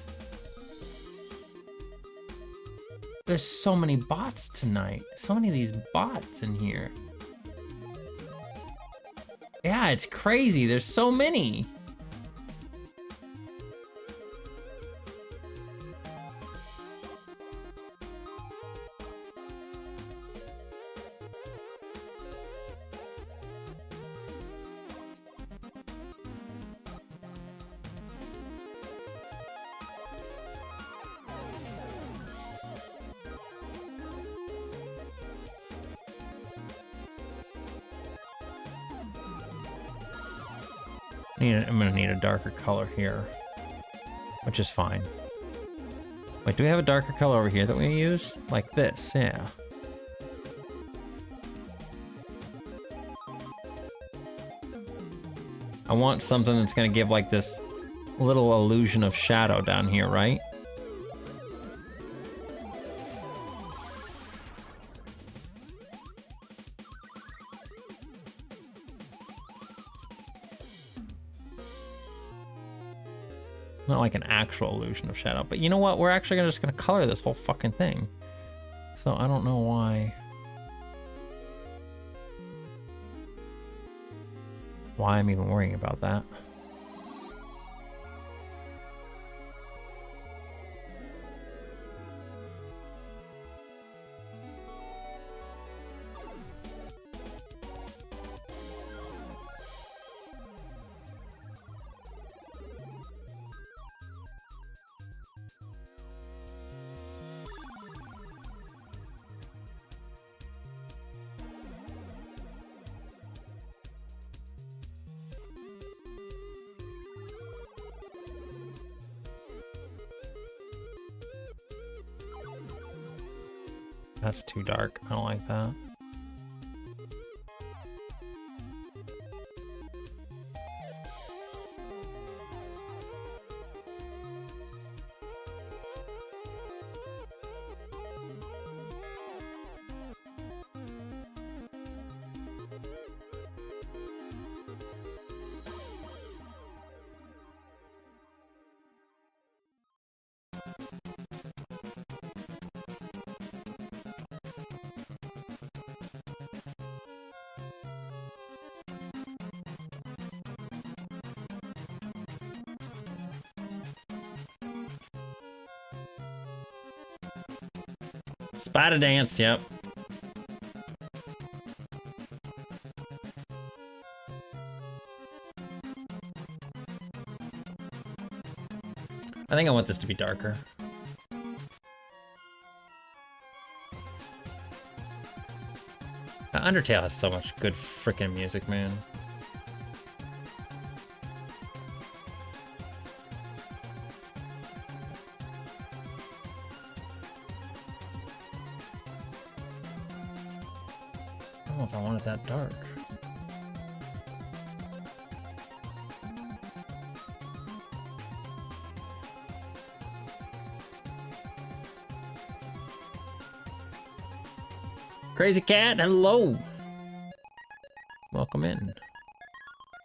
There's so many bots tonight. So many of these bots in here. Yeah, it's crazy. There's so many. I'm gonna need a darker color here, which is fine. Wait, do we have a darker color over here that we use? Like this, yeah. I want something that's gonna give like this little illusion of shadow down here, right? Not like an actual illusion of shadow, but you know what? We're actually just gonna color this whole fucking thing. So I don't know why I'm even worrying about that. That's too dark. I don't like that. Spider dance, yep. I think I want this to be darker. Undertale has so much good freaking music, man. I don't know if I want it that dark. Crazy Cat, hello. welcome in.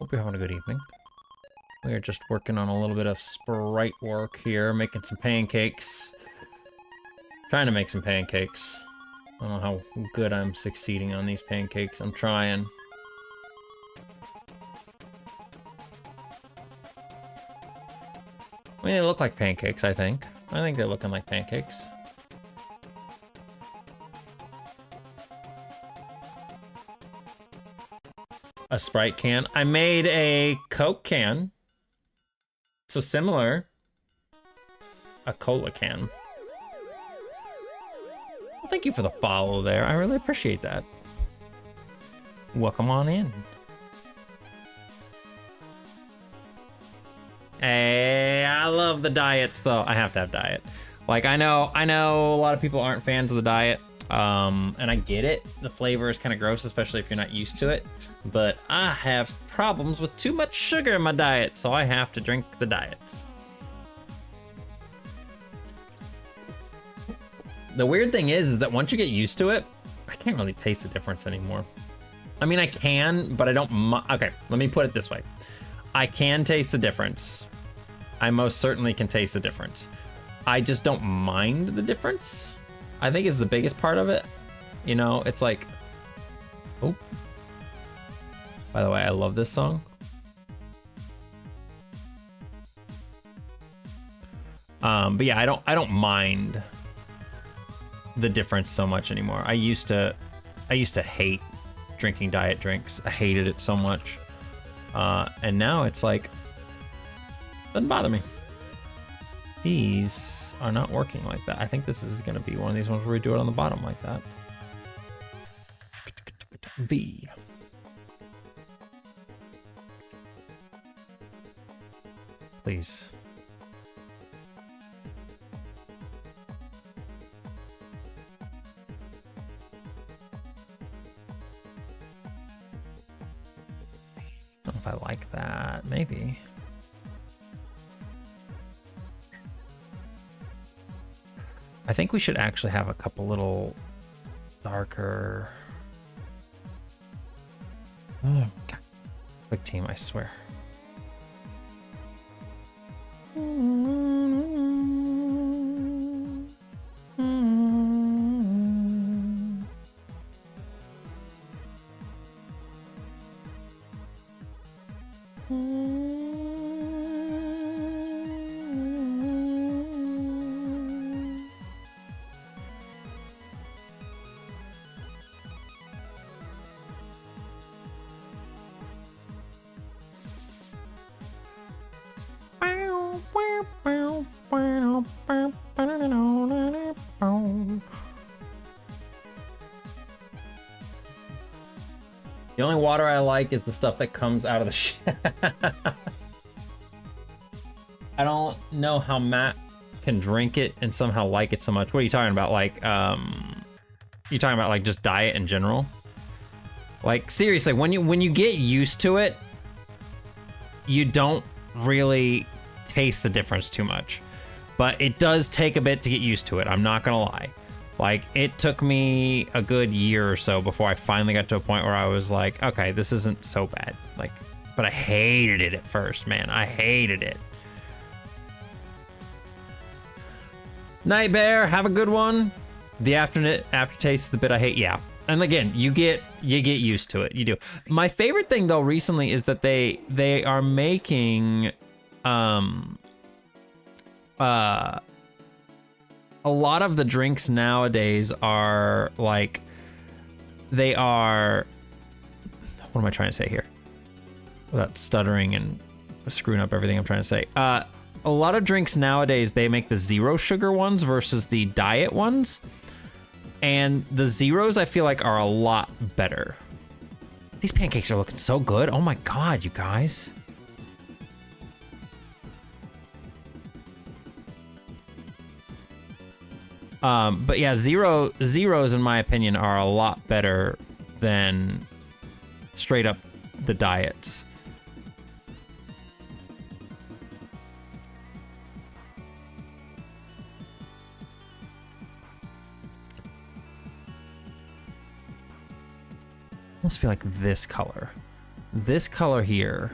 Hope you're having a good evening. We are just working on a little bit of sprite work here, making some pancakes. Trying to make some pancakes. I don't know how good I'm succeeding on these pancakes. I'm trying. I mean, they look like pancakes, I think. I think they're looking like pancakes. A Sprite can. I made a Coke can. So similar. A cola can. Well, thank you for the follow there. I really appreciate that. Welcome on in. Hey, I love the diets though. I have to have diet. Like I know a lot of people aren't fans of the diet. And I get it. The flavor is kind of gross, especially if you're not used to it. But I have problems with too much sugar in my diet, so I have to drink the diets. The weird thing is that once you get used to it, I can't really taste the difference anymore. I mean, I can, but I don't. Okay, let me put it this way. I can taste the difference. I most certainly can taste the difference. I just don't mind the difference. I think is the biggest part of it. You know, it's like, oh, by the way, I love this song. But yeah, I don't mind the difference so much anymore. I used to hate drinking diet drinks. I hated it so much. And now it's like, doesn't bother me. These are not working like that. I think this is gonna be one of these ones where we do it on the bottom like that. V. Please. I don't know if I like that, maybe. I think we should actually have a couple little darker. Oh, God. Clickteam, I swear. The only water I like is the stuff that comes out of the I don't know how Matt can drink it and somehow like it so much. What are you talking about? Like, you talking about like just diet in general? Like seriously, when you get used to it, you don't really taste the difference too much. But it does take a bit to get used to it. I'm not gonna lie. Like, it took me a good year or so before I finally got to a point where I was like, okay, this isn't so bad. Like, but I hated it at first, man. I hated it. Night Bear, have a good one. The aftertaste, the bit I hate, yeah. And again, you get used to it. You do. My favorite thing though recently is that they are making a lot of the drinks nowadays are like, they are, what am I trying to say here? Without stuttering and screwing up everything I'm trying to say. A lot of drinks nowadays, they make the zero sugar ones versus the diet ones. And the zeros I feel like are a lot better. These pancakes are looking so good. Oh my God, you guys. But yeah, zeros in my opinion are a lot better than straight up the diets. almost feel like this color. This color here,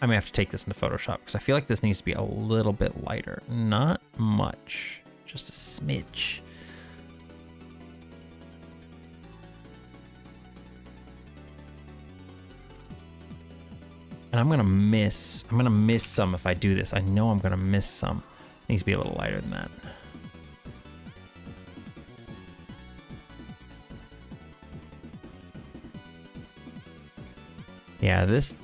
I may have to take this into Photoshop because I feel like this needs to be a little bit lighter. Not much, just a smidge. And I'm gonna miss some if I do this. I know I'm gonna miss some. It needs to be a little lighter than that. Yeah, this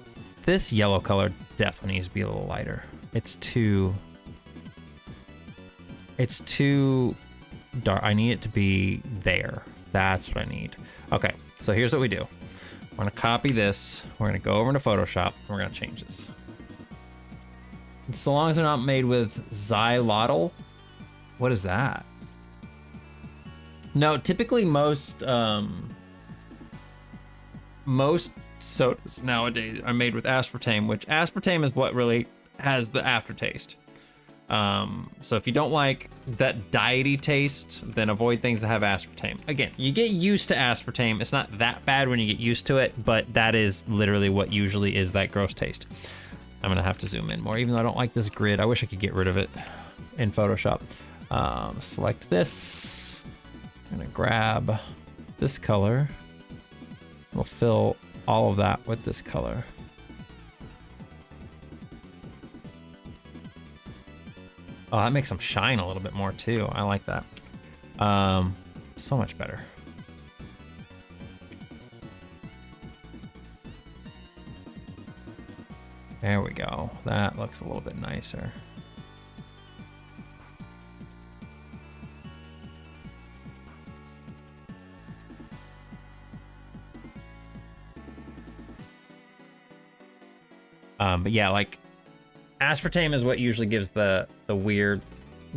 yellow color definitely needs to be a little lighter. It's too dark. I need it to be there. That's what I need. Okay, so here's what we do. We're gonna copy this. We're gonna go over into Photoshop. And we're gonna change this. And so long as they're not made with xylotl. What is that? No, typically most sodas nowadays are made with aspartame, which aspartame is what really has the aftertaste. So if you don't like that diety taste, then avoid things that have aspartame. Again, you get used to aspartame. It's not that bad when you get used to it, but that is literally what usually is that gross taste. I'm gonna have to zoom in more, even though I don't like this grid. I wish I could get rid of it in Photoshop. Select this. I'm gonna grab this color. We'll fill all of that with this color. Oh, that makes them shine a little bit more too. I like that. So much better. There we go. That looks a little bit nicer. But yeah, like aspartame is what usually gives the weird,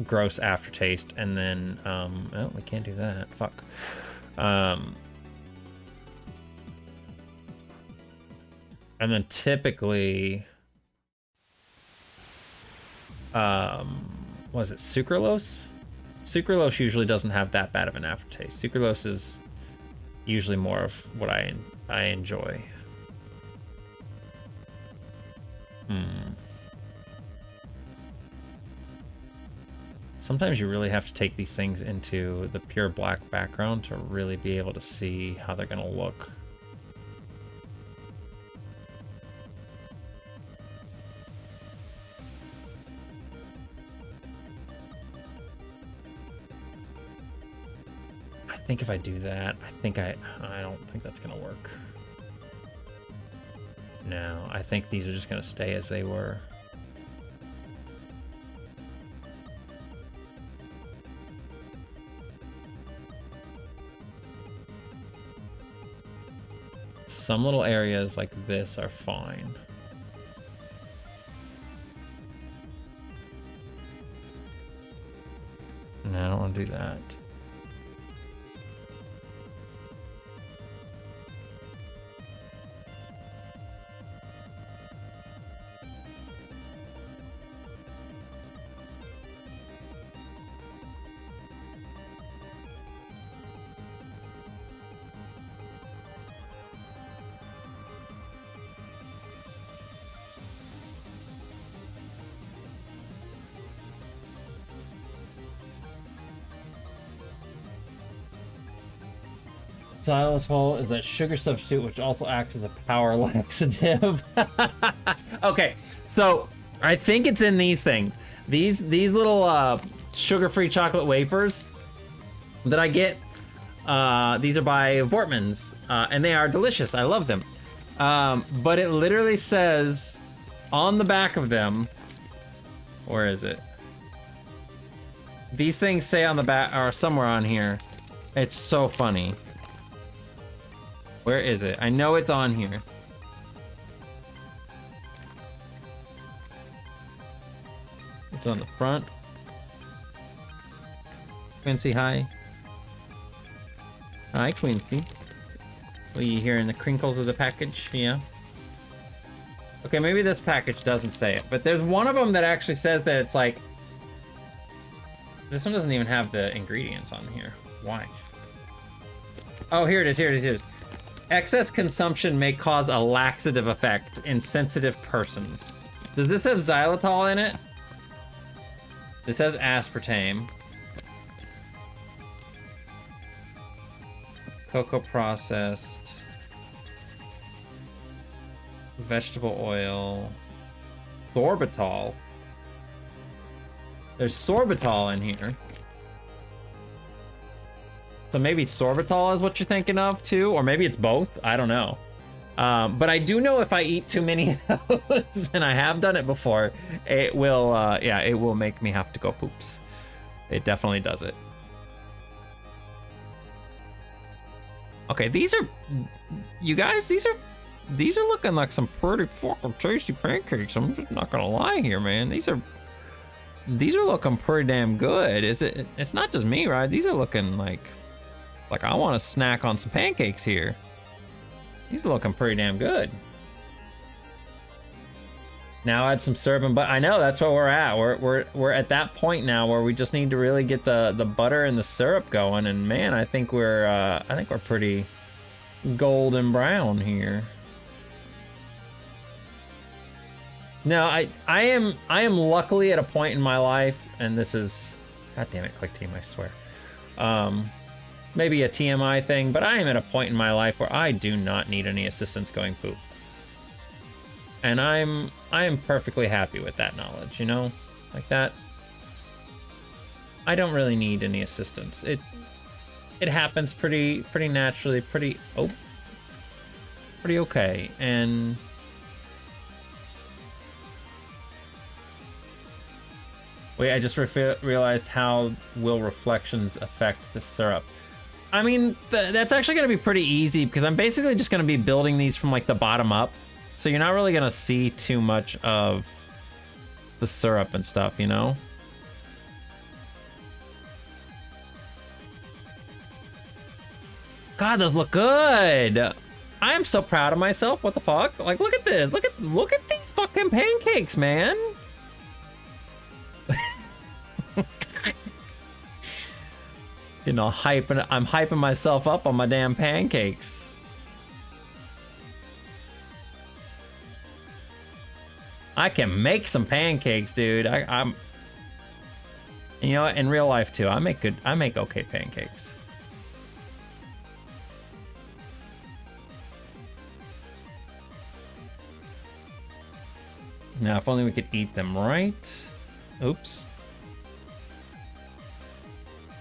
gross aftertaste, and then oh, we can't do that. Fuck. And then typically, was it sucralose? Sucralose usually doesn't have that bad of an aftertaste. Sucralose is usually more of what I enjoy. Sometimes you really have to take these things into the pure black background to really be able to see how they're gonna look. I think if I do that, I don't think that's gonna work. No, I think these are just gonna stay as they were. Some little areas like this are fine. No, I don't want to do that. Xylitol is that sugar substitute which also acts as a power laxative. Okay, so I think it's in these things. These little sugar-free chocolate wafers that I get. These are by Vortman's, and they are delicious. I love them. But it literally says on the back of them, where is it? These things say on the back, or somewhere on here. It's so funny. Where is it? I know it's on here. It's on the front. Quincy, hi. Hi, Quincy. What are you hearing? The crinkles of the package? Yeah. Okay, maybe this package doesn't say it, but there's one of them that actually says that it's like... This one doesn't even have the ingredients on here. Why? Oh, here it is, here it is, here it is. Excess consumption may cause a laxative effect in sensitive persons. Does this have xylitol in it? This has aspartame. Cocoa processed. Vegetable oil. Sorbitol. There's sorbitol in here. So maybe sorbitol is what you're thinking of too, or maybe it's both. I don't know. But I do know if I eat too many of those, and I have done it before, it will, yeah, it will make me have to go poops. It definitely does it. Okay, these are, you guys, these are looking like some pretty fucking tasty pancakes. I'm just not gonna lie here, man. These are looking pretty damn good. It's not just me, right? These are looking like I want to snack on some pancakes here. These are looking pretty damn good. Now add some syrup and butter. I know that's where we're at. We're at that point now where we just need to really get the butter and the syrup going. And man, I think we're pretty golden brown here. Now I am luckily at a point in my life, and this is, god damn it, Clickteam, I swear. Maybe a TMI thing, but I am at a point in my life where I do not need any assistance going poop. And I am perfectly happy with that knowledge, you know? Like that. I don't really need any assistance. It happens pretty naturally, pretty okay. And wait, I just realized how will reflections affect the syrup. I mean, that's actually going to be pretty easy because I'm basically just going to be building these from like the bottom up. So you're not really going to see too much of the syrup and stuff, you know? God, those look good. I am so proud of myself. What the fuck? Like, look at this. Look at these fucking pancakes, man. You know, I'm hyping myself up on my damn pancakes. I can make some pancakes, dude. I'm, you know, in real life too. I make okay pancakes. Now, if only we could eat them right. Oops.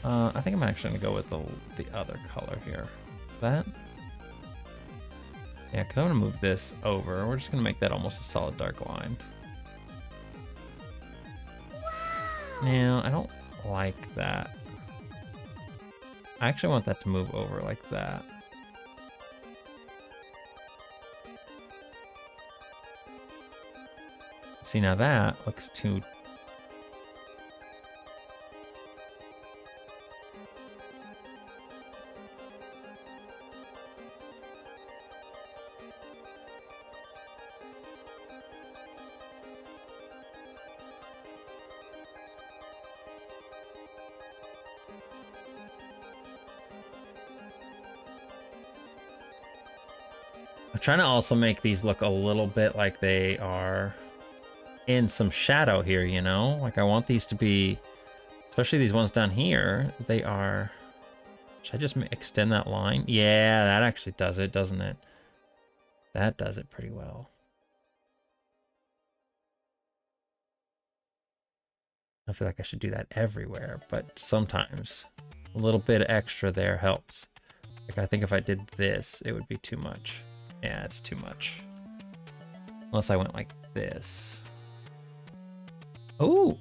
I think I'm actually gonna go with the other color here. That? Yeah, because I'm gonna move this over. We're just gonna make that almost a solid dark line. Now, I don't like that. I actually want that to move over like that. See, now that looks too... I'm trying to also make these look a little bit like they are in some shadow here, you know? Like I want these to be, especially these ones down here, they are... Should I just extend that line? Yeah, that actually does it, doesn't it? That does it pretty well. I feel like I should do that everywhere, but sometimes a little bit extra there helps. Like I think if I did this, it would be too much. Yeah, it's too much. Unless I went like this. Oh,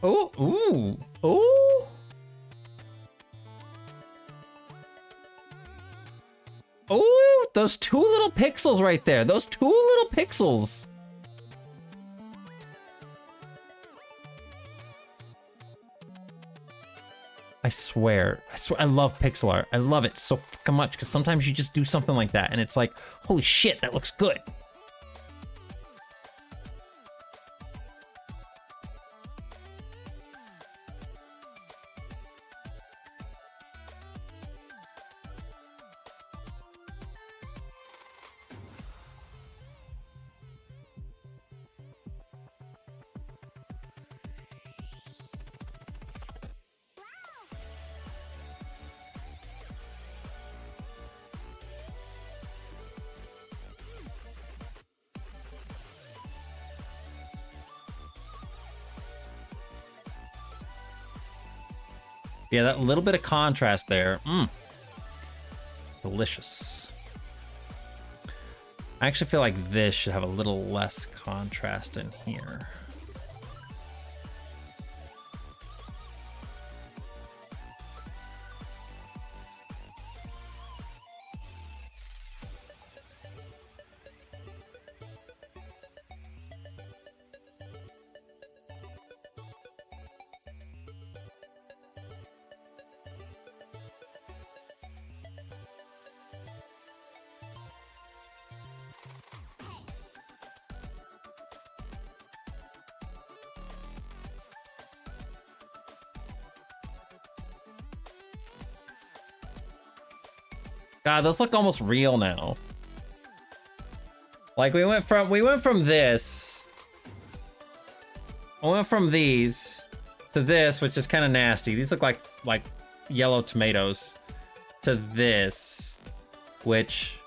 oh, ooh, oh. Oh, those two little pixels right there. Those two little pixels. I swear, I love pixel art. I love it so fucking much because sometimes you just do something like that and it's like, holy shit, that looks good. Yeah, that little bit of contrast there. Delicious. I actually feel like this should have a little less contrast in here. God, those look almost real now. Like we went from this. I went from these to this, which is kind of nasty. These look like yellow tomatoes. To this, which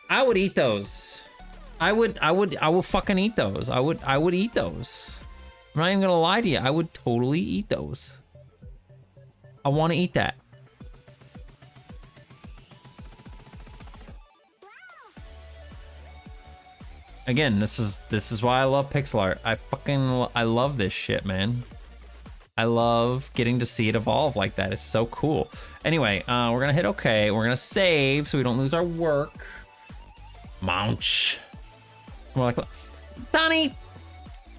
I would eat those. I will fucking eat those. I would eat those. I'm not even gonna lie to you. I would totally eat those. I want to eat that. Again, this is why I love pixel art. I love this shit, man. I love getting to see it evolve like that. It's so cool. Anyway, we're gonna hit OK. We're gonna save so we don't lose our work. Munch. It's more like, Donnie,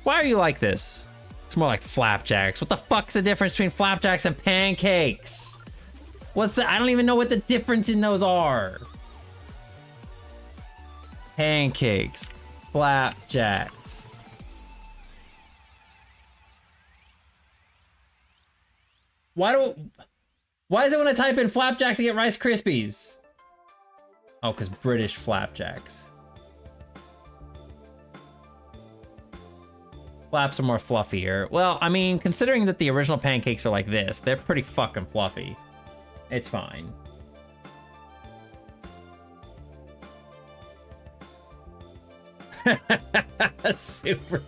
why are you like this? It's more like flapjacks. What the fuck's the difference between flapjacks and pancakes? What's the? I don't even know what the difference in those are. Pancakes. Flapjacks. Why is it when I type in flapjacks I get Rice Krispies? Oh, because British flapjacks. Flaps are more fluffier. Well, I mean, considering that the original pancakes are like this, they're pretty fucking fluffy. It's fine. Super.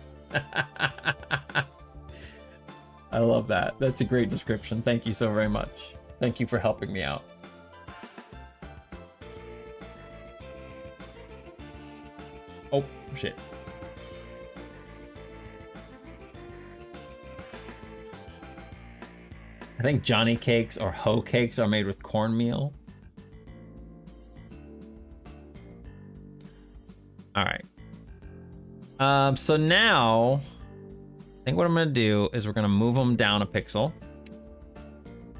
I love that. That's a great description. Thank you so very much. Thank you for helping me out. Oh, shit. I think Johnny cakes or hoe cakes are made with cornmeal. All right. So now, I think what I'm gonna do is we're gonna move them down a pixel.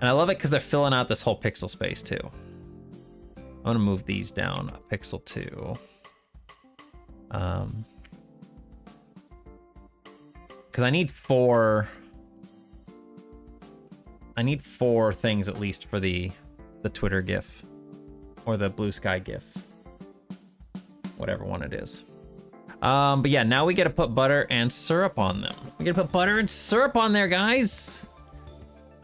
And I love it because they're filling out this whole pixel space too. I'm gonna move these down a pixel too. Because I need four things at least for the Twitter GIF or the blue sky GIF, whatever one it is. But yeah, now we get to put butter and syrup on them. We gotta put butter and syrup on there, guys.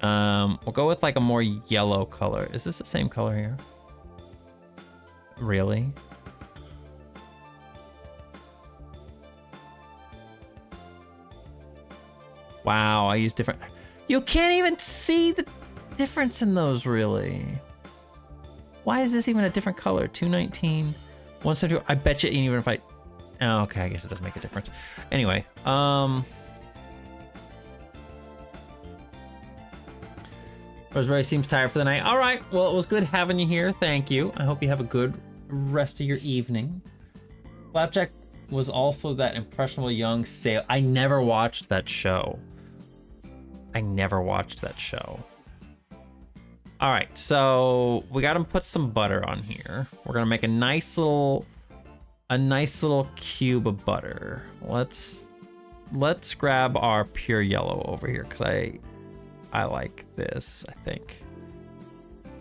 We'll go with like a more yellow color. Is this the same color here? Really? Wow, I use different. You can't even see the difference in those, really. Why is this even a different color? 219, 172. I bet you even if I. Oh, okay, I guess it doesn't make a difference. Anyway, Rosemary seems tired for the night. All right, well, it was good having you here. Thank you. I hope you have a good rest of your evening. Flapjack was also that impressionable young sailor. I never watched that show. All right, so we got to put some butter on here. We're gonna make a nice little cube of butter. Let's grab our pure yellow over here because I like this, I think.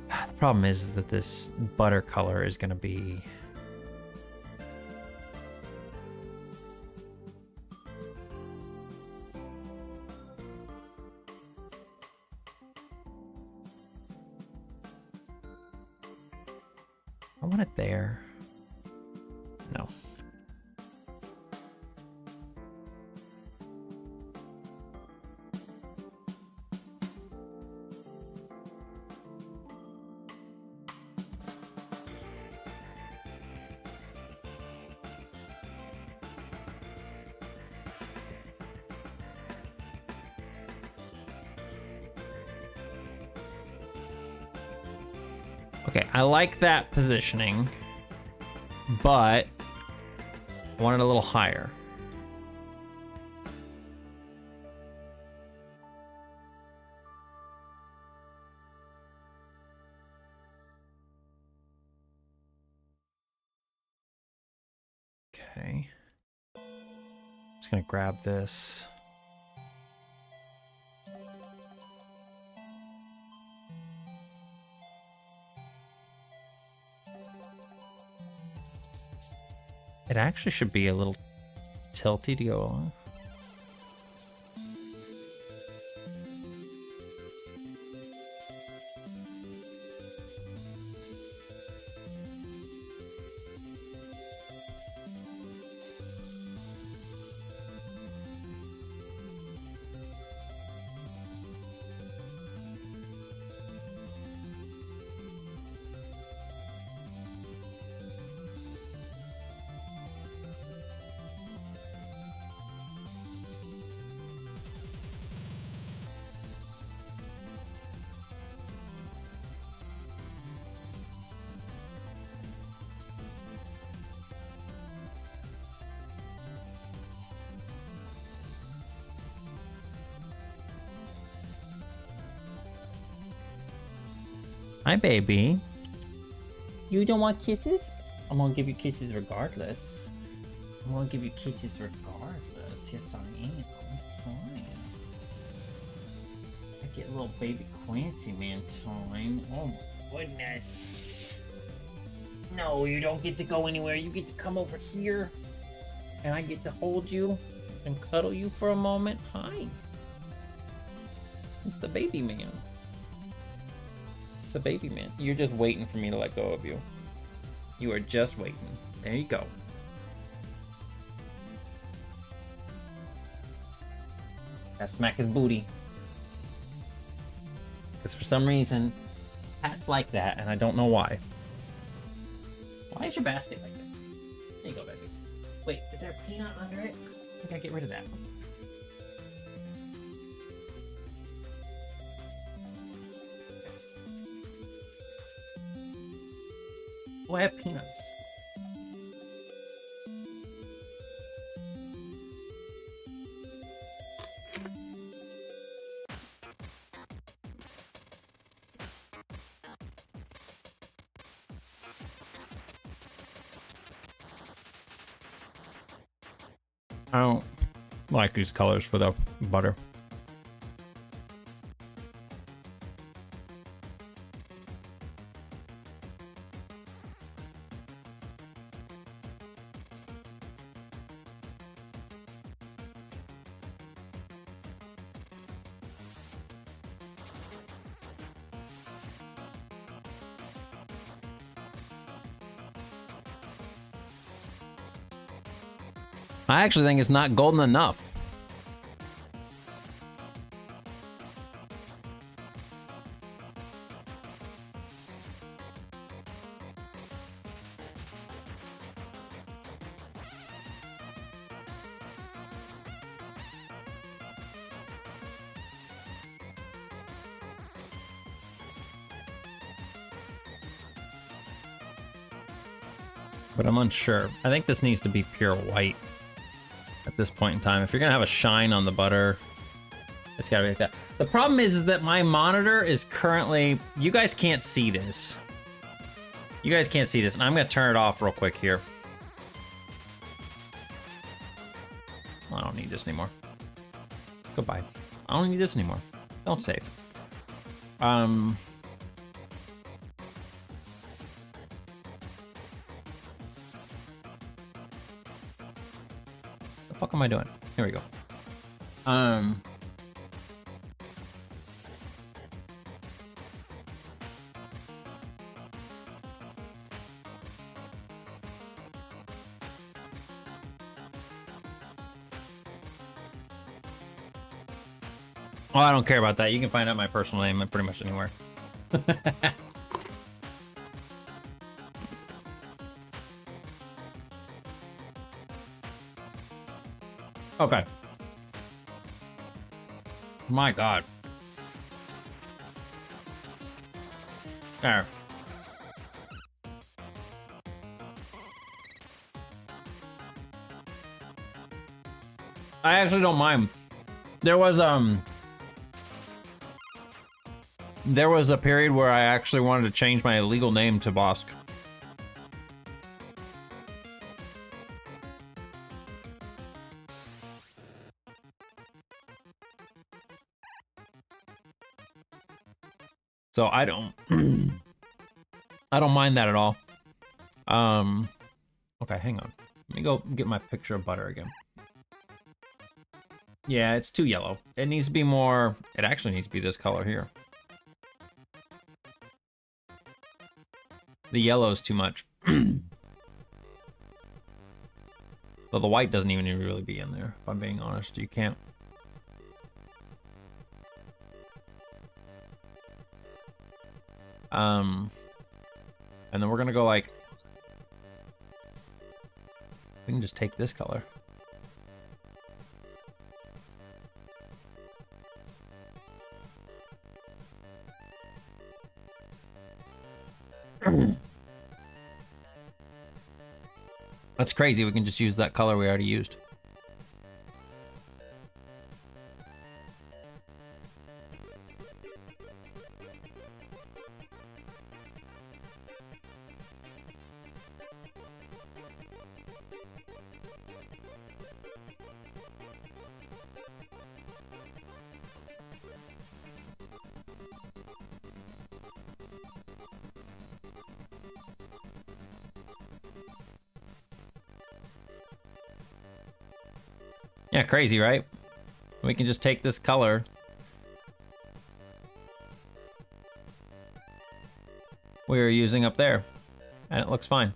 The problem is that this butter color is gonna be I want it there. No. Okay, I like that positioning, but I want it a little higher. Okay. Just gonna grab this. It actually should be a little tilty to go along. Hi, baby. You don't want kisses? I'm gonna give you kisses regardless. I'm gonna give you kisses regardless. Yes, I am. Fine. I get little baby Quincy man time. Oh my goodness. No, you don't get to go anywhere. You get to come over here. And I get to hold you and cuddle you for a moment. Hi. It's the baby man. It's the baby man. You're just waiting for me to let go of you. You are just waiting. There you go. Gotta smack his booty. Because for some reason, cats like that, and I don't know why. Why is your basket like that? There you go, baby. Wait, is there a peanut under it? I think I get rid of that. Oh, I have peanuts. I don't like these colors for the butter. I actually think it's not golden enough. But I'm unsure. I think this needs to be pure white at this point in time. If you're gonna have a shine on the butter, it's gotta be like that. The problem is that my monitor is currently, you guys can't see this. You guys can't see this, and I'm gonna turn it off real quick here. I don't need this anymore. Goodbye. I don't need this anymore. Don't save. What the fuck am I doing? Here we go. Oh, I don't care about that. You can find out my personal name pretty much anywhere. Okay. My God. There. I actually don't mind. There was a period where I actually wanted to change my legal name to Bosk. So I don't I don't mind that at all. Okay, hang on. Let me go get my picture of butter again. Yeah, it's too yellow. It needs to be more, it actually needs to be this color here. The yellow is too much. Well, the white doesn't even really be in there, if I'm being honest. You can't. And then we're gonna go like, we can just take this color. That's crazy, we can just use that color we already used. Yeah, crazy, right? We can just take this color we were using up there, and it looks fine.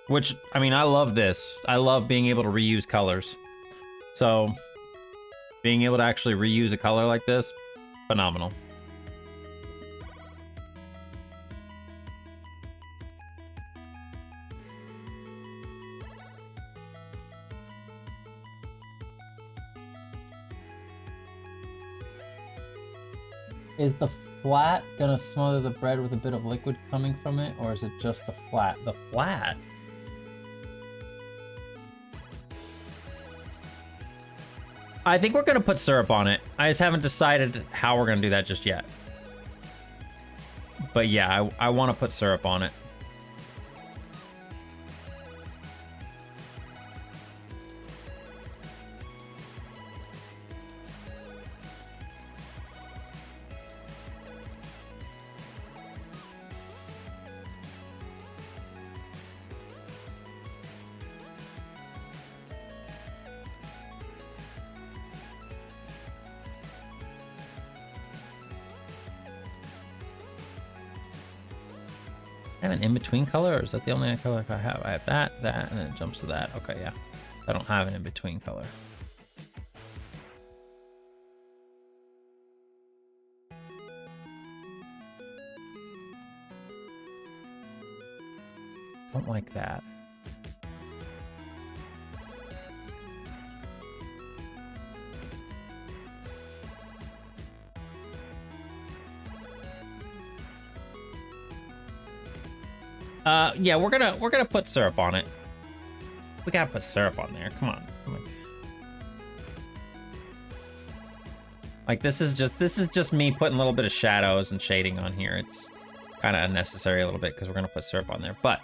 Which, I mean, I love this. I love being able to reuse colors. So, being able to actually reuse a color like this, phenomenal. Is the flat gonna smother the bread with a bit of liquid coming from it, or is it just the flat? The flat? I think we're gonna put syrup on it. I just haven't decided how we're gonna do that just yet. But yeah, I want to put syrup on it. I have an in-between color, or is that the only color I have? I have that, and then it jumps to that. Okay, yeah. I don't have an in-between color. Don't like that. Yeah, we're gonna put syrup on it. We gotta put syrup on there. Come on. Like this is just me putting a little bit of shadows and shading on here. It's kind of unnecessary a little bit because we're gonna put syrup on there. But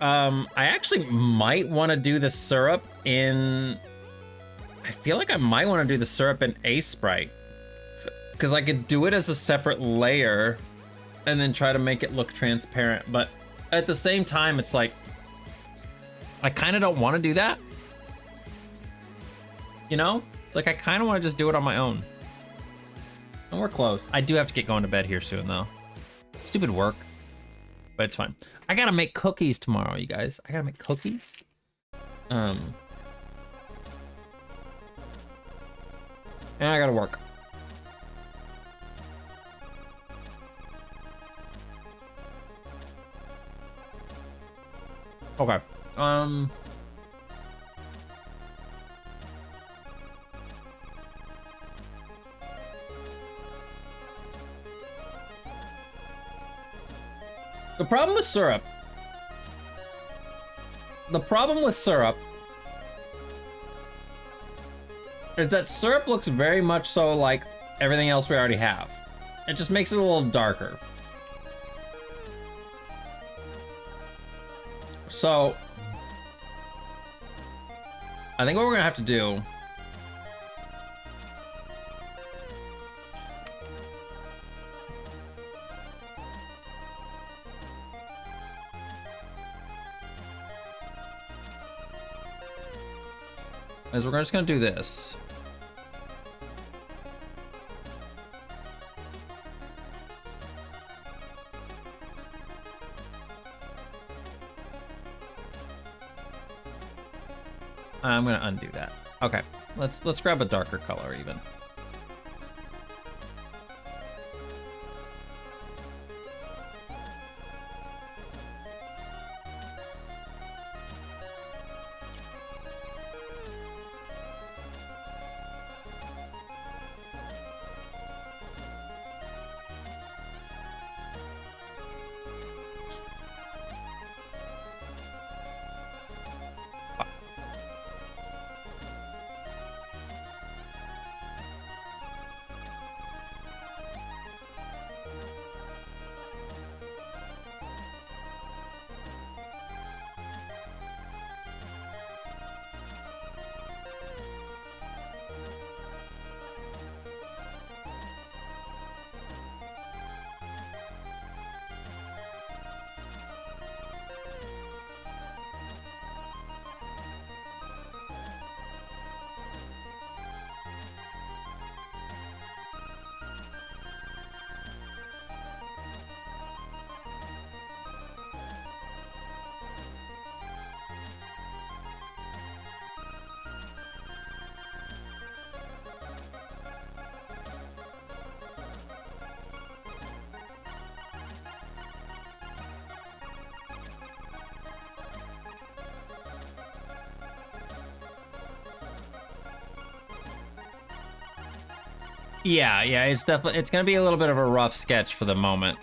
I actually might want to do the syrup in. I feel like I might want to do the syrup in a sprite because I could do it as a separate layer and then try to make it look transparent. But at the same time, it's like, I kind of don't want to do that. You know? Like, I kind of want to just do it on my own. And we're close. I do have to get going to bed here soon, though. Stupid work, but it's fine. I gotta make cookies tomorrow, you guys. I gotta make cookies. And I gotta work. Okay. The problem with syrup. The problem with syrup is that syrup looks very much so like everything else we already have. It just makes it a little darker. So, I think what we're gonna have to do is we're just gonna do this. I'm gonna undo that. Okay, let's grab a darker color even. Yeah, it's definitely, it's gonna be a little bit of a rough sketch for the moment.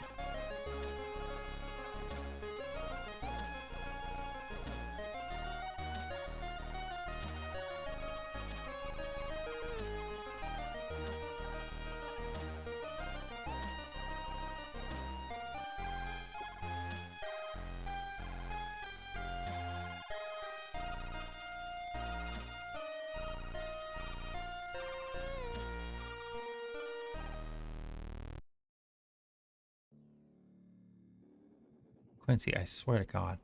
Quincy, I swear to God.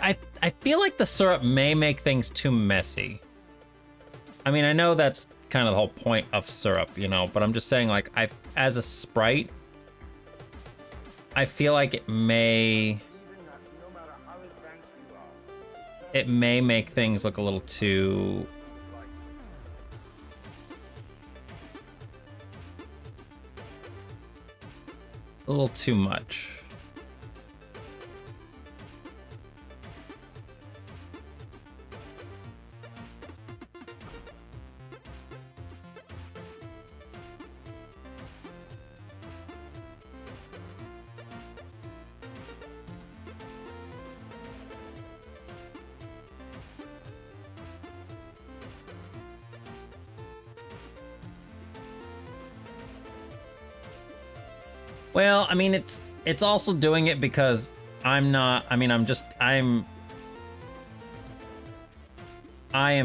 I feel like the syrup may make things too messy. I mean, I know that's kind of the whole point of syrup, you know, but I'm just saying, like, as a sprite, I feel like it may make things look a little too much. Well, I mean, it's also doing it because I am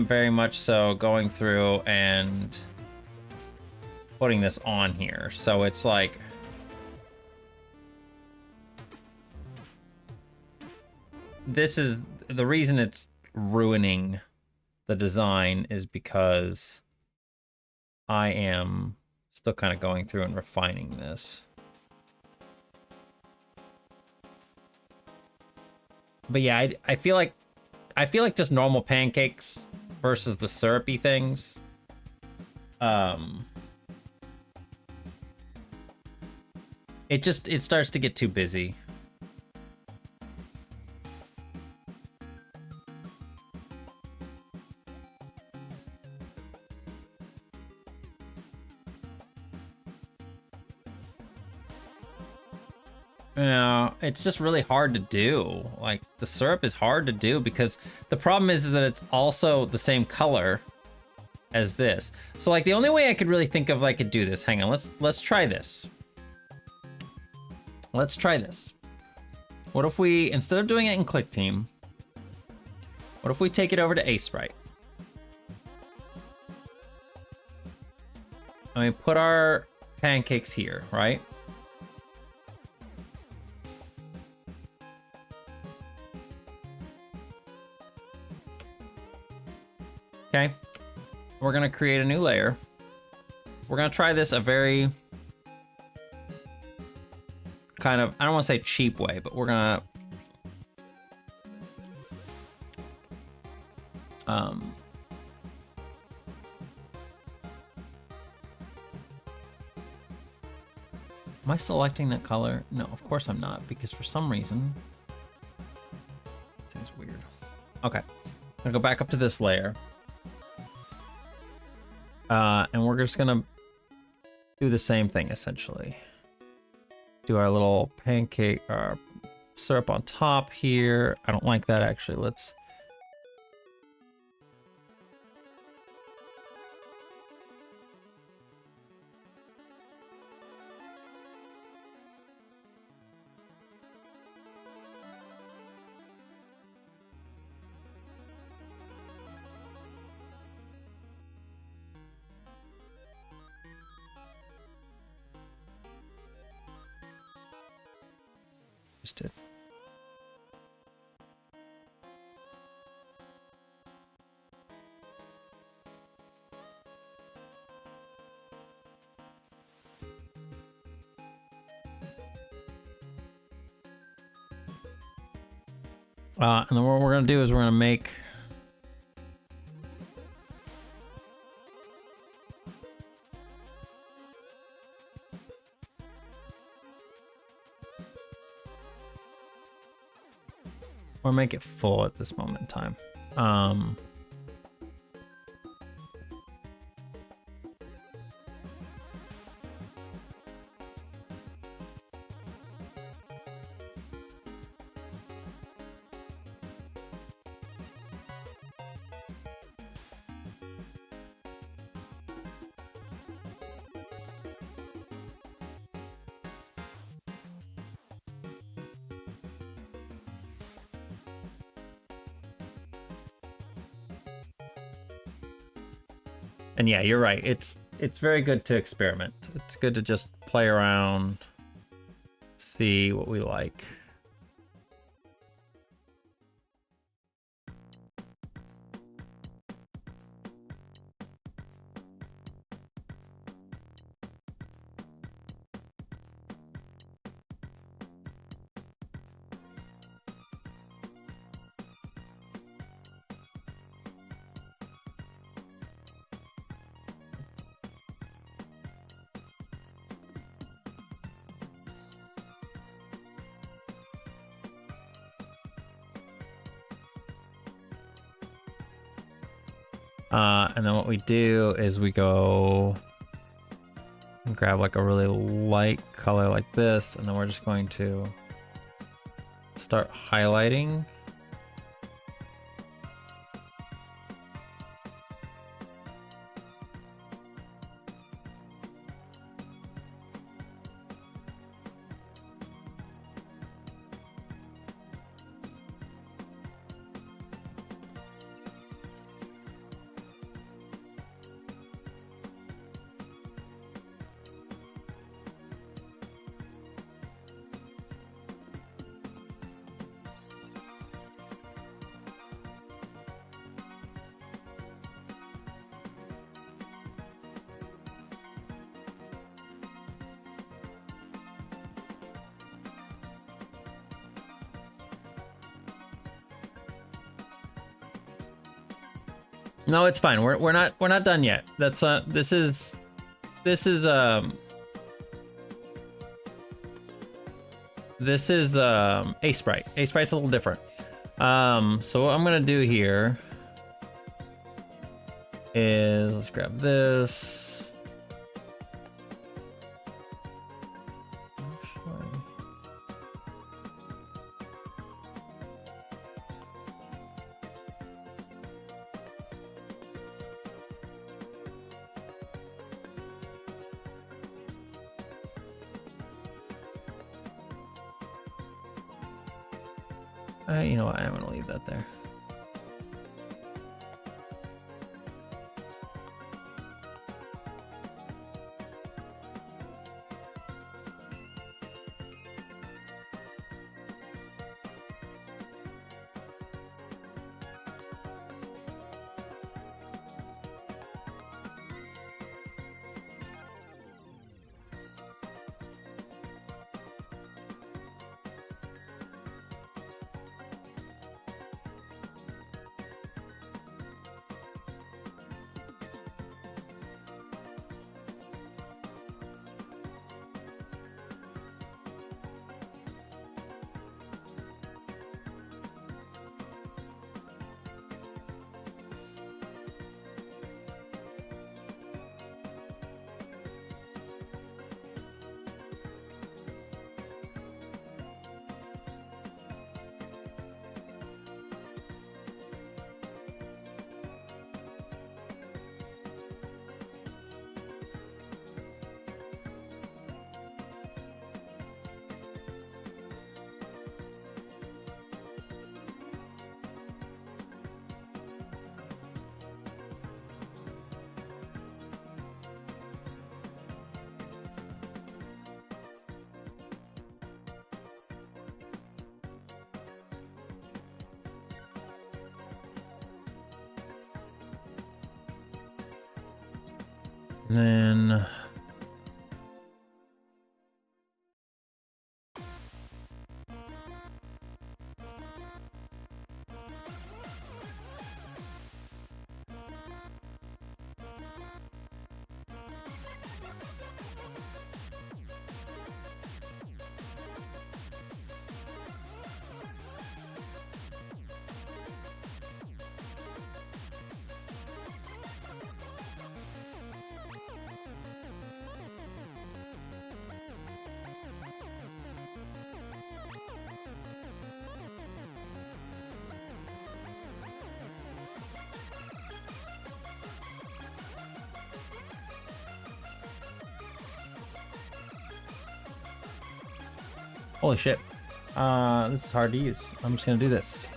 very much so going through and putting this on here. So it's like, this is the reason it's ruining the design, is because I am still kind of going through and refining this. But yeah, I feel like just normal pancakes versus the syrupy things. It starts to get too busy. You know, it's just really hard to do. Like, the syrup is hard to do because the problem is that it's also the same color as this. So like, the only way I could really think of I could do this, hang on, let's try this. Let's try this. What if we, instead of doing it in Clickteam, what if we take it over to Sprite? And we put our pancakes here, right? Okay, we're gonna create a new layer. We're gonna try this a very kind of, I don't wanna say cheap way, but we're gonna am I selecting that color? No, of course I'm not, because for some reason, thing's weird. Okay, I'm gonna go back up to this layer. And we're just gonna do the same thing, essentially. Do our little pancake, our syrup on top here. I don't like that, actually. Let's... Just did. And then what we're gonna do is we're gonna make or make it full at this moment in time. And yeah, you're right. It's very good to experiment. It's good to just play around, see what we like. And then what we do is we go and grab like a really light color like this, and then we're just going to start highlighting. No, it's fine. We're not done yet. That's this is a sprite. A sprite's a little different. So what I'm gonna do here is let's grab this. You know what? I'm gonna leave that there. And then holy shit. This is hard to use. I'm just gonna do this.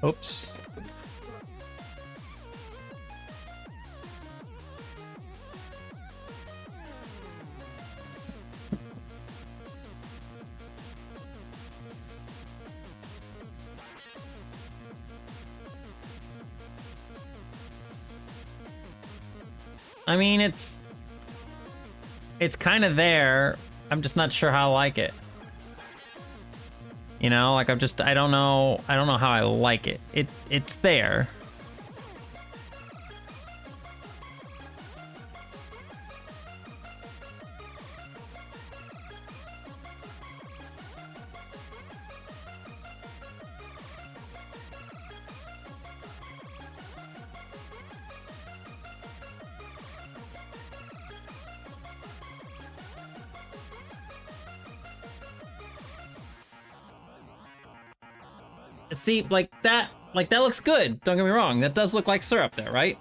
Oops. I mean, it's kind of there. I'm just not sure how I like it. You know, like I don't know how I like it. It's there. See, like that looks good. Don't get me wrong. That does look like syrup there, right?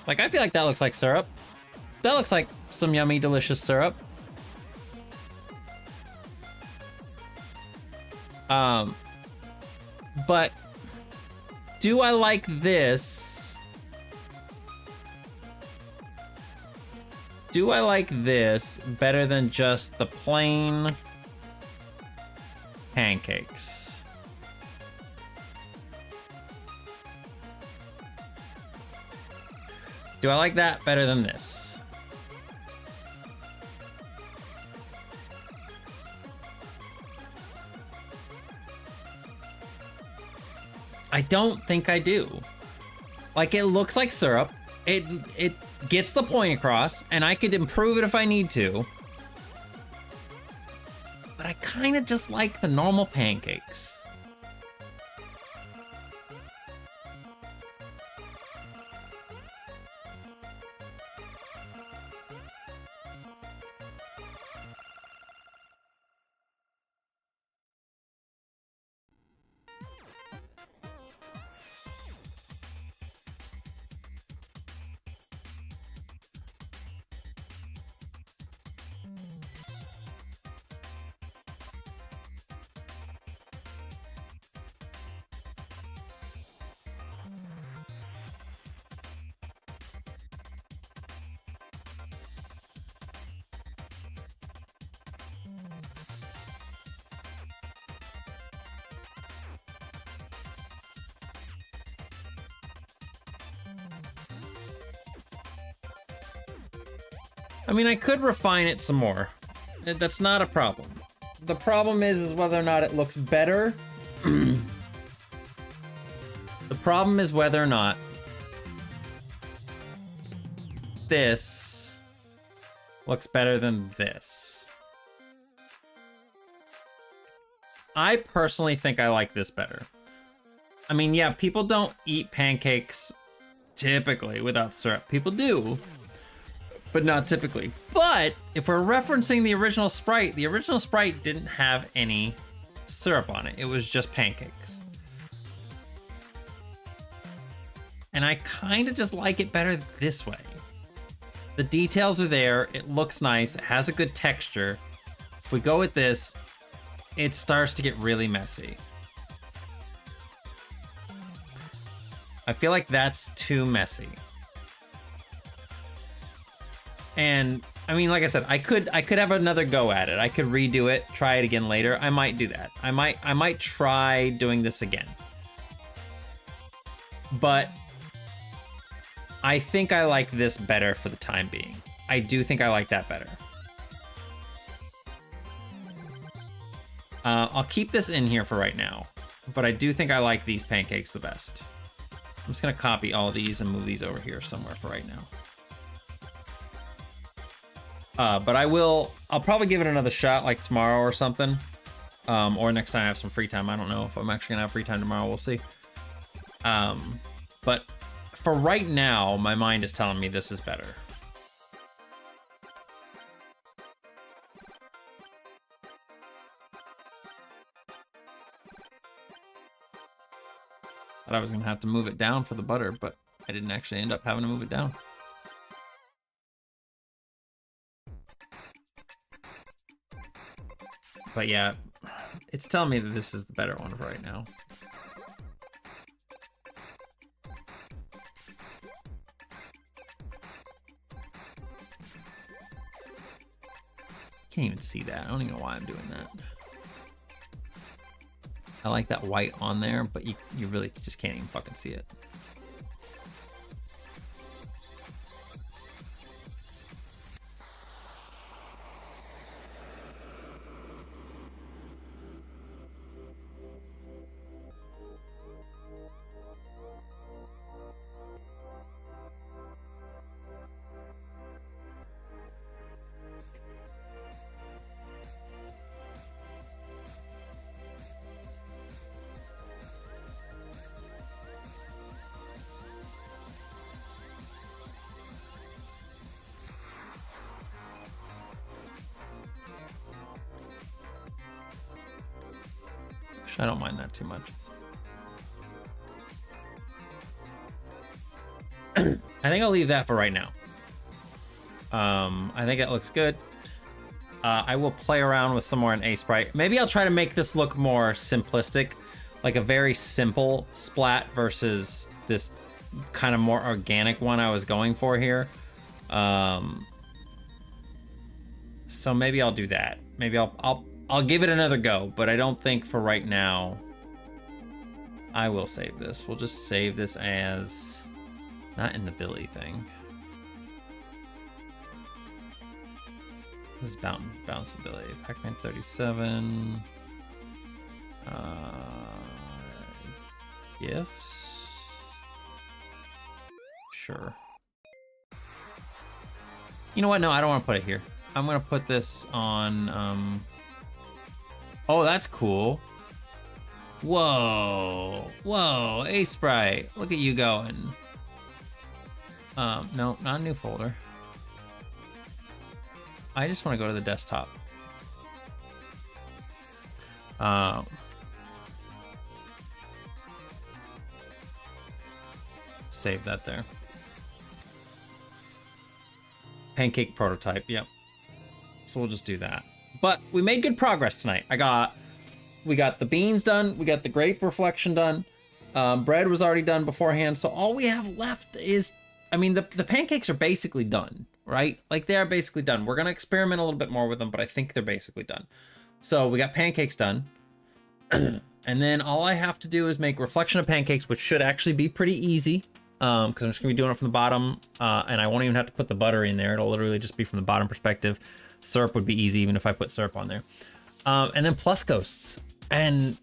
Like, I feel like that looks like syrup. That looks like some yummy, delicious syrup. But do I like this? Do I like this better than just the plain pancakes? Do I like that better than this? I don't think I do. Like, it looks like syrup. It gets the point across, and I could improve it if I need to. But I kind of just like the normal pancakes. I mean, I could refine it some more. That's not a problem. The problem is whether or not it looks better. The problem is whether or not this looks better than this. I personally think I like this better. I mean, yeah, people don't eat pancakes typically without syrup. People do, but not typically. But if we're referencing the original Sprite didn't have any syrup on it. It was just pancakes. And I kind of just like it better this way. The details are there. It looks nice. It has a good texture. If we go with this, it starts to get really messy. I feel like that's too messy. And I mean, like I said, I could have another go at it. I could redo it, try it again later. I might do that. I might try doing this again. But I think I like this better for the time being. I do think I like that better. I'll keep this in here for right now, but I do think I like these pancakes the best. I'm just gonna copy all these and move these over here somewhere for right now. But I'll probably give it another shot like tomorrow or something. Or next time I have some free time. I don't know if I'm actually gonna have free time tomorrow, we'll see. But for right now, my mind is telling me this is better. Thought I was gonna have to move it down for the butter, but I didn't actually end up having to move it down. But yeah, it's telling me that this is the better one for right now. Can't even see that. I don't even know why I'm doing that. I like that white on there, but you really just can't even fucking see it. I don't mind that too much. I think I'll leave that for right now. I think it looks good. I will play around with some more in A sprite. Maybe I'll try to make this look more simplistic, like a very simple splat versus this kind of more organic one I was going for here. So maybe I'll do that. Maybe I'll give it another go, but I don't think for right now I will save this. We'll just save this as not in the Billy thing. This is bounce ability. Pac-Man 37. Gifts. Sure. You know what? No, I don't want to put it here. I'm gonna put this on. Oh, that's cool. Whoa, whoa, A sprite. Look at you going. No, not a new folder. I just want to go to the desktop. Save that there. Pancake prototype, yep. So we'll just do that. But we made good progress tonight. We got the beans done. We got the grape reflection done. Bread was already done beforehand. So all we have left is, I mean, the pancakes are basically done, right? Like they are basically done. We're gonna experiment a little bit more with them, but I think they're basically done. So we got pancakes done. And then all I have to do is make reflection of pancakes, which should actually be pretty easy. Because I'm just gonna be doing it from the bottom, and I won't even have to put the butter in there. It'll literally just be from the bottom perspective. Syrup would be easy even if I put syrup on there. And then plus ghosts. And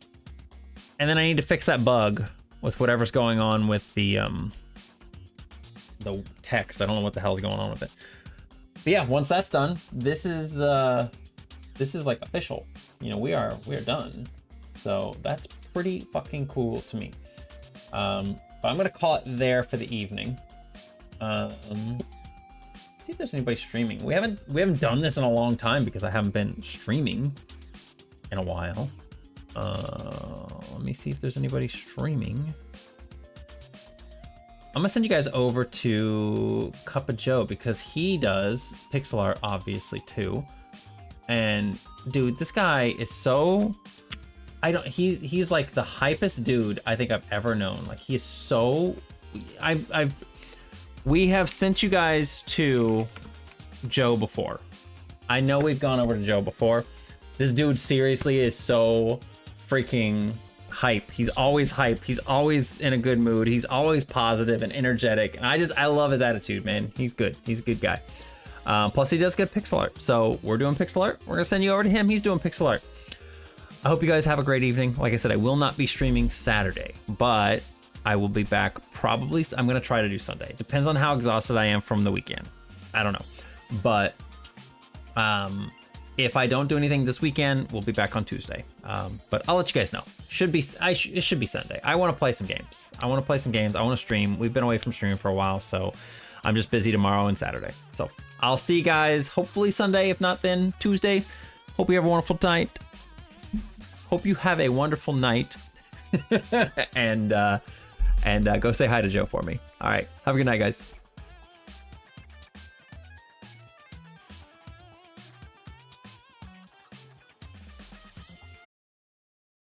then I need to fix that bug with whatever's going on with the text. I don't know what the hell's going on with it. But yeah, once that's done, this is like official. You know, we are if So that's pretty fucking cool to me. But I'm gonna call it there for the evening. See if there's anybody streaming. We haven't done this in a long time because I haven't been streaming in a while. Let me see if there's anybody streaming. I'm gonna send you guys over to Cup of Joe because he does pixel art obviously too. And dude, this guy is so, he's like the hypest dude I think I've ever known. Like he is so, we have sent you guys to Joe before. I know we've gone over to Joe before. This dude seriously is so freaking hype. He's always hype. He's always in a good mood. He's always positive and energetic. And I love his attitude, man. He's good. He's a good guy. Plus he does good pixel art. So we're doing pixel art. We're gonna send you over to him. He's doing pixel art. I hope you guys have a great evening. Like I said, I will not be streaming Saturday, but I will be back probably. I'm gonna try to do Sunday. Depends on how exhausted I am from the weekend. I don't know, but if I don't do anything this weekend, we'll be back on Tuesday. But I'll let you guys know. It should be Sunday. I want to play some games. I want to stream. We've been away from streaming for a while, so I'm just busy tomorrow and Saturday. So I'll see you guys hopefully Sunday. If not, then Tuesday. Hope you have a wonderful night. Hope you have a wonderful night. and go say hi to Joe for me. All right. Have a good night, guys.